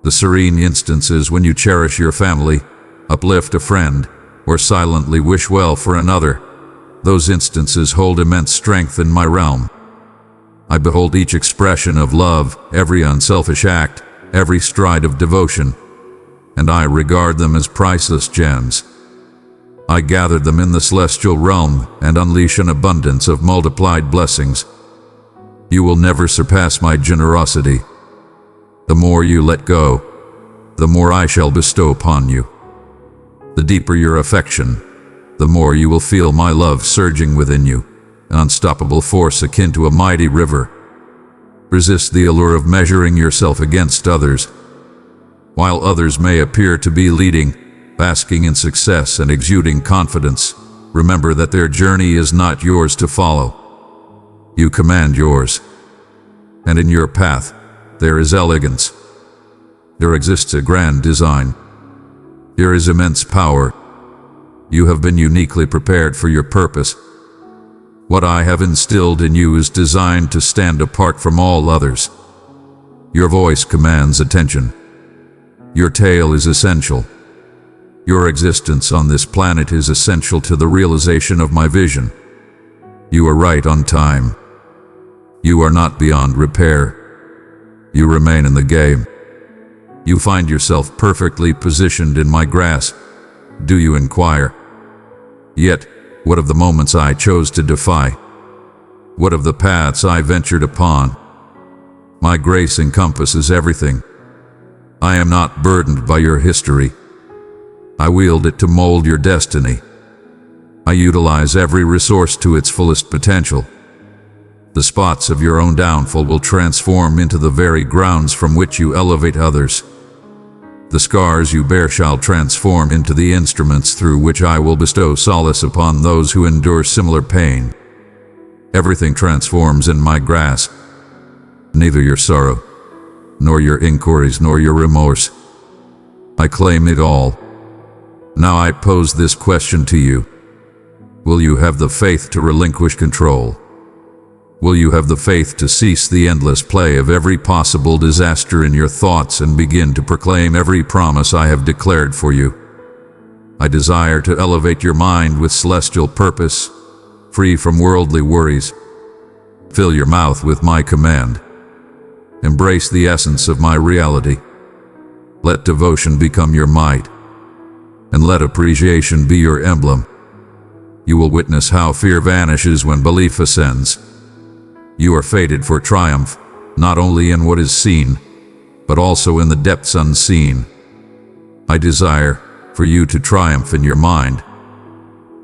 The serene instances when you cherish your family, uplift a friend, or silently wish well for another, those instances hold immense strength in my realm. I behold each expression of love, every unselfish act, every stride of devotion, and I regard them as priceless gems. I gather them in the celestial realm and unleash an abundance of multiplied blessings. You will never surpass my generosity. The more you let go, the more I shall bestow upon you. The deeper your affection, the more you will feel my love surging within you, an unstoppable force akin to a mighty river. Resist the allure of measuring yourself against others. While others may appear to be leading, basking in success and exuding confidence, remember that their journey is not yours to follow. You command yours, and in your path there is elegance. There exists a grand design. There is immense power. You have been uniquely prepared for your purpose. What I have instilled in you is designed to stand apart from all others. Your voice commands attention. Your tale is essential. Your existence on this planet is essential to the realization of my vision. You are right on time. You are not beyond repair. You remain in the game. You find yourself perfectly positioned in my grasp. Do you inquire? Yet, what of the moments I chose to defy? What of the paths I ventured upon? My grace encompasses everything. I am not burdened by your history. I wield it to mold your destiny. I utilize every resource to its fullest potential. The spots of your own downfall will transform into the very grounds from which you elevate others. The scars you bear shall transform into the instruments through which I will bestow solace upon those who endure similar pain. Everything transforms in my grasp. Neither your sorrow, nor your inquiries, nor your remorse. I claim it all. Now I pose this question to you. Will you have the faith to relinquish control? Will you have the faith to cease the endless play of every possible disaster in your thoughts and begin to proclaim every promise I have declared for you? I desire to elevate your mind with celestial purpose, free from worldly worries. Fill your mouth with my command. Embrace the essence of my reality. Let devotion become your might, and let appreciation be your emblem. You will witness how fear vanishes when belief ascends. You are fated for triumph, not only in what is seen, but also in the depths unseen. I desire for you to triumph in your mind.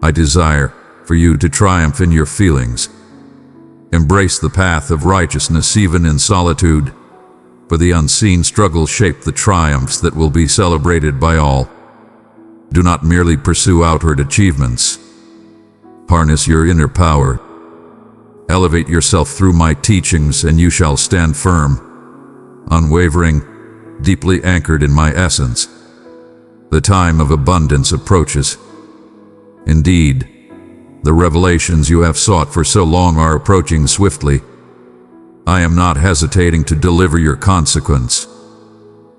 I desire for you to triumph in your feelings. Embrace the path of righteousness even in solitude, for the unseen struggle shape the triumphs that will be celebrated by all. Do not merely pursue outward achievements. Harness your inner power. Elevate yourself through my teachings, and you shall stand firm, unwavering, deeply anchored in my essence. The time of abundance approaches. Indeed, the revelations you have sought for so long are approaching swiftly. I am not hesitating to deliver your consequence.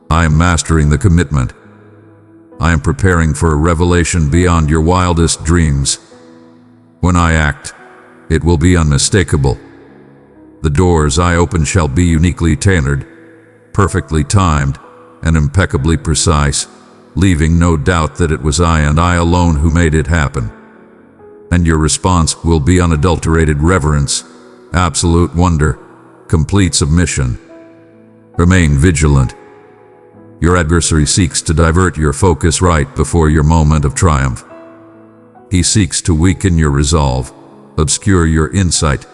I am mastering the commitment. I am preparing for a revelation beyond your wildest dreams. When I act, it will be unmistakable. The doors I open shall be uniquely tailored, perfectly timed, and impeccably precise, leaving no doubt that it was I and I alone who made it happen. And your response will be unadulterated reverence, absolute wonder, complete submission. Remain vigilant. Your adversary seeks to divert your focus right before your moment of triumph. He seeks to weaken your resolve, obscure your insight,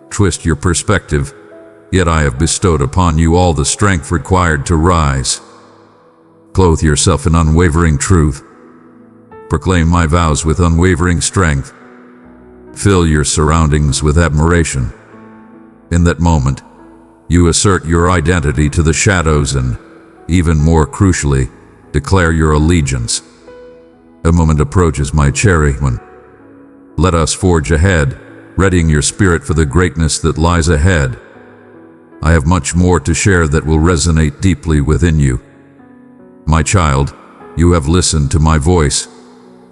twist your perspective, yet I have bestowed upon you all the strength required to rise. Clothe yourself in unwavering truth. Proclaim my vows with unwavering strength. Fill your surroundings with admiration. In that moment, you assert your identity to the shadows and, even more crucially, declare your allegiance. A moment approaches, my cherry one. Let us forge ahead, readying your spirit for the greatness that lies ahead. I have much more to share that will resonate deeply within you. My child, you have listened to my voice,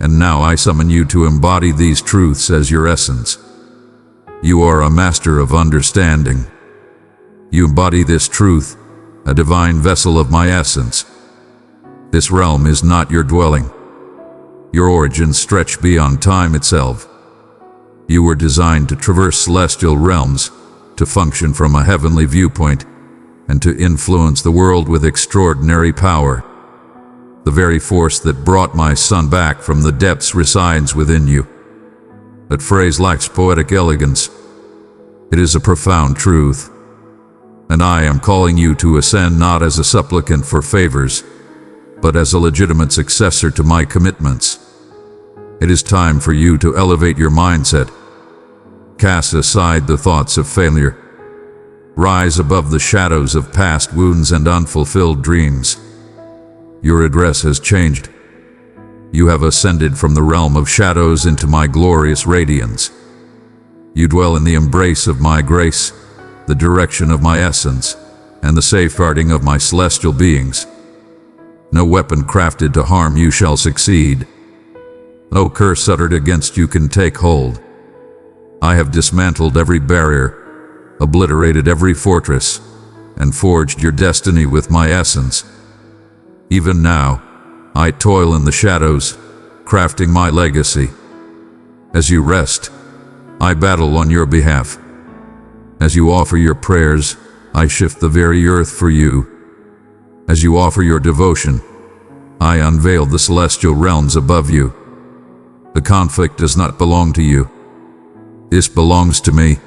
and now I summon you to embody these truths as your essence. You are a master of understanding. You embody this truth, a divine vessel of my essence. This realm is not your dwelling. Your origins stretch beyond time itself. You were designed to traverse celestial realms, to function from a heavenly viewpoint, and to influence the world with extraordinary power. The very force that brought my son back from the depths resides within you. That phrase lacks poetic elegance. It is a profound truth. And I am calling you to ascend not as a supplicant for favors, but as a legitimate successor to my commitments. It is time for you to elevate your mindset. Cast aside the thoughts of failure. Rise above the shadows of past wounds and unfulfilled dreams. Your address has changed. You have ascended from the realm of shadows into my glorious radiance. You dwell in the embrace of my grace, the direction of my essence, and the safeguarding of my celestial beings. No weapon crafted to harm you shall succeed. No curse uttered against you can take hold. I have dismantled every barrier, obliterated every fortress, and forged your destiny with my essence. Even now, I toil in the shadows, crafting my legacy. As you rest, I battle on your behalf. As you offer your prayers, I shift the very earth for you. As you offer your devotion, I unveil the celestial realms above you. The conflict does not belong to you. This belongs to me,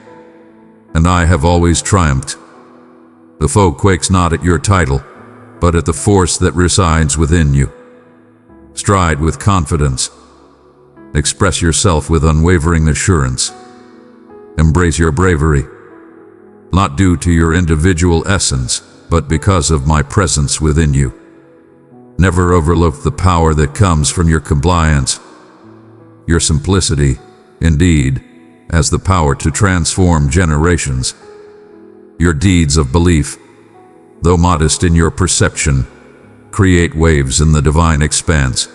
and I have always triumphed. The foe quakes not at your title, but at the force that resides within you. Stride with confidence. Express yourself with unwavering assurance. Embrace your bravery, not due to your individual essence, but because of my presence within you. Never overlook the power that comes from your compliance. Your simplicity, indeed, has the power to transform generations. Your deeds of belief, though modest in your perception, create waves in the divine expanse.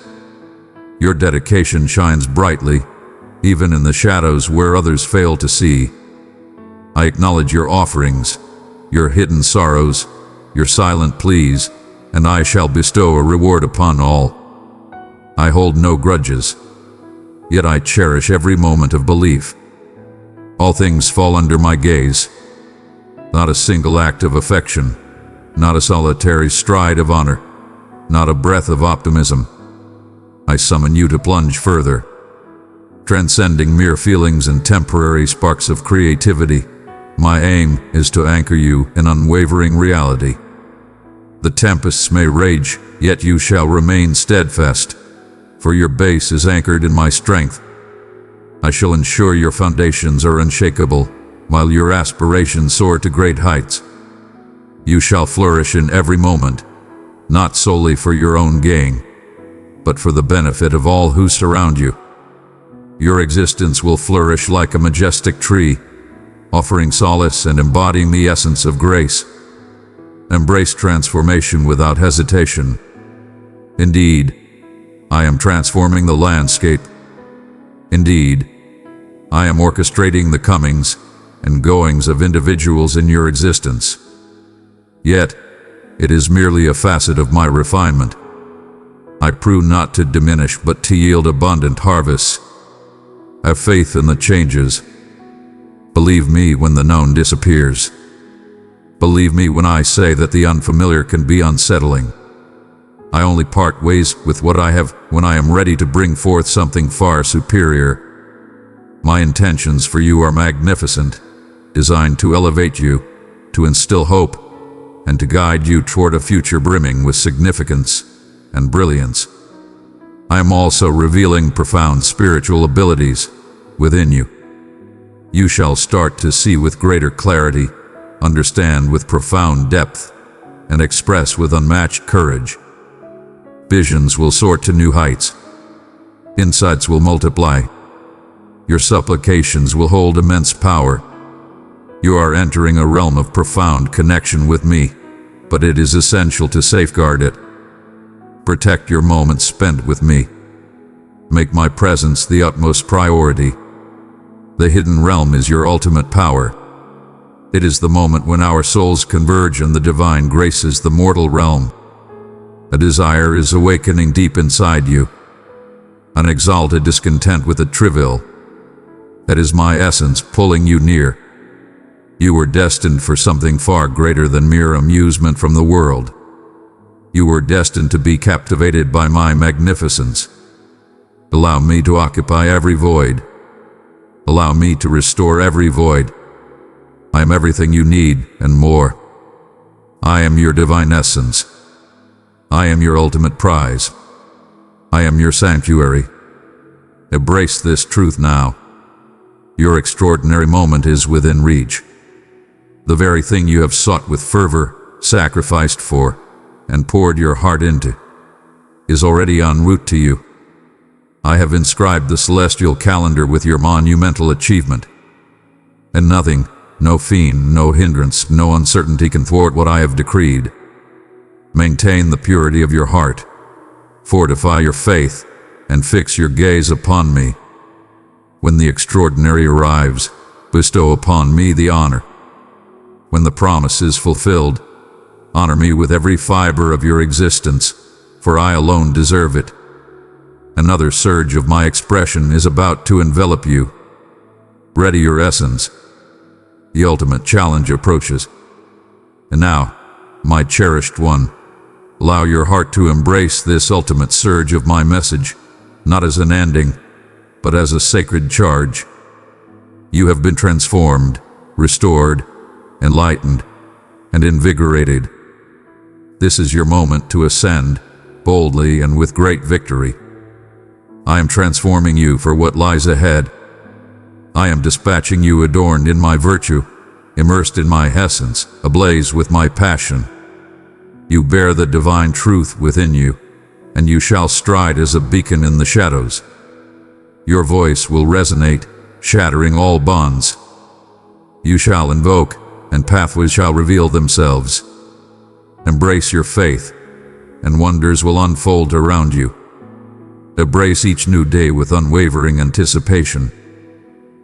Your dedication shines brightly, even in the shadows where others fail to see. I acknowledge your offerings, your hidden sorrows, your silent pleas, and I shall bestow a reward upon all. I hold no grudges, yet I cherish every moment of belief. All things fall under my gaze. Not a single act of affection, not a solitary stride of honor, not a breath of optimism. I summon you to plunge further, transcending mere feelings and temporary sparks of creativity. My aim is to anchor you in unwavering reality, The tempests may rage, yet you shall remain steadfast, for your base is anchored in my strength. I shall ensure your foundations are unshakable, while your aspirations soar to great heights. You shall flourish in every moment, not solely for your own gain, but for the benefit of all who surround you. Your existence will flourish like a majestic tree, offering solace and embodying the essence of grace. Embrace transformation without hesitation. Indeed, I am transforming the landscape. Indeed, I am orchestrating the comings and goings of individuals in your existence. Yet, it is merely a facet of my refinement. I prune not to diminish but to yield abundant harvests. Have faith in the changes. Believe me when the known disappears. Believe me when I say that the unfamiliar can be unsettling. I only part ways with what I have when I am ready to bring forth something far superior. My intentions for you are magnificent, designed to elevate you, to instill hope, and to guide you toward a future brimming with significance and brilliance. I am also revealing profound spiritual abilities within you. You shall start to see with greater clarity, understand with profound depth, and express with unmatched courage. Visions will soar to new heights. Insights will multiply. Your supplications will hold immense power. You are entering a realm of profound connection with me, but it is essential to safeguard it. Protect your moments spent with me. Make my presence the utmost priority. The hidden realm is your ultimate power. It is the moment when our souls converge and the divine graces the mortal realm. A desire is awakening deep inside you, an exalted discontent with the trivial. That is my essence pulling you near. You were destined for something far greater than mere amusement from the world. You were destined to be captivated by my magnificence. Allow me to occupy every void. Allow me to restore every void. I am everything you need and more. I am your divine essence. I am your ultimate prize. I am your sanctuary. Embrace this truth now. Your extraordinary moment is within reach. The very thing you have sought with fervor, sacrificed for, and poured your heart into, is already en route to you. I have inscribed the celestial calendar with your monumental achievement. And nothing, no fiend, no hindrance, no uncertainty can thwart what I have decreed. Maintain the purity of your heart. Fortify your faith, and fix your gaze upon me. When the extraordinary arrives, bestow upon me the honor. When the promise is fulfilled, honor me with every fiber of your existence, for I alone deserve it. Another surge of my expression is about to envelop you. Ready your essence. The ultimate challenge approaches. And now, my cherished one, allow your heart to embrace this ultimate surge of my message, not as an ending, but as a sacred charge. You have been transformed, restored, enlightened, and invigorated. This is your moment to ascend, boldly and with great victory. I am transforming you for what lies ahead. I am dispatching you adorned in my virtue, immersed in my essence, ablaze with my passion. You bear the divine truth within you, and you shall stride as a beacon in the shadows. Your voice will resonate, shattering all bonds. You shall invoke, and pathways shall reveal themselves. Embrace your faith, and wonders will unfold around you. Embrace each new day with unwavering anticipation.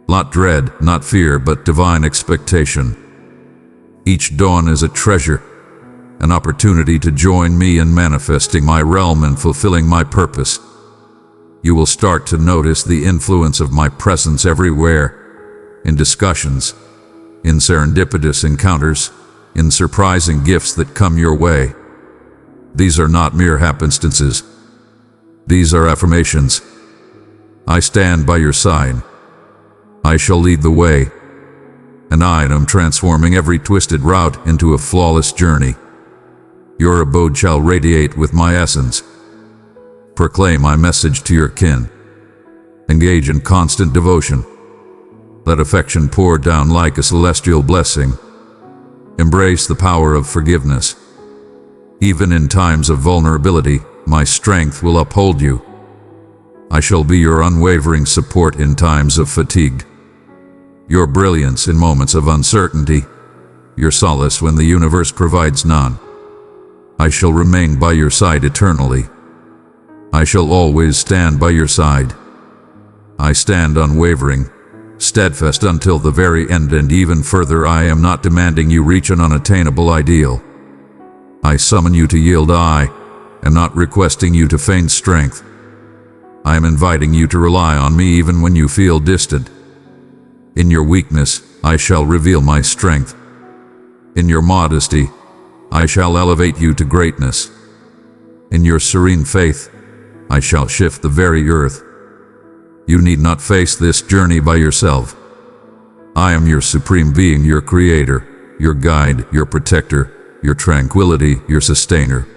Not dread, not fear, but divine expectation. Each dawn is a treasure, an opportunity to join me in manifesting my realm and fulfilling my purpose. You will start to notice the influence of my presence everywhere, in discussions, in serendipitous encounters, in surprising gifts that come your way. These are not mere happenstances. These are affirmations. I stand by your side. I shall lead the way, and I am transforming every twisted route into a flawless journey. Your abode shall radiate with my essence. Proclaim my message to your kin. Engage in constant devotion. Let affection pour down like a celestial blessing. Embrace the power of forgiveness. Even in times of vulnerability, my strength will uphold you. I shall be your unwavering support in times of fatigue. Your brilliance in moments of uncertainty. Your solace when the universe provides none. I shall remain by your side eternally. I shall always stand by your side. I stand unwavering, steadfast until the very end, and even further. I am not demanding you reach an unattainable ideal. I summon you to yield. I am not requesting you to feign strength. I am inviting you to rely on me even when you feel distant. In your weakness, I shall reveal my strength. In your modesty, I shall elevate you to greatness. In your serene faith, I shall shift the very earth. You need not face this journey by yourself. I am your supreme being, your creator, your guide, your protector, your tranquility, your sustainer.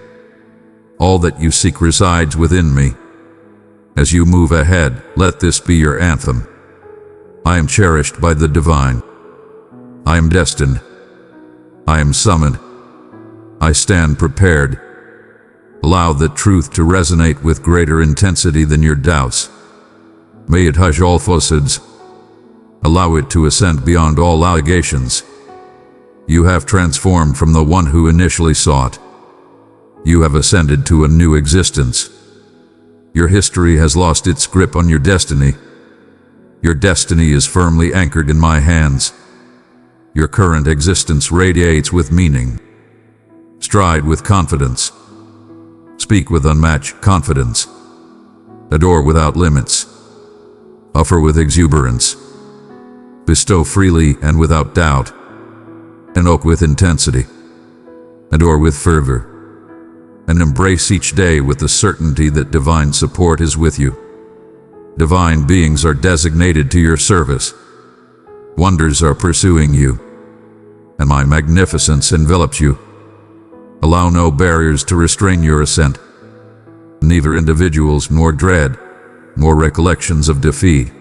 All that you seek resides within me. As you move ahead, let this be your anthem. I am cherished by the divine. I am destined. I am summoned. I stand prepared. Allow the truth to resonate with greater intensity than your doubts. May it hush all falsehoods. Allow it to ascend beyond all allegations. You have transformed from the one who initially sought. You have ascended to a new existence. Your history has lost its grip on your destiny. Your destiny is firmly anchored in my hands. Your current existence radiates with meaning. Stride with confidence. Speak with unmatched confidence. Adore without limits. Offer with exuberance. Bestow freely and without doubt. Evoke with intensity. Adore with fervor. And embrace each day with the certainty that divine support is with you. Divine beings are designated to your service. Wonders are pursuing you. And my magnificence envelops you. Allow no barriers to restrain your ascent. Neither individuals nor dread, nor recollections of defeat.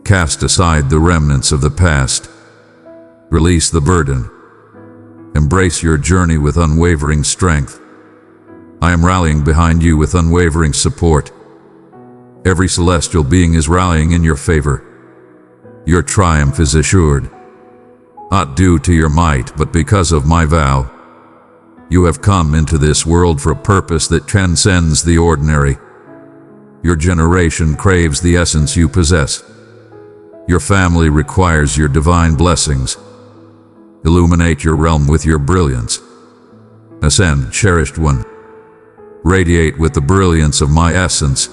Cast aside the remnants of the past. Release the burden. Embrace your journey with unwavering strength. I am rallying behind you with unwavering support. Every celestial being is rallying in your favor. Your triumph is assured. Not due to your might, but because of my vow. You have come into this world for a purpose that transcends the ordinary. Your generation craves the essence you possess. Your family requires your divine blessings. Illuminate your realm with your brilliance. Ascend, cherished one. Radiate with the brilliance of my essence.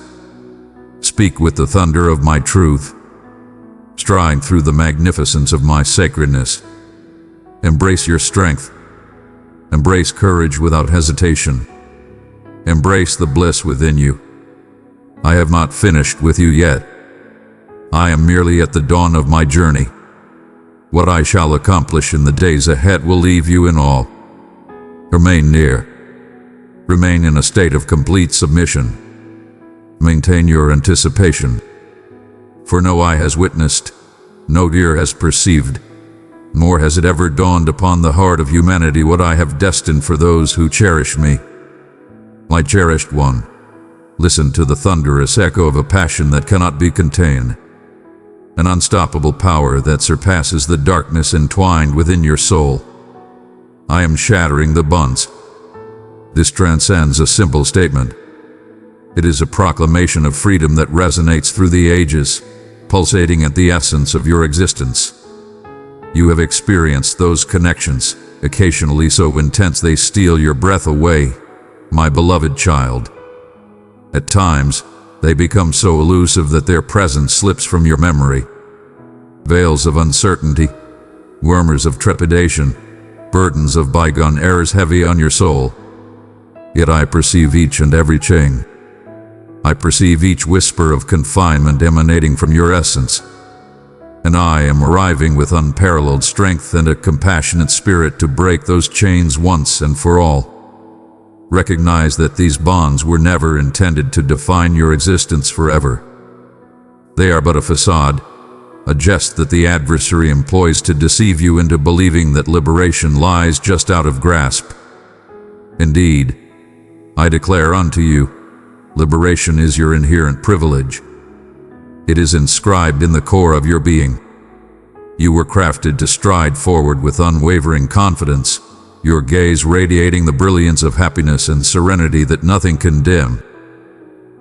Speak with the thunder of my truth. Stride through the magnificence of my sacredness. Embrace your strength. Embrace courage without hesitation. Embrace the bliss within you. I have not finished with you yet. I am merely at the dawn of my journey. What I shall accomplish in the days ahead will leave you in awe. Remain near. Remain in a state of complete submission. Maintain your anticipation. For no eye has witnessed, no ear has perceived, nor has it ever dawned upon the heart of humanity what I have destined for those who cherish me. My cherished one, listen to the thunderous echo of a passion that cannot be contained, an unstoppable power that surpasses the darkness entwined within your soul. I am shattering the bonds. This transcends a simple statement. It is a proclamation of freedom that resonates through the ages, pulsating at the essence of your existence. You have experienced those connections, occasionally so intense they steal your breath away, my beloved child. At times, they become so elusive that their presence slips from your memory. Veils of uncertainty, murmurs of trepidation, burdens of bygone eras heavy on your soul. Yet I perceive each and every chain. I perceive each whisper of confinement emanating from your essence. And I am arriving with unparalleled strength and a compassionate spirit to break those chains once and for all. Recognize that these bonds were never intended to define your existence forever. They are but a facade, a jest that the adversary employs to deceive you into believing that liberation lies just out of grasp. Indeed, I declare unto you, liberation is your inherent privilege. It is inscribed in the core of your being. You were crafted to stride forward with unwavering confidence, your gaze radiating the brilliance of happiness and serenity that nothing can dim.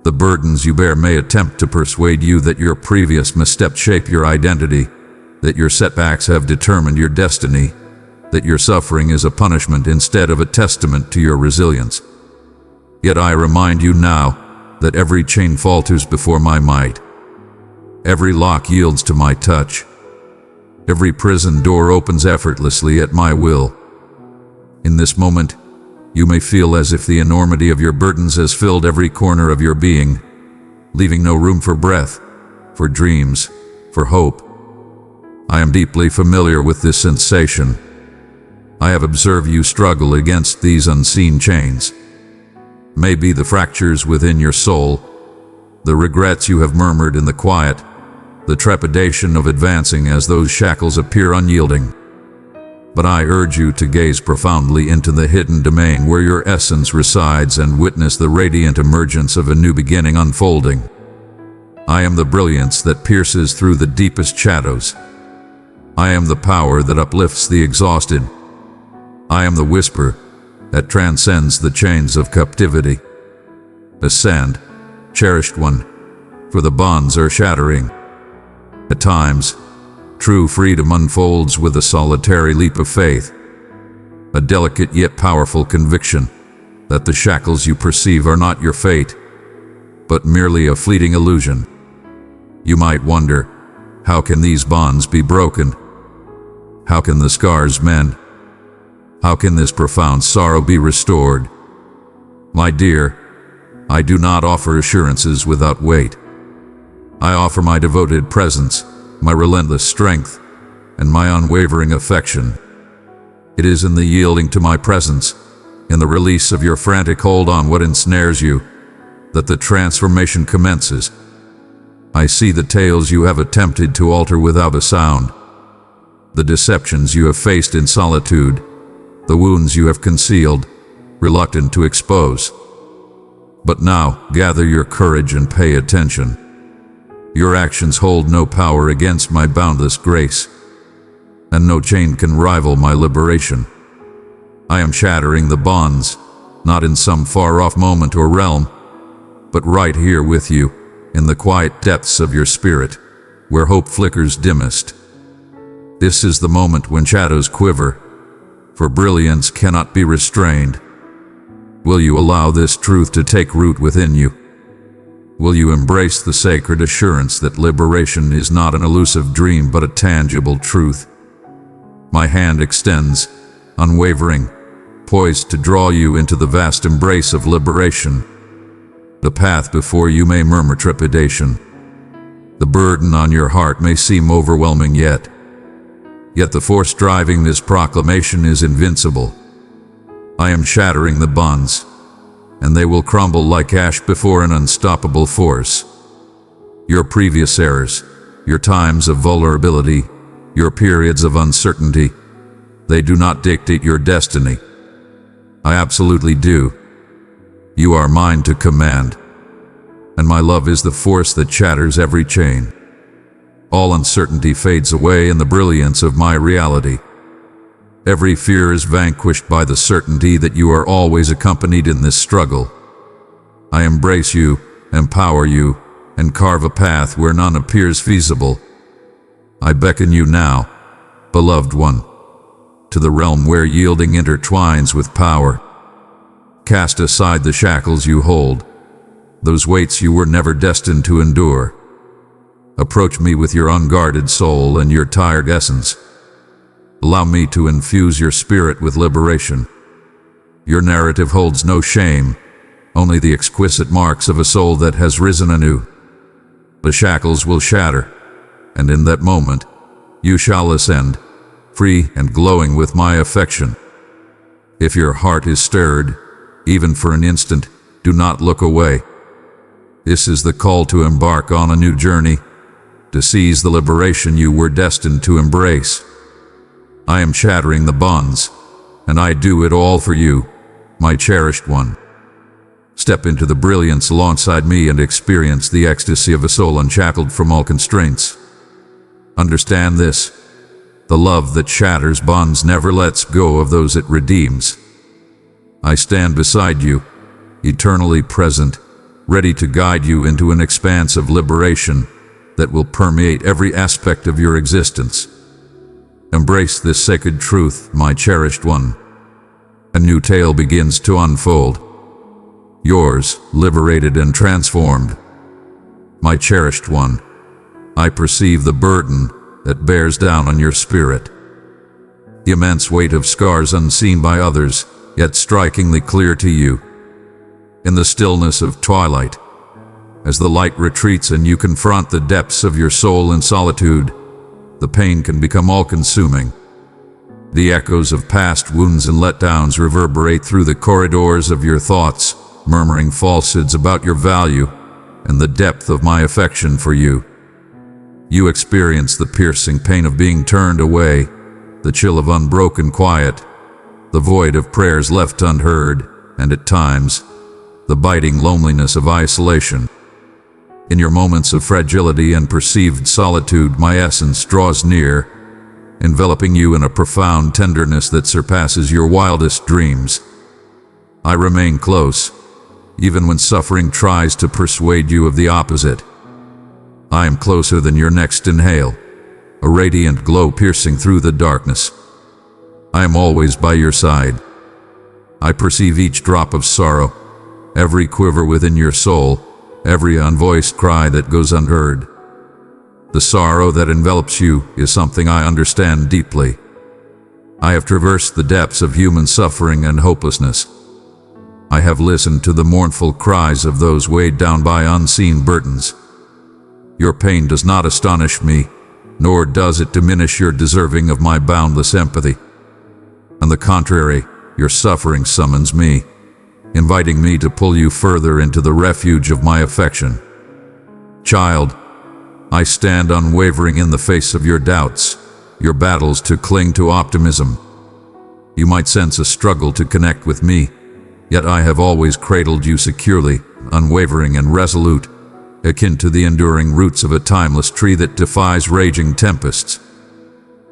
The burdens you bear may attempt to persuade you that your previous missteps shape your identity, that your setbacks have determined your destiny, that your suffering is a punishment instead of a testament to your resilience. Yet I remind you now that every chain falters before my might. Every lock yields to my touch. Every prison door opens effortlessly at my will. In this moment, you may feel as if the enormity of your burdens has filled every corner of your being, leaving no room for breath, for dreams, for hope. I am deeply familiar with this sensation. I have observed you struggle against these unseen chains. Maybe the fractures within your soul, the regrets you have murmured in the quiet, the trepidation of advancing as those shackles appear unyielding. But I urge you to gaze profoundly into the hidden domain where your essence resides and witness the radiant emergence of a new beginning unfolding. I am the brilliance that pierces through the deepest shadows. I am the power that uplifts the exhausted. I am the whisper that transcends the chains of captivity. Ascend, cherished one, for the bonds are shattering. At times, true freedom unfolds with a solitary leap of faith, a delicate yet powerful conviction that the shackles you perceive are not your fate, but merely a fleeting illusion. You might wonder, how can these bonds be broken? How can the scars mend? How can this profound sorrow be restored? My dear, I do not offer assurances without weight. I offer my devoted presence, my relentless strength, and my unwavering affection. It is in the yielding to my presence, in the release of your frantic hold on what ensnares you, that the transformation commences. I see the tales you have attempted to alter without a sound, the deceptions you have faced in solitude, the wounds you have concealed, reluctant to expose. But now, gather your courage and pay attention. Your actions hold no power against my boundless grace, and no chain can rival my liberation. I am shattering the bonds, not in some far-off moment or realm, but right here with you, in the quiet depths of your spirit, where hope flickers dimmest. This is the moment when shadows quiver, for brilliance cannot be restrained. Will you allow this truth to take root within you? Will you embrace the sacred assurance that liberation is not an elusive dream but a tangible truth? My hand extends, unwavering, poised to draw you into the vast embrace of liberation. The path before you may murmur trepidation. The burden on your heart may seem overwhelming yet the force driving this proclamation is invincible. I am shattering the bonds, and they will crumble like ash before an unstoppable force. Your previous errors, your times of vulnerability, your periods of uncertainty, they do not dictate your destiny. I absolutely do. You are mine to command, and my love is the force that shatters every chain. All uncertainty fades away in the brilliance of my reality. Every fear is vanquished by the certainty that you are always accompanied in this struggle. I embrace you, empower you, and carve a path where none appears feasible. I beckon you now, beloved one, to the realm where yielding intertwines with power. Cast aside the shackles you hold, those weights you were never destined to endure. Approach me with your unguarded soul and your tired essence. Allow me to infuse your spirit with liberation. Your narrative holds no shame, only the exquisite marks of a soul that has risen anew. The shackles will shatter, and in that moment, you shall ascend, free and glowing with my affection. If your heart is stirred, even for an instant, do not look away. This is the call to embark on a new journey, to seize the liberation you were destined to embrace. I am shattering the bonds, and I do it all for you, my cherished one. Step into the brilliance alongside me and experience the ecstasy of a soul unshackled from all constraints. Understand this: the love that shatters bonds never lets go of those it redeems. I stand beside you, eternally present, ready to guide you into an expanse of liberation that will permeate every aspect of your existence. Embrace this sacred truth, my cherished one. A new tale begins to unfold. Yours, liberated and transformed. My cherished one, I perceive the burden that bears down on your spirit. The immense weight of scars unseen by others, yet strikingly clear to you. In the stillness of twilight, as the light retreats and you confront the depths of your soul in solitude, the pain can become all-consuming. The echoes of past wounds and letdowns reverberate through the corridors of your thoughts, murmuring falsehoods about your value and the depth of my affection for you. You experience the piercing pain of being turned away, the chill of unbroken quiet, the void of prayers left unheard, and at times, the biting loneliness of isolation. In your moments of fragility and perceived solitude, my essence draws near, enveloping you in a profound tenderness that surpasses your wildest dreams. I remain close, even when suffering tries to persuade you of the opposite. I am closer than your next inhale, a radiant glow piercing through the darkness. I am always by your side. I perceive each drop of sorrow, every quiver within your soul, every unvoiced cry that goes unheard. The sorrow that envelops you is something I understand deeply. I have traversed the depths of human suffering and hopelessness. I have listened to the mournful cries of those weighed down by unseen burdens. Your pain does not astonish me, nor does it diminish your deserving of my boundless empathy. On the contrary, your suffering summons me, inviting me to pull you further into the refuge of my affection. Child, I stand unwavering in the face of your doubts, your battles to cling to optimism. You might sense a struggle to connect with me, yet I have always cradled you securely, unwavering and resolute, akin to the enduring roots of a timeless tree that defies raging tempests.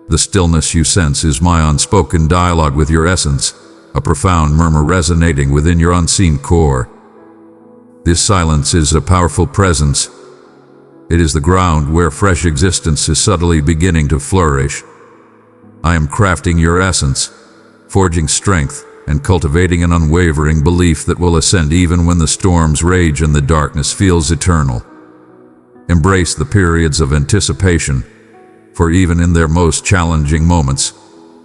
The stillness you sense is my unspoken dialogue with your essence, a profound murmur resonating within your unseen core. This silence is a powerful presence. It is the ground where fresh existence is subtly beginning to flourish. I am crafting your essence, forging strength, and cultivating an unwavering belief that will ascend even when the storms rage and the darkness feels eternal. Embrace the periods of anticipation, for even in their most challenging moments,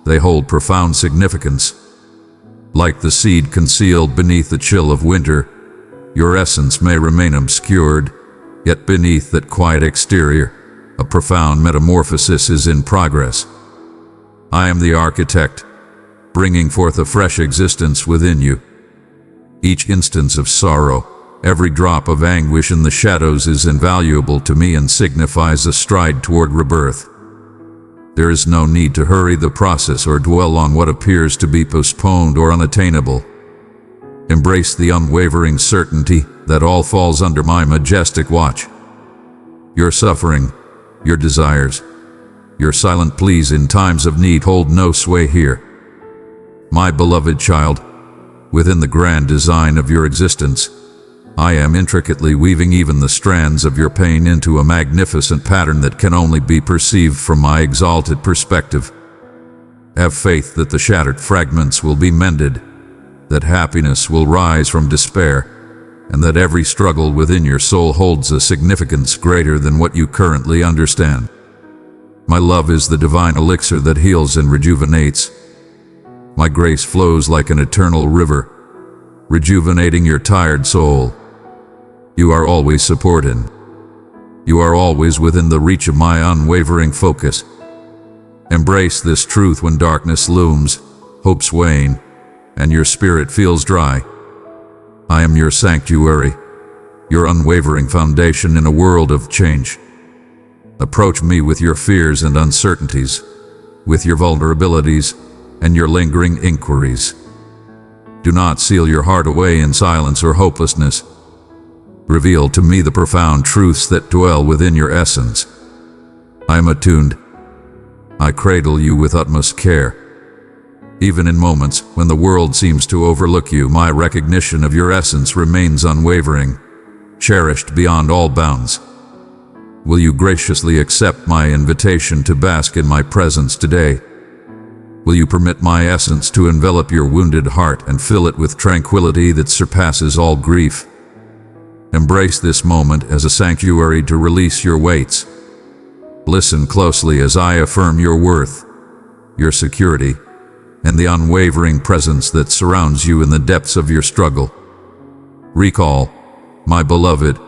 they hold profound significance. Like the seed concealed beneath the chill of winter, your essence may remain obscured, yet beneath that quiet exterior, a profound metamorphosis is in progress. I am the architect, bringing forth a fresh existence within you. Each instance of sorrow, every drop of anguish in the shadows is invaluable to me and signifies a stride toward rebirth. There is no need to hurry the process or dwell on what appears to be postponed or unattainable. Embrace the unwavering certainty that all falls under my majestic watch. Your suffering, your desires, your silent pleas in times of need hold no sway here. My beloved child, within the grand design of your existence, I am intricately weaving even the strands of your pain into a magnificent pattern that can only be perceived from my exalted perspective. Have faith that the shattered fragments will be mended, that happiness will rise from despair, and that every struggle within your soul holds a significance greater than what you currently understand. My love is the divine elixir that heals and rejuvenates. My grace flows like an eternal river, rejuvenating your tired soul. You are always supported. You are always within the reach of my unwavering focus. Embrace this truth when darkness looms, hopes wane, and your spirit feels dry. I am your sanctuary, your unwavering foundation in a world of change. Approach me with your fears and uncertainties, with your vulnerabilities and your lingering inquiries. Do not seal your heart away in silence or hopelessness. Reveal to me the profound truths that dwell within your essence. I am attuned. I cradle you with utmost care. Even in moments when the world seems to overlook you, my recognition of your essence remains unwavering, cherished beyond all bounds. Will you graciously accept my invitation to bask in my presence today? Will you permit my essence to envelop your wounded heart and fill it with tranquility that surpasses all grief? Embrace this moment as a sanctuary to release your weights. Listen closely as I affirm your worth, your security, and the unwavering presence that surrounds you in the depths of your struggle. Recall, my beloved,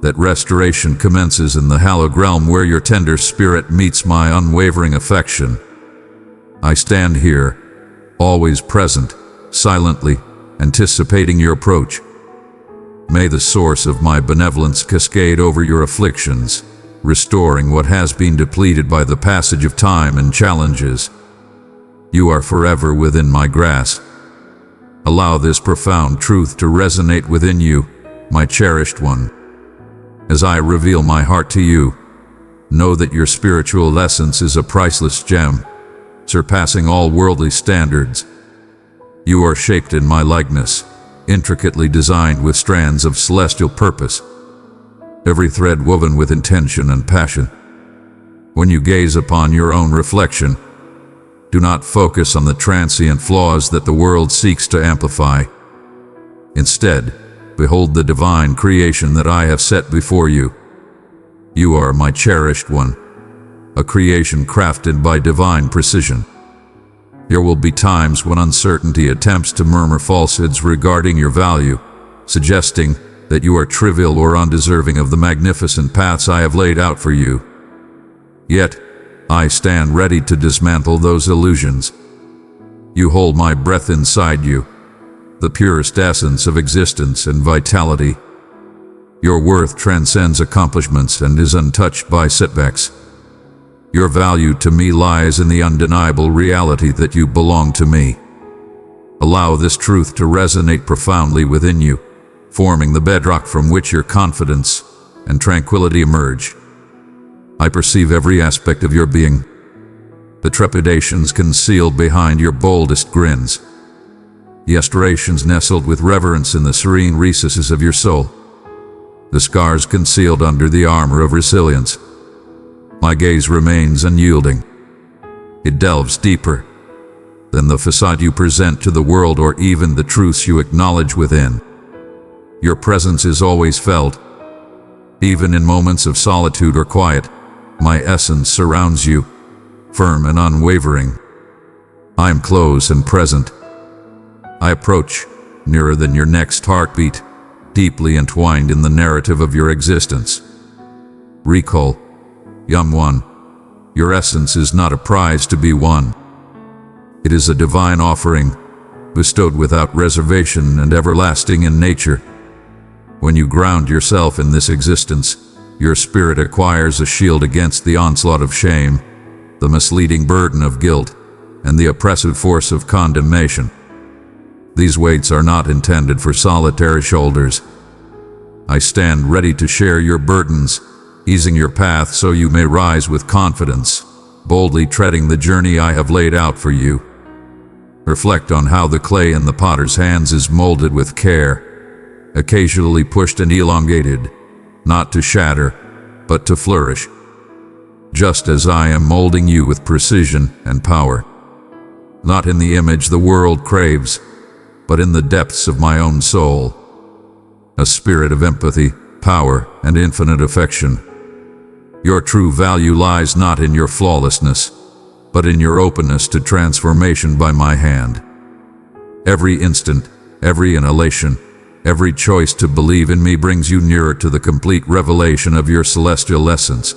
that restoration commences in the hallowed realm where your tender spirit meets my unwavering affection. I stand here, always present, silently, anticipating your approach. May the source of my benevolence cascade over your afflictions, restoring what has been depleted by the passage of time and challenges. You are forever within my grasp. Allow this profound truth to resonate within you, my cherished one. As I reveal my heart to you, know that your spiritual essence is a priceless gem, surpassing all worldly standards. You are shaped in my likeness, intricately designed with strands of celestial purpose, every thread woven with intention and passion. When you gaze upon your own reflection, do not focus on the transient flaws that the world seeks to amplify. Instead, behold the divine creation that I have set before you. You are my cherished one, a creation crafted by divine precision. There will be times when uncertainty attempts to murmur falsehoods regarding your value, suggesting that you are trivial or undeserving of the magnificent paths I have laid out for you. Yet, I stand ready to dismantle those illusions. You hold my breath inside you, the purest essence of existence and vitality. Your worth transcends accomplishments and is untouched by setbacks. Your value to me lies in the undeniable reality that you belong to me. Allow this truth to resonate profoundly within you, forming the bedrock from which your confidence and tranquility emerge. I perceive every aspect of your being, the trepidations concealed behind your boldest grins, the aspirations nestled with reverence in the serene recesses of your soul, the scars concealed under the armor of resilience. My gaze remains unyielding. It delves deeper than the facade you present to the world or even the truths you acknowledge within. Your presence is always felt. Even in moments of solitude or quiet, my essence surrounds you, firm and unwavering. I am close and present. I approach, nearer than your next heartbeat, deeply entwined in the narrative of your existence. Recall, young one, your essence is not a prize to be won. It is a divine offering, bestowed without reservation and everlasting in nature. When you ground yourself in this existence, your spirit acquires a shield against the onslaught of shame, the misleading burden of guilt, and the oppressive force of condemnation. These weights are not intended for solitary shoulders. I stand ready to share your burdens, easing your path so you may rise with confidence, boldly treading the journey I have laid out for you. Reflect on how the clay in the potter's hands is molded with care, occasionally pushed and elongated, not to shatter, but to flourish. Just as I am molding you with precision and power, not in the image the world craves, but in the depths of my own soul, a spirit of empathy, power, and infinite affection. Your true value lies not in your flawlessness, but in your openness to transformation by my hand. Every instant, every inhalation, every choice to believe in me brings you nearer to the complete revelation of your celestial essence.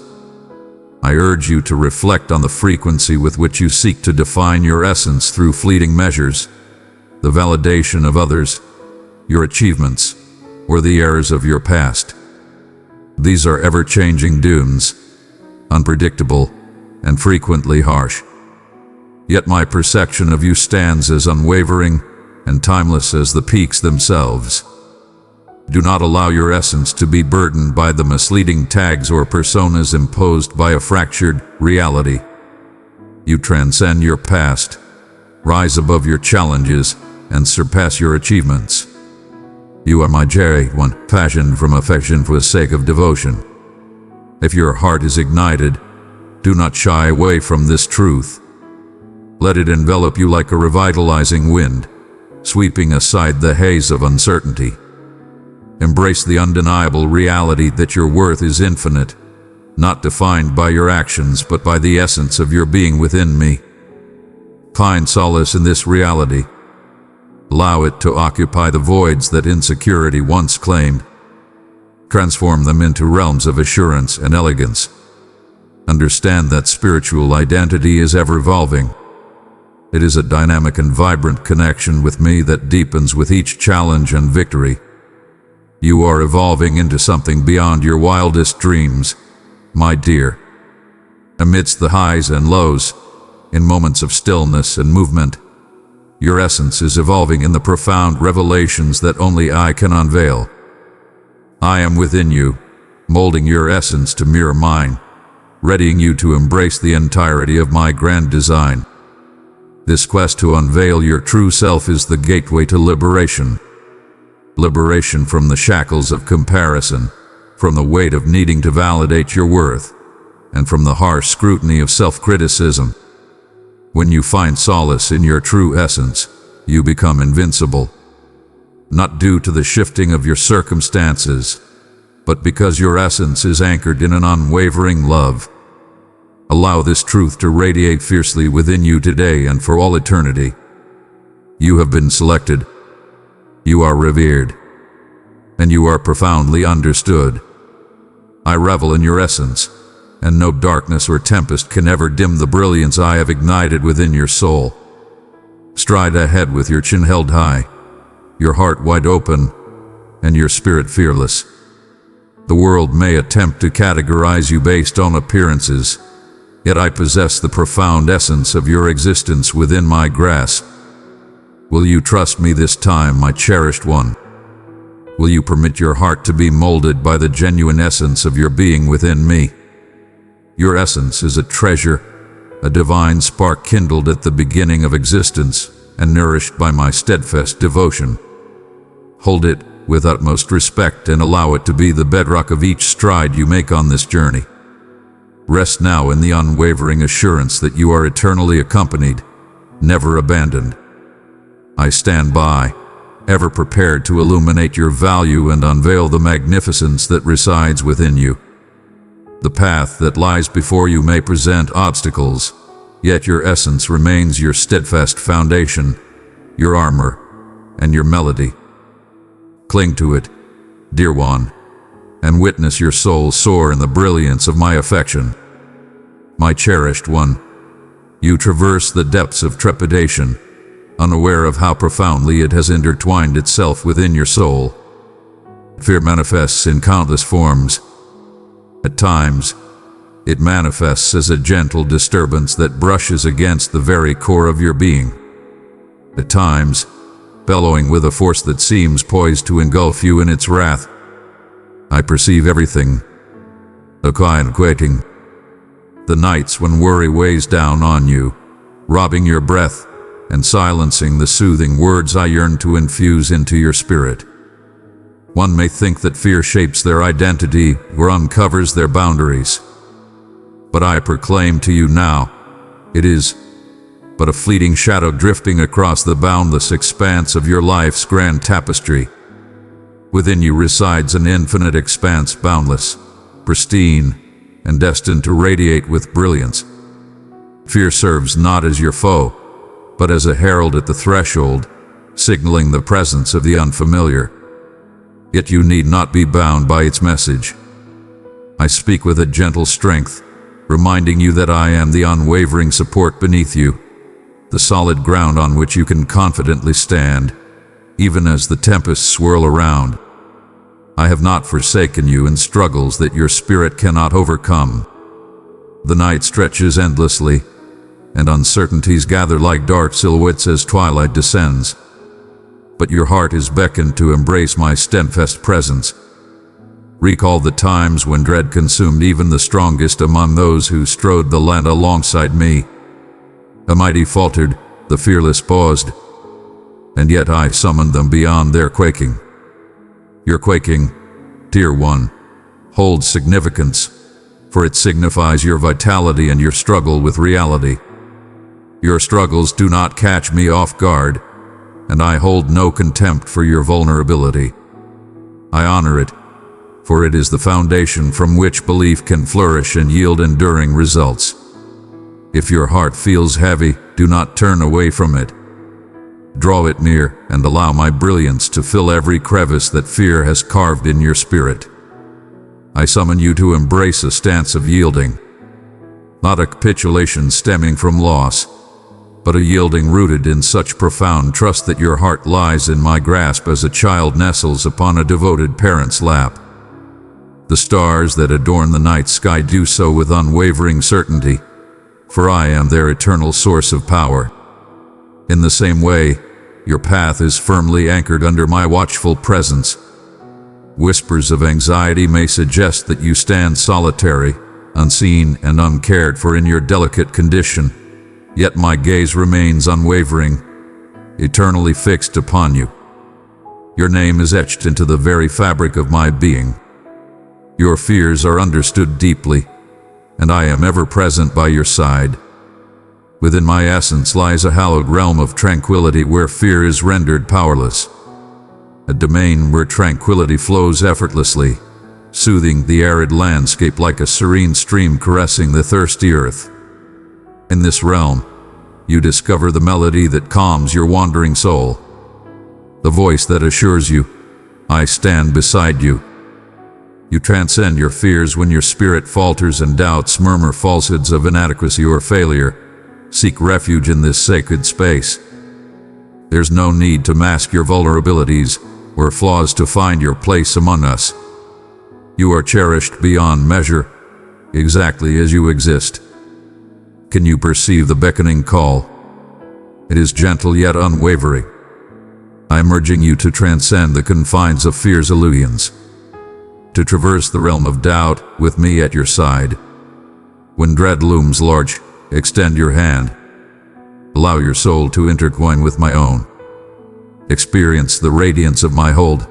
I urge you to reflect on the frequency with which you seek to define your essence through fleeting measures, the validation of others, your achievements, or the errors of your past. These are ever-changing dunes, unpredictable and frequently harsh. Yet my perception of you stands as unwavering and timeless as the peaks themselves. Do not allow your essence to be burdened by the misleading tags or personas imposed by a fractured reality. You transcend your past, rise above your challenges, and surpass your achievements. You are my J1, passion from affection for the sake of devotion. If your heart is ignited, do not shy away from this truth. Let it envelop you like a revitalizing wind, sweeping aside the haze of uncertainty. Embrace the undeniable reality that your worth is infinite, not defined by your actions but by the essence of your being within me. Find solace in this reality. Allow it to occupy the voids that insecurity once claimed. Transform them into realms of assurance and elegance. Understand that spiritual identity is ever-evolving. It is a dynamic and vibrant connection with me that deepens with each challenge and victory. You are evolving into something beyond your wildest dreams, my dear. Amidst the highs and lows, in moments of stillness and movement, your essence is evolving in the profound revelations that only I can unveil. I am within you, molding your essence to mirror mine, readying you to embrace the entirety of my grand design. This quest to unveil your true self is the gateway to liberation. Liberation from the shackles of comparison, from the weight of needing to validate your worth, and from the harsh scrutiny of self-criticism. When you find solace in your true essence, you become invincible. Not due to the shifting of your circumstances, but because your essence is anchored in an unwavering love. Allow this truth to radiate fiercely within you today and for all eternity. You have been selected. You are revered. And you are profoundly understood. I revel in your essence, and no darkness or tempest can ever dim the brilliance I have ignited within your soul. Stride ahead with your chin held high, your heart wide open, and your spirit fearless. The world may attempt to categorize you based on appearances, yet I possess the profound essence of your existence within my grasp. Will you trust me this time, my cherished one? Will you permit your heart to be molded by the genuine essence of your being within me? Your essence is a treasure, a divine spark kindled at the beginning of existence and nourished by my steadfast devotion. Hold it with utmost respect and allow it to be the bedrock of each stride you make on this journey. Rest now in the unwavering assurance that you are eternally accompanied, never abandoned. I stand by, ever prepared to illuminate your value and unveil the magnificence that resides within you. The path that lies before you may present obstacles, yet your essence remains your steadfast foundation, your armor, and your melody. Cling to it, dear one, and witness your soul soar in the brilliance of my affection. My cherished one, you traverse the depths of trepidation, unaware of how profoundly it has intertwined itself within your soul. Fear manifests in countless forms. At times, it manifests as a gentle disturbance that brushes against the very core of your being. At times, bellowing with a force that seems poised to engulf you in its wrath. I perceive everything, a quiet waiting. The nights when worry weighs down on you, robbing your breath and silencing the soothing words I yearn to infuse into your spirit. One may think that fear shapes their identity or uncovers their boundaries. But I proclaim to you now, it is but a fleeting shadow drifting across the boundless expanse of your life's grand tapestry. Within you resides an infinite expanse, boundless, pristine, and destined to radiate with brilliance. Fear serves not as your foe, but as a herald at the threshold, signaling the presence of the unfamiliar. Yet you need not be bound by its message. I speak with a gentle strength, reminding you that I am the unwavering support beneath you, the solid ground on which you can confidently stand. even as the tempests swirl around. I have not forsaken you in struggles that your spirit cannot overcome. The night stretches endlessly, and uncertainties gather like dark silhouettes as twilight descends. But your heart is beckoned to embrace my steadfast presence. Recall the times when dread consumed even the strongest among those who strode the land alongside me. The mighty faltered, the fearless paused, and yet I summoned them beyond their quaking. Your quaking, Tier 1, holds significance, for it signifies your vitality and your struggle with reality. Your struggles do not catch me off guard, and I hold no contempt for your vulnerability. I honor it, for it is the foundation from which belief can flourish and yield enduring results. If your heart feels heavy, do not turn away from it. Draw it near and allow my brilliance to fill every crevice that fear has carved in your spirit. I summon you to embrace a stance of yielding, not a capitulation stemming from loss, but a yielding rooted in such profound trust that your heart lies in my grasp as a child nestles upon a devoted parent's lap. The stars that adorn the night sky do so with unwavering certainty, for I am their eternal source of power. In the same way, your path is firmly anchored under my watchful presence. Whispers of anxiety may suggest that you stand solitary, unseen and uncared for in your delicate condition, yet my gaze remains unwavering, eternally fixed upon you. Your name is etched into the very fabric of my being. Your fears are understood deeply, and I am ever present by your side. Within my essence lies a hallowed realm of tranquility where fear is rendered powerless. A domain where tranquility flows effortlessly, soothing the arid landscape like a serene stream caressing the thirsty earth. In this realm, you discover the melody that calms your wandering soul, the voice that assures you, I stand beside you. You transcend your fears when your spirit falters and doubts murmur falsehoods of inadequacy or failure. Seek refuge in this sacred space. There's no need to mask your vulnerabilities or flaws to find your place among us. You are cherished beyond measure, exactly as you exist. Can you perceive the beckoning call? It is gentle yet unwavering. I am urging you to transcend the confines of fear's illusions, to traverse the realm of doubt with me at your side. When dread looms large, extend your hand. Allow your soul to intertwine with my own. Experience the radiance of my hold,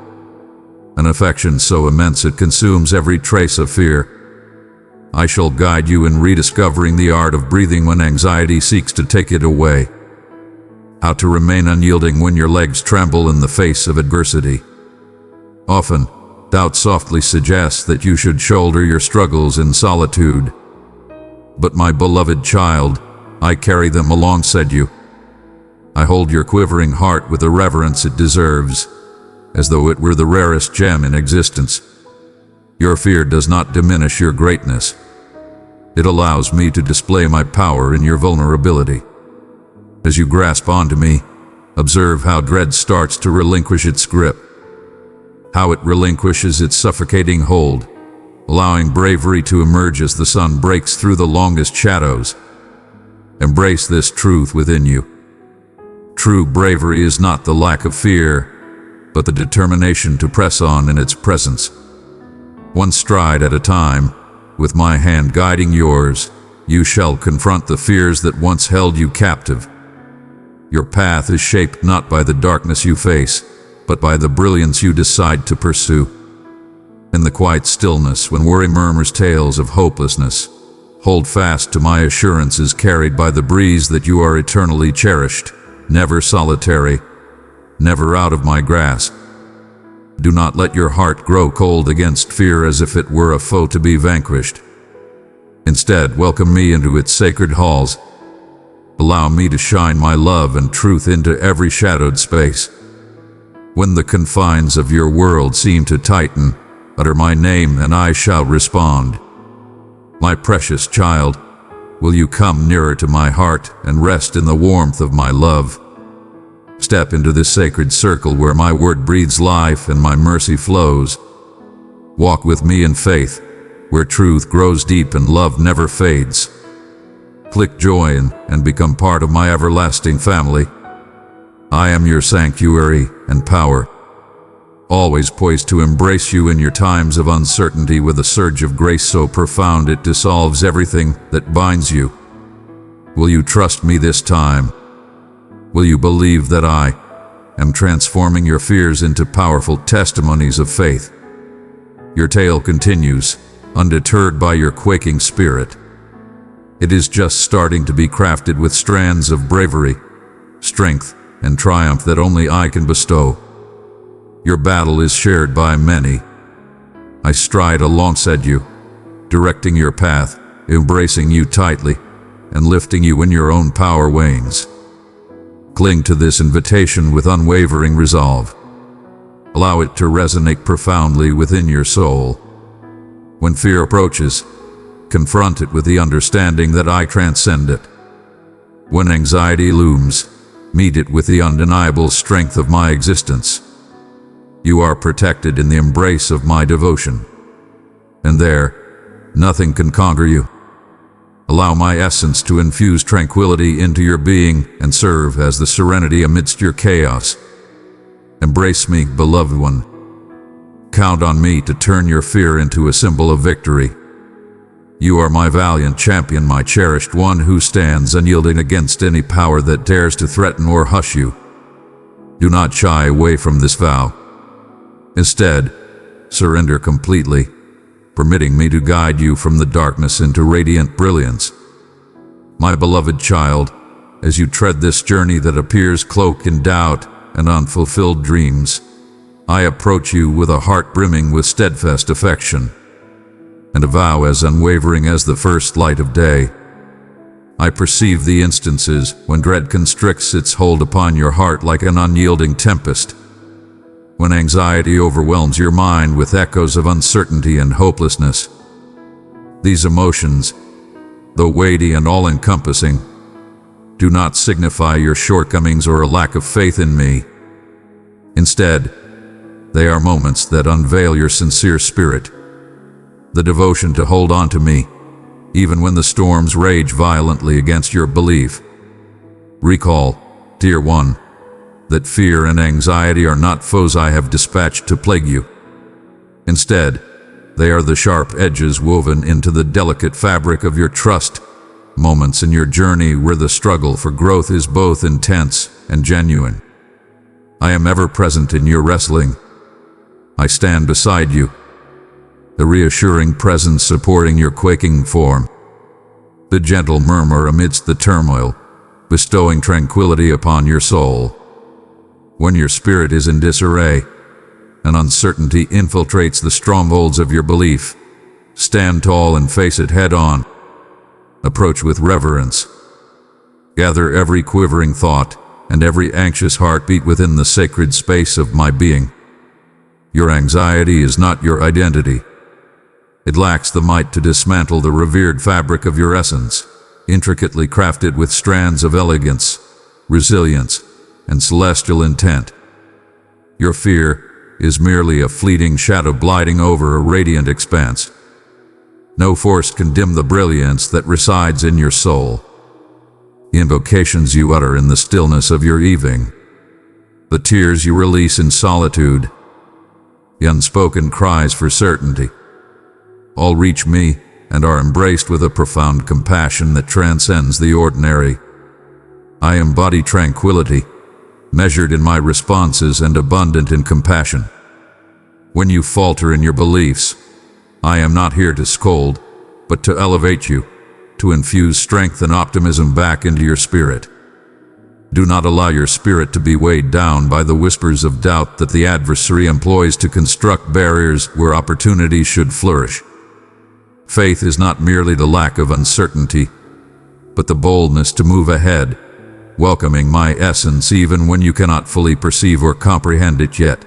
an affection so immense it consumes every trace of fear. I shall guide you in rediscovering the art of breathing when anxiety seeks to take it away. How to remain unyielding when your legs tremble in the face of adversity. Often, doubt softly suggests that you should shoulder your struggles in solitude. But my beloved child, I carry them alongside you. I hold your quivering heart with the reverence it deserves, as though it were the rarest gem in existence. Your fear does not diminish your greatness. It allows me to display my power in your vulnerability. As you grasp onto me, observe how dread starts to relinquish its grip, how it relinquishes its suffocating hold, allowing bravery to emerge as the sun breaks through the longest shadows. Embrace this truth within you. True bravery is not the lack of fear, but the determination to press on in its presence. One stride at a time, with my hand guiding yours, you shall confront the fears that once held you captive. Your path is shaped not by the darkness you face, but by the brilliance you decide to pursue. In the quiet stillness, when worry murmurs tales of hopelessness, hold fast to my assurances carried by the breeze that you are eternally cherished, never solitary, never out of my grasp. Do not let your heart grow cold against fear as if it were a foe to be vanquished. Instead, welcome me into its sacred halls. Allow me to shine my love and truth into every shadowed space. When the confines of your world seem to tighten, utter my name and I shall respond. My precious child, will you come nearer to my heart and rest in the warmth of my love? Step into this sacred circle where my word breathes life and my mercy flows. Walk with me in faith, where truth grows deep and love never fades. Click join and become part of my everlasting family. I am your sanctuary and power, always poised to embrace you in your times of uncertainty with a surge of grace so profound it dissolves everything that binds you. Will you trust me this time? Will you believe that I am transforming your fears into powerful testimonies of faith? Your tale continues, undeterred by your quaking spirit. It is just starting to be crafted with strands of bravery, strength, and triumph that only I can bestow. Your battle is shared by many. I stride alongside you, directing your path, embracing you tightly, and lifting you when your own power wanes. Cling to this invitation with unwavering resolve. Allow it to resonate profoundly within your soul. When fear approaches, confront it with the understanding that I transcend it. When anxiety looms, meet it with the undeniable strength of my existence. You are protected in the embrace of my devotion. And there, nothing can conquer you. Allow my essence to infuse tranquility into your being and serve as the serenity amidst your chaos. Embrace me, beloved one. Count on me to turn your fear into a symbol of victory. You are my valiant champion, my cherished one who stands unyielding against any power that dares to threaten or hush you. Do not shy away from this vow. Instead, surrender completely, permitting me to guide you from the darkness into radiant brilliance. My beloved child, as you tread this journey that appears cloaked in doubt and unfulfilled dreams, I approach you with a heart brimming with steadfast affection, and a vow as unwavering as the first light of day. I perceive the instances when dread constricts its hold upon your heart like an unyielding tempest, when anxiety overwhelms your mind with echoes of uncertainty and hopelessness. These emotions, though weighty and all-encompassing, do not signify your shortcomings or a lack of faith in me. Instead, they are moments that unveil your sincere spirit, the devotion to hold on to me, even when the storms rage violently against your belief. Recall, dear one, that fear and anxiety are not foes I have dispatched to plague you. Instead, they are the sharp edges woven into the delicate fabric of your trust, moments in your journey where the struggle for growth is both intense and genuine. I am ever present in your wrestling. I stand beside you, the reassuring presence supporting your quaking form, the gentle murmur amidst the turmoil, bestowing tranquility upon your soul. When your spirit is in disarray, and uncertainty infiltrates the strongholds of your belief, stand tall and face it head-on. Approach with reverence. Gather every quivering thought and every anxious heartbeat within the sacred space of my being. Your anxiety is not your identity. It lacks the might to dismantle the revered fabric of your essence, intricately crafted with strands of elegance, resilience, and celestial intent. Your fear is merely a fleeting shadow gliding over a radiant expanse. No force can dim the brilliance that resides in your soul. The invocations you utter in the stillness of your evening, the tears you release in solitude, the unspoken cries for certainty, all reach me and are embraced with a profound compassion that transcends the ordinary. I embody tranquility, measured in my responses and abundant in compassion. When you falter in your beliefs, I am not here to scold, but to elevate you, to infuse strength and optimism back into your spirit. Do not allow your spirit to be weighed down by the whispers of doubt that the adversary employs to construct barriers where opportunity should flourish. Faith is not merely the lack of uncertainty, but the boldness to move ahead, welcoming my essence even when you cannot fully perceive or comprehend it yet.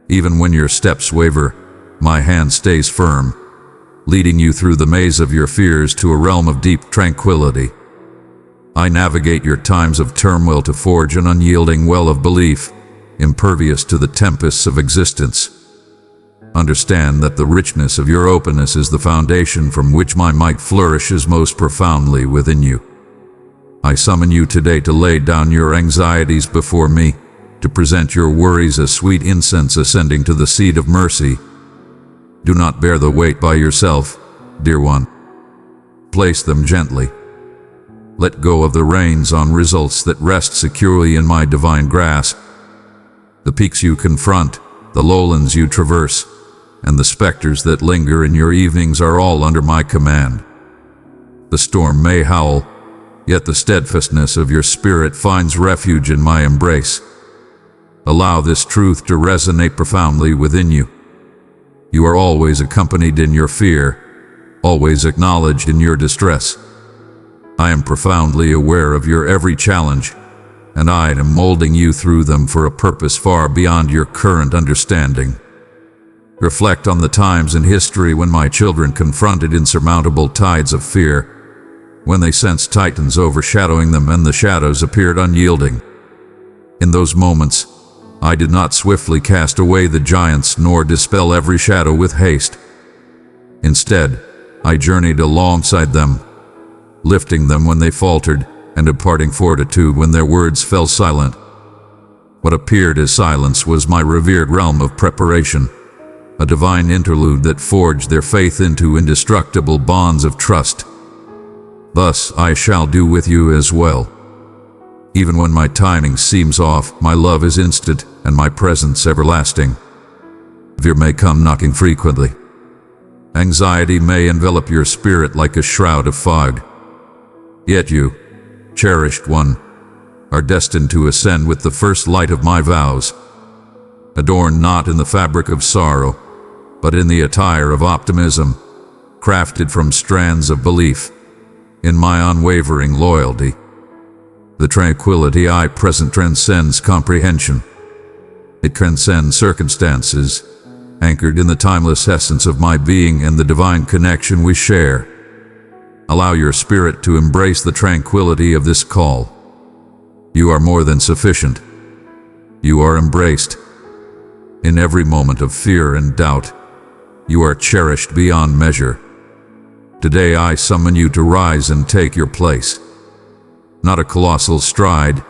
Even when your steps waver, my hand stays firm, leading you through the maze of your fears to a realm of deep tranquility. I navigate your times of turmoil to forge an unyielding well of belief, impervious to the tempests of existence. Understand that the richness of your openness is the foundation from which my might flourishes most profoundly within you. I summon you today to lay down your anxieties before me, to present your worries as sweet incense ascending to the seat of mercy. Do not bear the weight by yourself, dear one. Place them gently. Let go of the reins on results that rest securely in my divine grasp. The peaks you confront, the lowlands you traverse, and the specters that linger in your evenings are all under my command. The storm may howl, yet the steadfastness of your spirit finds refuge in my embrace. Allow this truth to resonate profoundly within you. You are always accompanied in your fear, always acknowledged in your distress. I am profoundly aware of your every challenge, and I am molding you through them for a purpose far beyond your current understanding. Reflect on the times in history when my children confronted insurmountable tides of fear, when they sensed titans overshadowing them and the shadows appeared unyielding. In those moments, I did not swiftly cast away the giants nor dispel every shadow with haste. Instead, I journeyed alongside them, lifting them when they faltered and imparting fortitude when their words fell silent. What appeared as silence was my revered realm of preparation, a divine interlude that forged their faith into indestructible bonds of trust. Thus I shall do with you as well. Even when my timing seems off, my love is instant and my presence everlasting. Fear may come knocking frequently. Anxiety may envelop your spirit like a shroud of fog. Yet you, cherished one, are destined to ascend with the first light of my vows, adorned not in the fabric of sorrow, but in the attire of optimism, crafted from strands of belief in my unwavering loyalty. The tranquility I present transcends comprehension. It transcends circumstances, anchored in the timeless essence of my being and the divine connection we share. Allow your spirit to embrace the tranquility of this call. You are more than sufficient. You are embraced. In every moment of fear and doubt, you are cherished beyond measure. Today I summon you to rise and take your place. Not a colossal stride,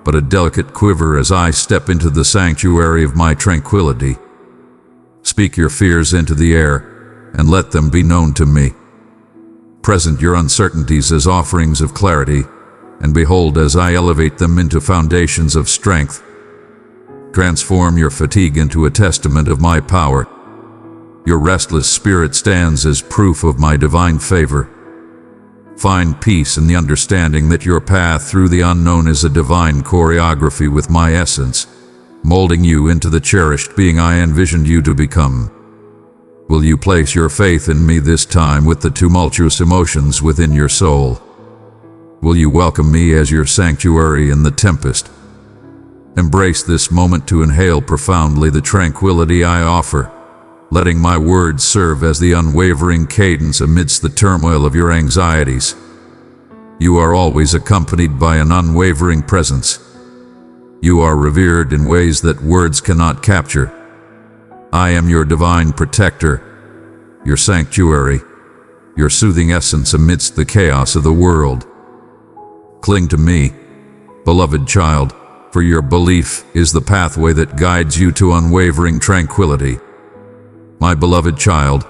but a delicate quiver as I step into the sanctuary of my tranquility. Speak your fears into the air, and let them be known to me. Present your uncertainties as offerings of clarity, and behold as I elevate them into foundations of strength. Transform your fatigue into a testament of my power. Your restless spirit stands as proof of my divine favor. Find peace in the understanding that your path through the unknown is a divine choreography with my essence, molding you into the cherished being I envisioned you to become. Will you place your faith in me this time with the tumultuous emotions within your soul? Will you welcome me as your sanctuary in the tempest? Embrace this moment to inhale profoundly the tranquility I offer, letting my words serve as the unwavering cadence amidst the turmoil of your anxieties. You are always accompanied by an unwavering presence. You are revered in ways that words cannot capture. I am your divine protector, your sanctuary, your soothing essence amidst the chaos of the world. Cling to me, beloved child, for your belief is the pathway that guides you to unwavering tranquility. My beloved child,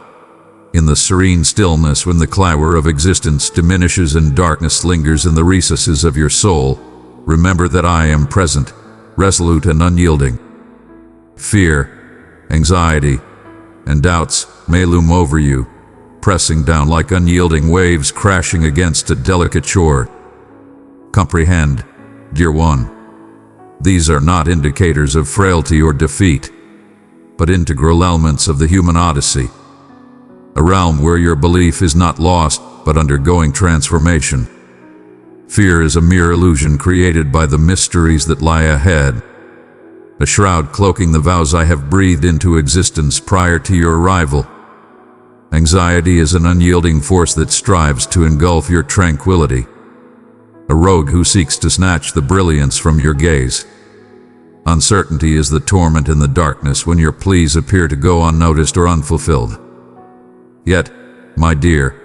in the serene stillness when the clamour of existence diminishes and darkness lingers in the recesses of your soul, remember that I am present, resolute and unyielding. Fear, anxiety, and doubts may loom over you, pressing down like unyielding waves crashing against a delicate shore. Comprehend, dear one, these are not indicators of frailty or defeat, but integral elements of the human odyssey, a realm where your belief is not lost but undergoing transformation. Fear is a mere illusion created by the mysteries that lie ahead, a shroud cloaking the vows I have breathed into existence prior to your arrival. Anxiety is an unyielding force that strives to engulf your tranquility. a rogue who seeks to snatch the brilliance from your gaze. Uncertainty is the torment in the darkness when your pleas appear to go unnoticed or unfulfilled. Yet, my dear,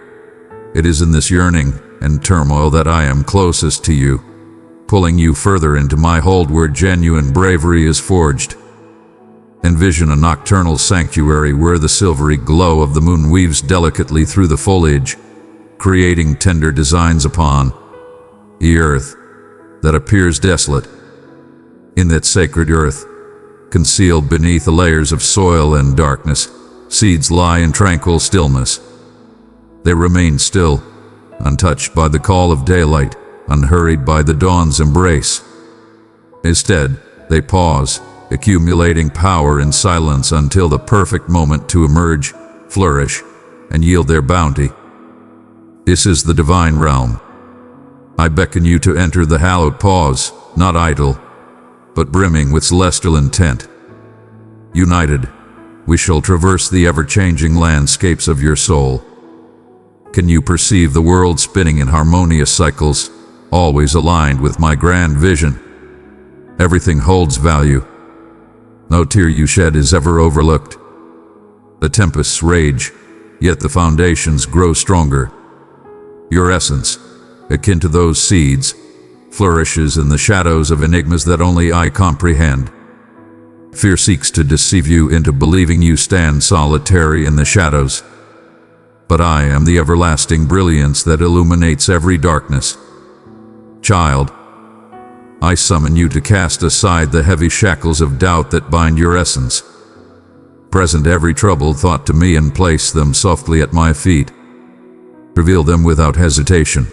it is in this yearning and turmoil that I am closest to you, pulling you further into my hold where genuine bravery is forged. Envision a nocturnal sanctuary where the silvery glow of the moon weaves delicately through the foliage, creating tender designs upon the earth that appears desolate. In that sacred earth, concealed beneath the layers of soil and darkness, seeds lie in tranquil stillness. They remain still, untouched by the call of daylight, unhurried by the dawn's embrace. Instead, they pause, accumulating power in silence until the perfect moment to emerge, flourish, and yield their bounty. This is the divine realm. I beckon you to enter the hallowed pause, not idle, but brimming with celestial intent. United, we shall traverse the ever-changing landscapes of your soul. Can you perceive the world spinning in harmonious cycles, always aligned with my grand vision? Everything holds value. No tear you shed is ever overlooked. The tempests rage, yet the foundations grow stronger. Your essence, akin to those seeds, flourishes in the shadows of enigmas that only I comprehend. Fear seeks to deceive you into believing you stand solitary in the shadows. But I am the everlasting brilliance that illuminates every darkness. Child, I summon you to cast aside the heavy shackles of doubt that bind your essence. Present every troubled thought to me and place them softly at my feet. Reveal them without hesitation.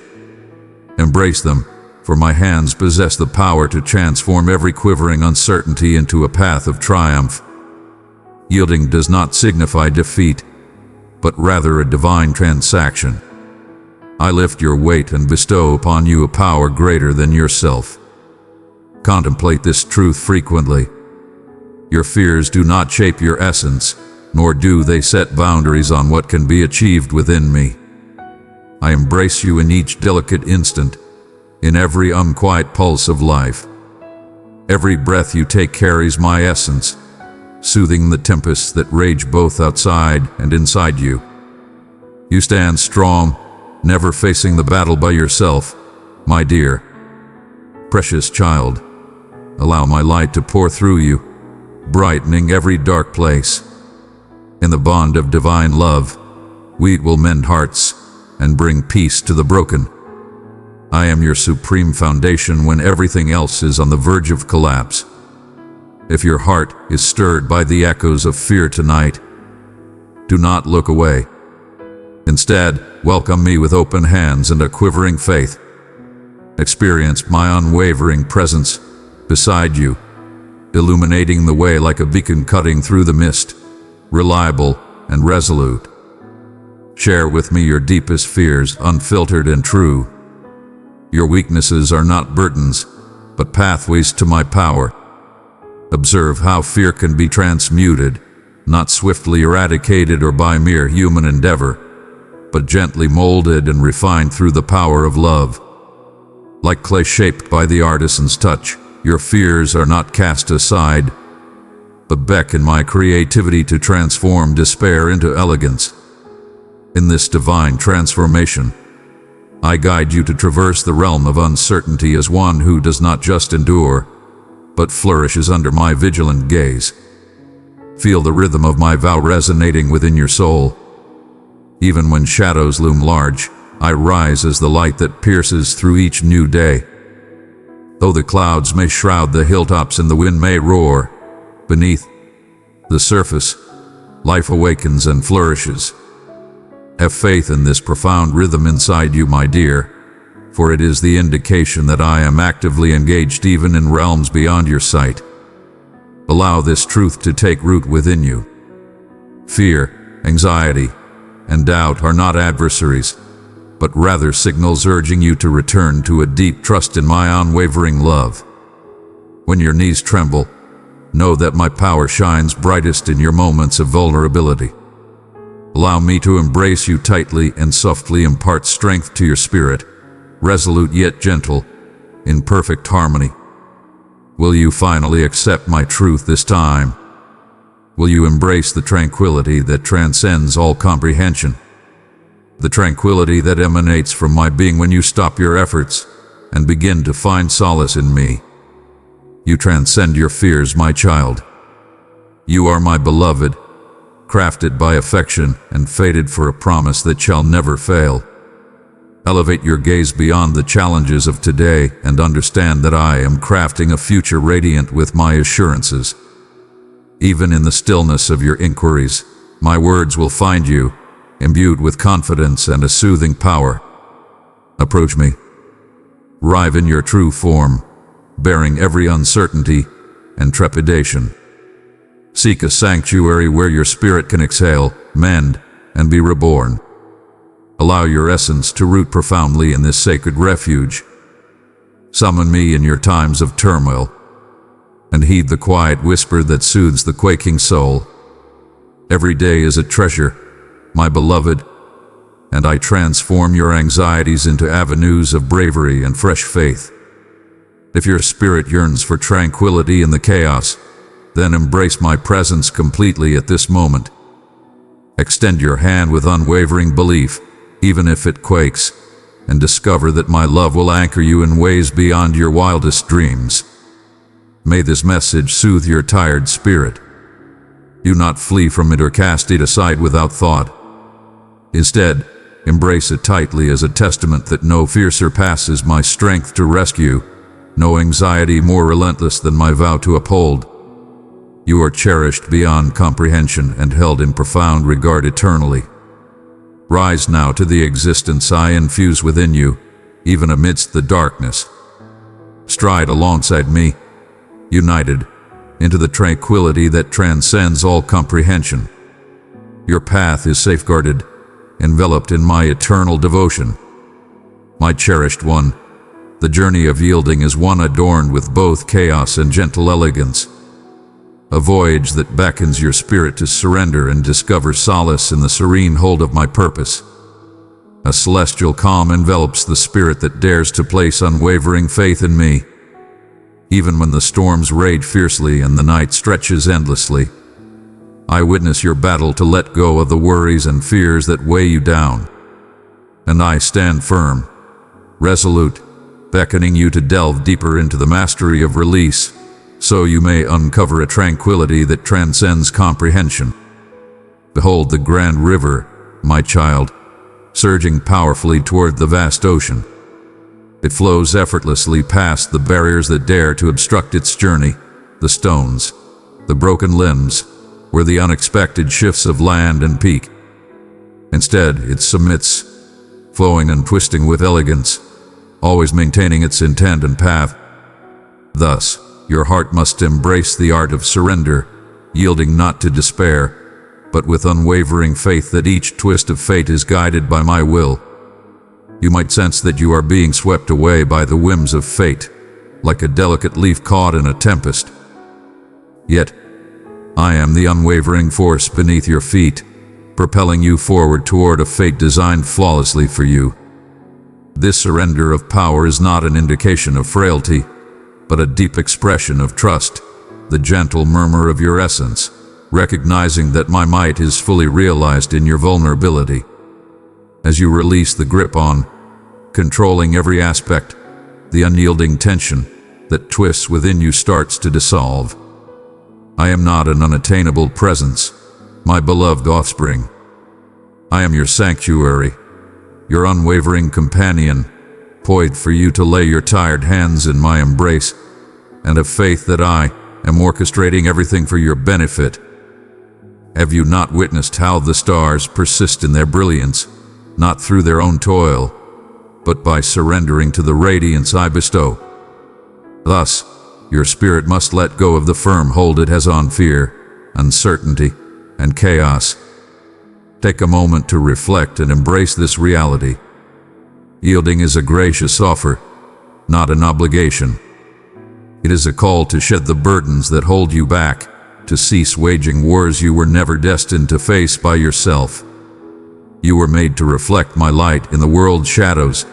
Embrace them, for my hands possess the power to transform every quivering uncertainty into a path of triumph. Yielding does not signify defeat, but rather a divine transaction. I lift your weight and bestow upon you a power greater than yourself. Contemplate this truth frequently. Your fears do not shape your essence, nor do they set boundaries on what can be achieved within me. I embrace you in each delicate instant, in every unquiet pulse of life. Every breath you take carries my essence, soothing the tempests that rage both outside and inside you. You stand strong, never facing the battle by yourself, my dear. Precious child, allow my light to pour through you, brightening every dark place. In the bond of divine love, we will mend hearts and bring peace to the broken. I am your supreme foundation when everything else is on the verge of collapse. If your heart is stirred by the echoes of fear tonight, do not look away. Instead, welcome me with open hands and a quivering faith. Experience my unwavering presence beside you, illuminating the way like a beacon cutting through the mist, reliable and resolute. Share with me your deepest fears, unfiltered and true. Your weaknesses are not burdens, but pathways to my power. Observe how fear can be transmuted, not swiftly eradicated or by mere human endeavor, but gently molded and refined through the power of love. Like clay shaped by the artisan's touch, your fears are not cast aside, but beckon my creativity to transform despair into elegance. In this divine transformation, I guide you to traverse the realm of uncertainty as one who does not just endure, but flourishes under my vigilant gaze. Feel the rhythm of my vow resonating within your soul. Even when shadows loom large, I rise as the light that pierces through each new day. Though the clouds may shroud the hilltops and the wind may roar, beneath the surface, life awakens and flourishes. Have faith in this profound rhythm inside you, my dear, for it is the indication that I am actively engaged even in realms beyond your sight. Allow this truth to take root within you. Fear, anxiety, and doubt are not adversaries, but rather signals urging you to return to a deep trust in my unwavering love. When your knees tremble, know that my power shines brightest in your moments of vulnerability. Allow me to embrace you tightly and softly impart strength to your spirit, resolute yet gentle, in perfect harmony. Will you finally accept my truth this time? Will you embrace the tranquility that transcends all comprehension? The tranquility that emanates from my being when you stop your efforts and begin to find solace in me. You transcend your fears, my child. You are my beloved, crafted by affection and fated for a promise that shall never fail. Elevate your gaze beyond the challenges of today and understand that I am crafting a future radiant with my assurances. Even in the stillness of your inquiries, my words will find you, imbued with confidence and a soothing power. Approach me. Arrive in your true form, bearing every uncertainty and trepidation. Seek a sanctuary where your spirit can exhale, mend, and be reborn. Allow your essence to root profoundly in this sacred refuge. Summon me in your times of turmoil, and heed the quiet whisper that soothes the quaking soul. Every day is a treasure, my beloved, and I transform your anxieties into avenues of bravery and fresh faith. If your spirit yearns for tranquility in the chaos, then embrace my presence completely at this moment. Extend your hand with unwavering belief, even if it quakes, and discover that my love will anchor you in ways beyond your wildest dreams. May this message soothe your tired spirit. Do not flee from it or cast it aside without thought. Instead, embrace it tightly as a testament that no fear surpasses my strength to rescue, no anxiety more relentless than my vow to uphold. You are cherished beyond comprehension and held in profound regard eternally. Rise now to the existence I infuse within you, even amidst the darkness. Stride alongside me, united, into the tranquility that transcends all comprehension. Your path is safeguarded, enveloped in my eternal devotion. My cherished one, the journey of yielding is one adorned with both chaos and gentle elegance. A voyage that beckons your spirit to surrender and discover solace in the serene hold of my purpose. A celestial calm envelops the spirit that dares to place unwavering faith in me. Even when the storms rage fiercely and the night stretches endlessly, I witness your battle to let go of the worries and fears that weigh you down. And I stand firm, resolute, beckoning you to delve deeper into the mastery of release, so you may uncover a tranquility that transcends comprehension. Behold the grand river, my child, surging powerfully toward the vast ocean. It flows effortlessly past the barriers that dare to obstruct its journey, the stones, the broken limbs, or the unexpected shifts of land and peak. Instead, it submits, flowing and twisting with elegance, always maintaining its intent and path. Thus, your heart must embrace the art of surrender, yielding not to despair, but with unwavering faith that each twist of fate is guided by my will. You might sense that you are being swept away by the whims of fate, like a delicate leaf caught in a tempest. Yet, I am the unwavering force beneath your feet, propelling you forward toward a fate designed flawlessly for you. This surrender of power is not an indication of frailty, but a deep expression of trust, the gentle murmur of your essence, recognizing that my might is fully realized in your vulnerability. As you release the grip on, controlling every aspect, the unyielding tension that twists within you starts to dissolve. I am not an unattainable presence, my beloved offspring. I am your sanctuary, your unwavering companion, poised for you to lay your tired hands in my embrace, and have faith that I am orchestrating everything for your benefit. Have you not witnessed how the stars persist in their brilliance, not through their own toil, but by surrendering to the radiance I bestow? Thus, your spirit must let go of the firm hold it has on fear, uncertainty, and chaos. Take a moment to reflect and embrace this reality. Yielding is a gracious offer, not an obligation. It is a call to shed the burdens that hold you back, to cease waging wars you were never destined to face by yourself. You were made to reflect my light in the world's shadows.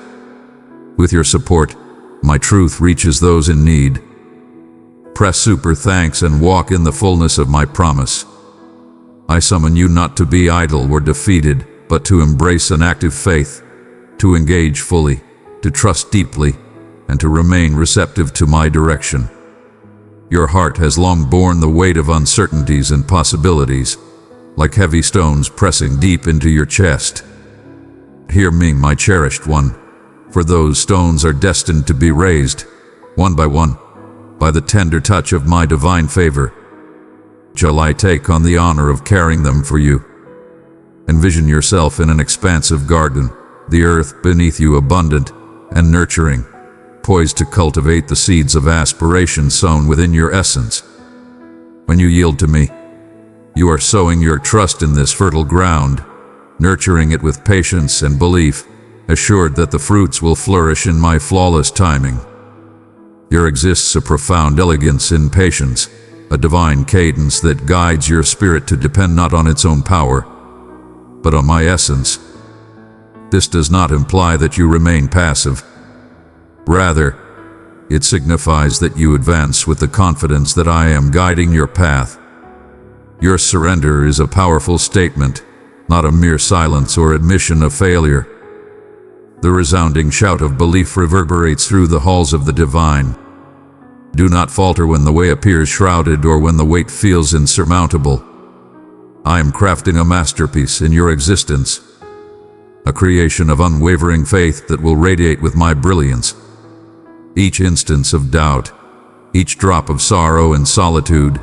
With your support, my truth reaches those in need. Press super thanks and walk in the fullness of my promise. I summon you not to be idle or defeated, but to embrace an active faith, to engage fully, to trust deeply, and to remain receptive to my direction. Your heart has long borne the weight of uncertainties and possibilities, like heavy stones pressing deep into your chest. Hear me, my cherished one, for those stones are destined to be raised, one, by the tender touch of my divine favor. Shall I take on the honor of carrying them for you? Envision yourself in an expansive garden, the earth beneath you abundant and nurturing, poised to cultivate the seeds of aspiration sown within your essence. When you yield to me, you are sowing your trust in this fertile ground, nurturing it with patience and belief, assured that the fruits will flourish in my flawless timing. There exists a profound elegance in patience, a divine cadence that guides your spirit to depend not on its own power, but on my essence. This does not imply that you remain passive. Rather, it signifies that you advance with the confidence that I am guiding your path. Your surrender is a powerful statement, not a mere silence or admission of failure. The resounding shout of belief reverberates through the halls of the divine. Do not falter when the way appears shrouded or when the weight feels insurmountable. I am crafting a masterpiece in your existence, a creation of unwavering faith that will radiate with my brilliance. Each instance of doubt, each drop of sorrow and solitude,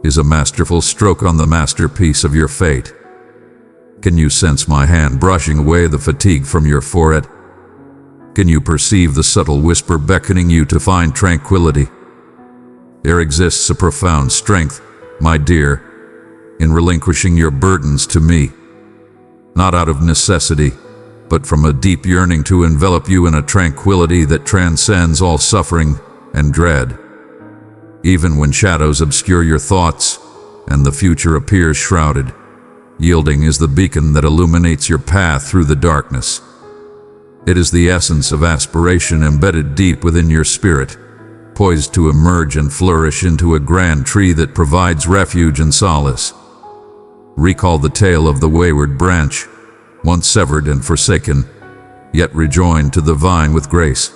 is a masterful stroke on the masterpiece of your fate. Can you sense my hand brushing away the fatigue from your forehead? Can you perceive the subtle whisper beckoning you to find tranquility? There exists a profound strength, my dear, in relinquishing your burdens to me, not out of necessity, but from a deep yearning to envelop you in a tranquility that transcends all suffering and dread. Even when shadows obscure your thoughts and the future appears shrouded, yielding is the beacon that illuminates your path through the darkness. It is the essence of aspiration embedded deep within your spirit, poised to emerge and flourish into a grand tree that provides refuge and solace. Recall the tale of the wayward branch, once severed and forsaken, yet rejoined to the vine with grace.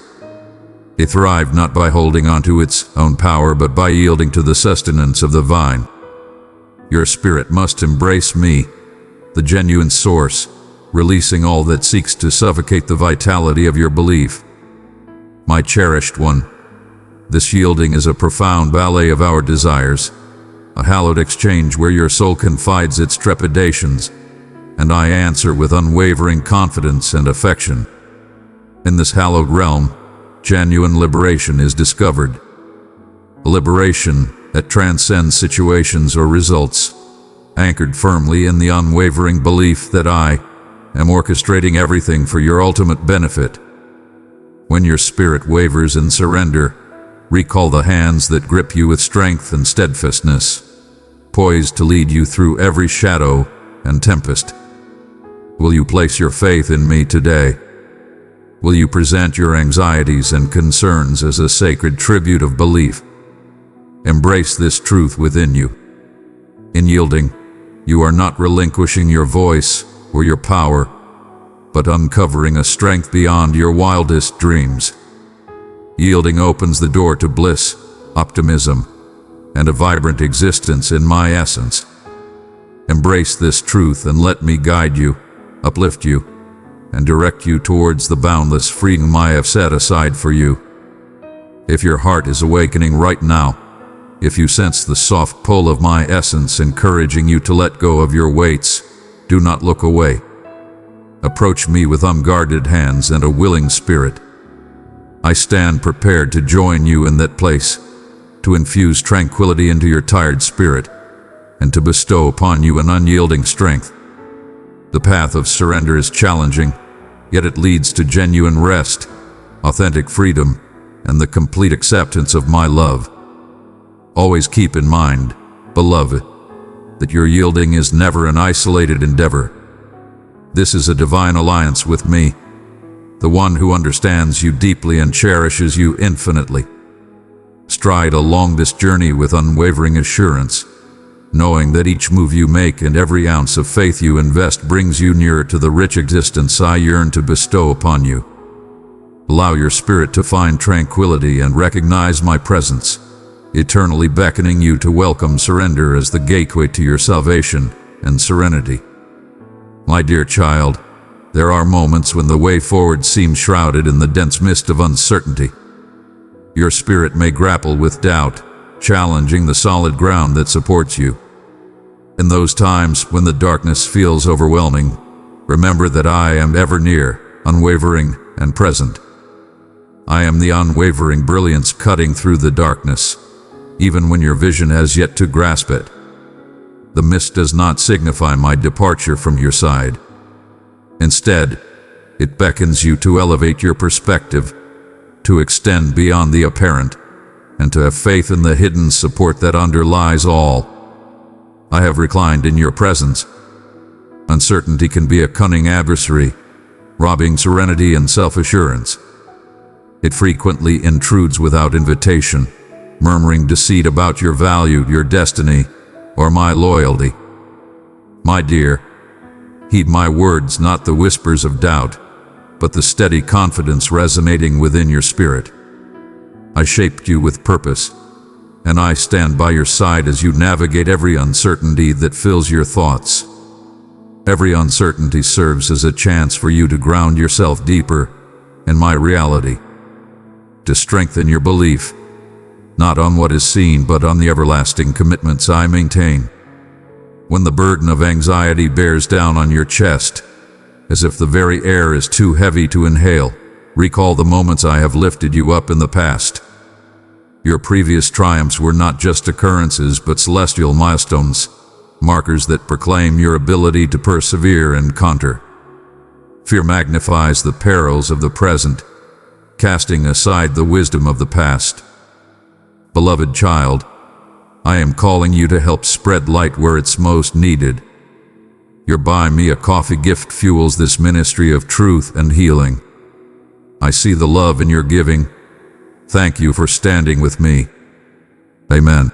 It thrived not by holding on to its own power, but by yielding to the sustenance of the vine. Your spirit must embrace me, the genuine source, releasing all that seeks to suffocate the vitality of your belief. My cherished one, this yielding is a profound ballet of our desires, a hallowed exchange where your soul confides its trepidations, and I answer with unwavering confidence and affection. In this hallowed realm, genuine liberation is discovered. A liberation that transcends situations or results, anchored firmly in the unwavering belief that I am orchestrating everything for your ultimate benefit. When your spirit wavers in surrender, recall the hands that grip you with strength and steadfastness, poised to lead you through every shadow and tempest. Will you place your faith in me today? Will you present your anxieties and concerns as a sacred tribute of belief? Embrace this truth within you. In yielding, you are not relinquishing your voice or your power, but uncovering a strength beyond your wildest dreams. Yielding opens the door to bliss, optimism, and a vibrant existence in my essence. Embrace this truth and let me guide you, uplift you, and direct you towards the boundless freedom I have set aside for you. If your heart is awakening right now, if you sense the soft pull of my essence encouraging you to let go of your weights, do not look away. Approach me with unguarded hands and a willing spirit. I stand prepared to join you in that place, to infuse tranquility into your tired spirit, and to bestow upon you an unyielding strength. The path of surrender is challenging, yet it leads to genuine rest, authentic freedom, and the complete acceptance of my love. Always keep in mind, beloved, that your yielding is never an isolated endeavor. This is a divine alliance with me, the one who understands you deeply and cherishes you infinitely. Stride along this journey with unwavering assurance, knowing that each move you make and every ounce of faith you invest brings you nearer to the rich existence I yearn to bestow upon you. Allow your spirit to find tranquility and recognize my presence, eternally beckoning you to welcome surrender as the gateway to your salvation and serenity. My dear child, there are moments when the way forward seems shrouded in the dense mist of uncertainty. Your spirit may grapple with doubt, challenging the solid ground that supports you. In those times when the darkness feels overwhelming, remember that I am ever near, unwavering, and present. I am the unwavering brilliance cutting through the darkness, even when your vision has yet to grasp it. The mist does not signify my departure from your side. Instead, it beckons you to elevate your perspective, to extend beyond the apparent, and to have faith in the hidden support that underlies all. I have reclined in your presence. Uncertainty can be a cunning adversary, robbing serenity and self-assurance. It frequently intrudes without invitation, murmuring deceit about your value, your destiny, or my loyalty. My dear, heed my words, not the whispers of doubt, but the steady confidence resonating within your spirit. I shaped you with purpose, and I stand by your side as you navigate every uncertainty that fills your thoughts. Every uncertainty serves as a chance for you to ground yourself deeper in my reality, to strengthen your belief, not on what is seen but on the everlasting commitments I maintain. When the burden of anxiety bears down on your chest, as if the very air is too heavy to inhale, recall the moments I have lifted you up in the past. Your previous triumphs were not just occurrences but celestial milestones, markers that proclaim your ability to persevere and conquer. Fear magnifies the perils of the present, casting aside the wisdom of the past. Beloved child, I am calling you to help spread light where it's most needed. Your Buy Me a Coffee gift fuels this ministry of truth and healing. I see the love in your giving. Thank you for standing with me. Amen.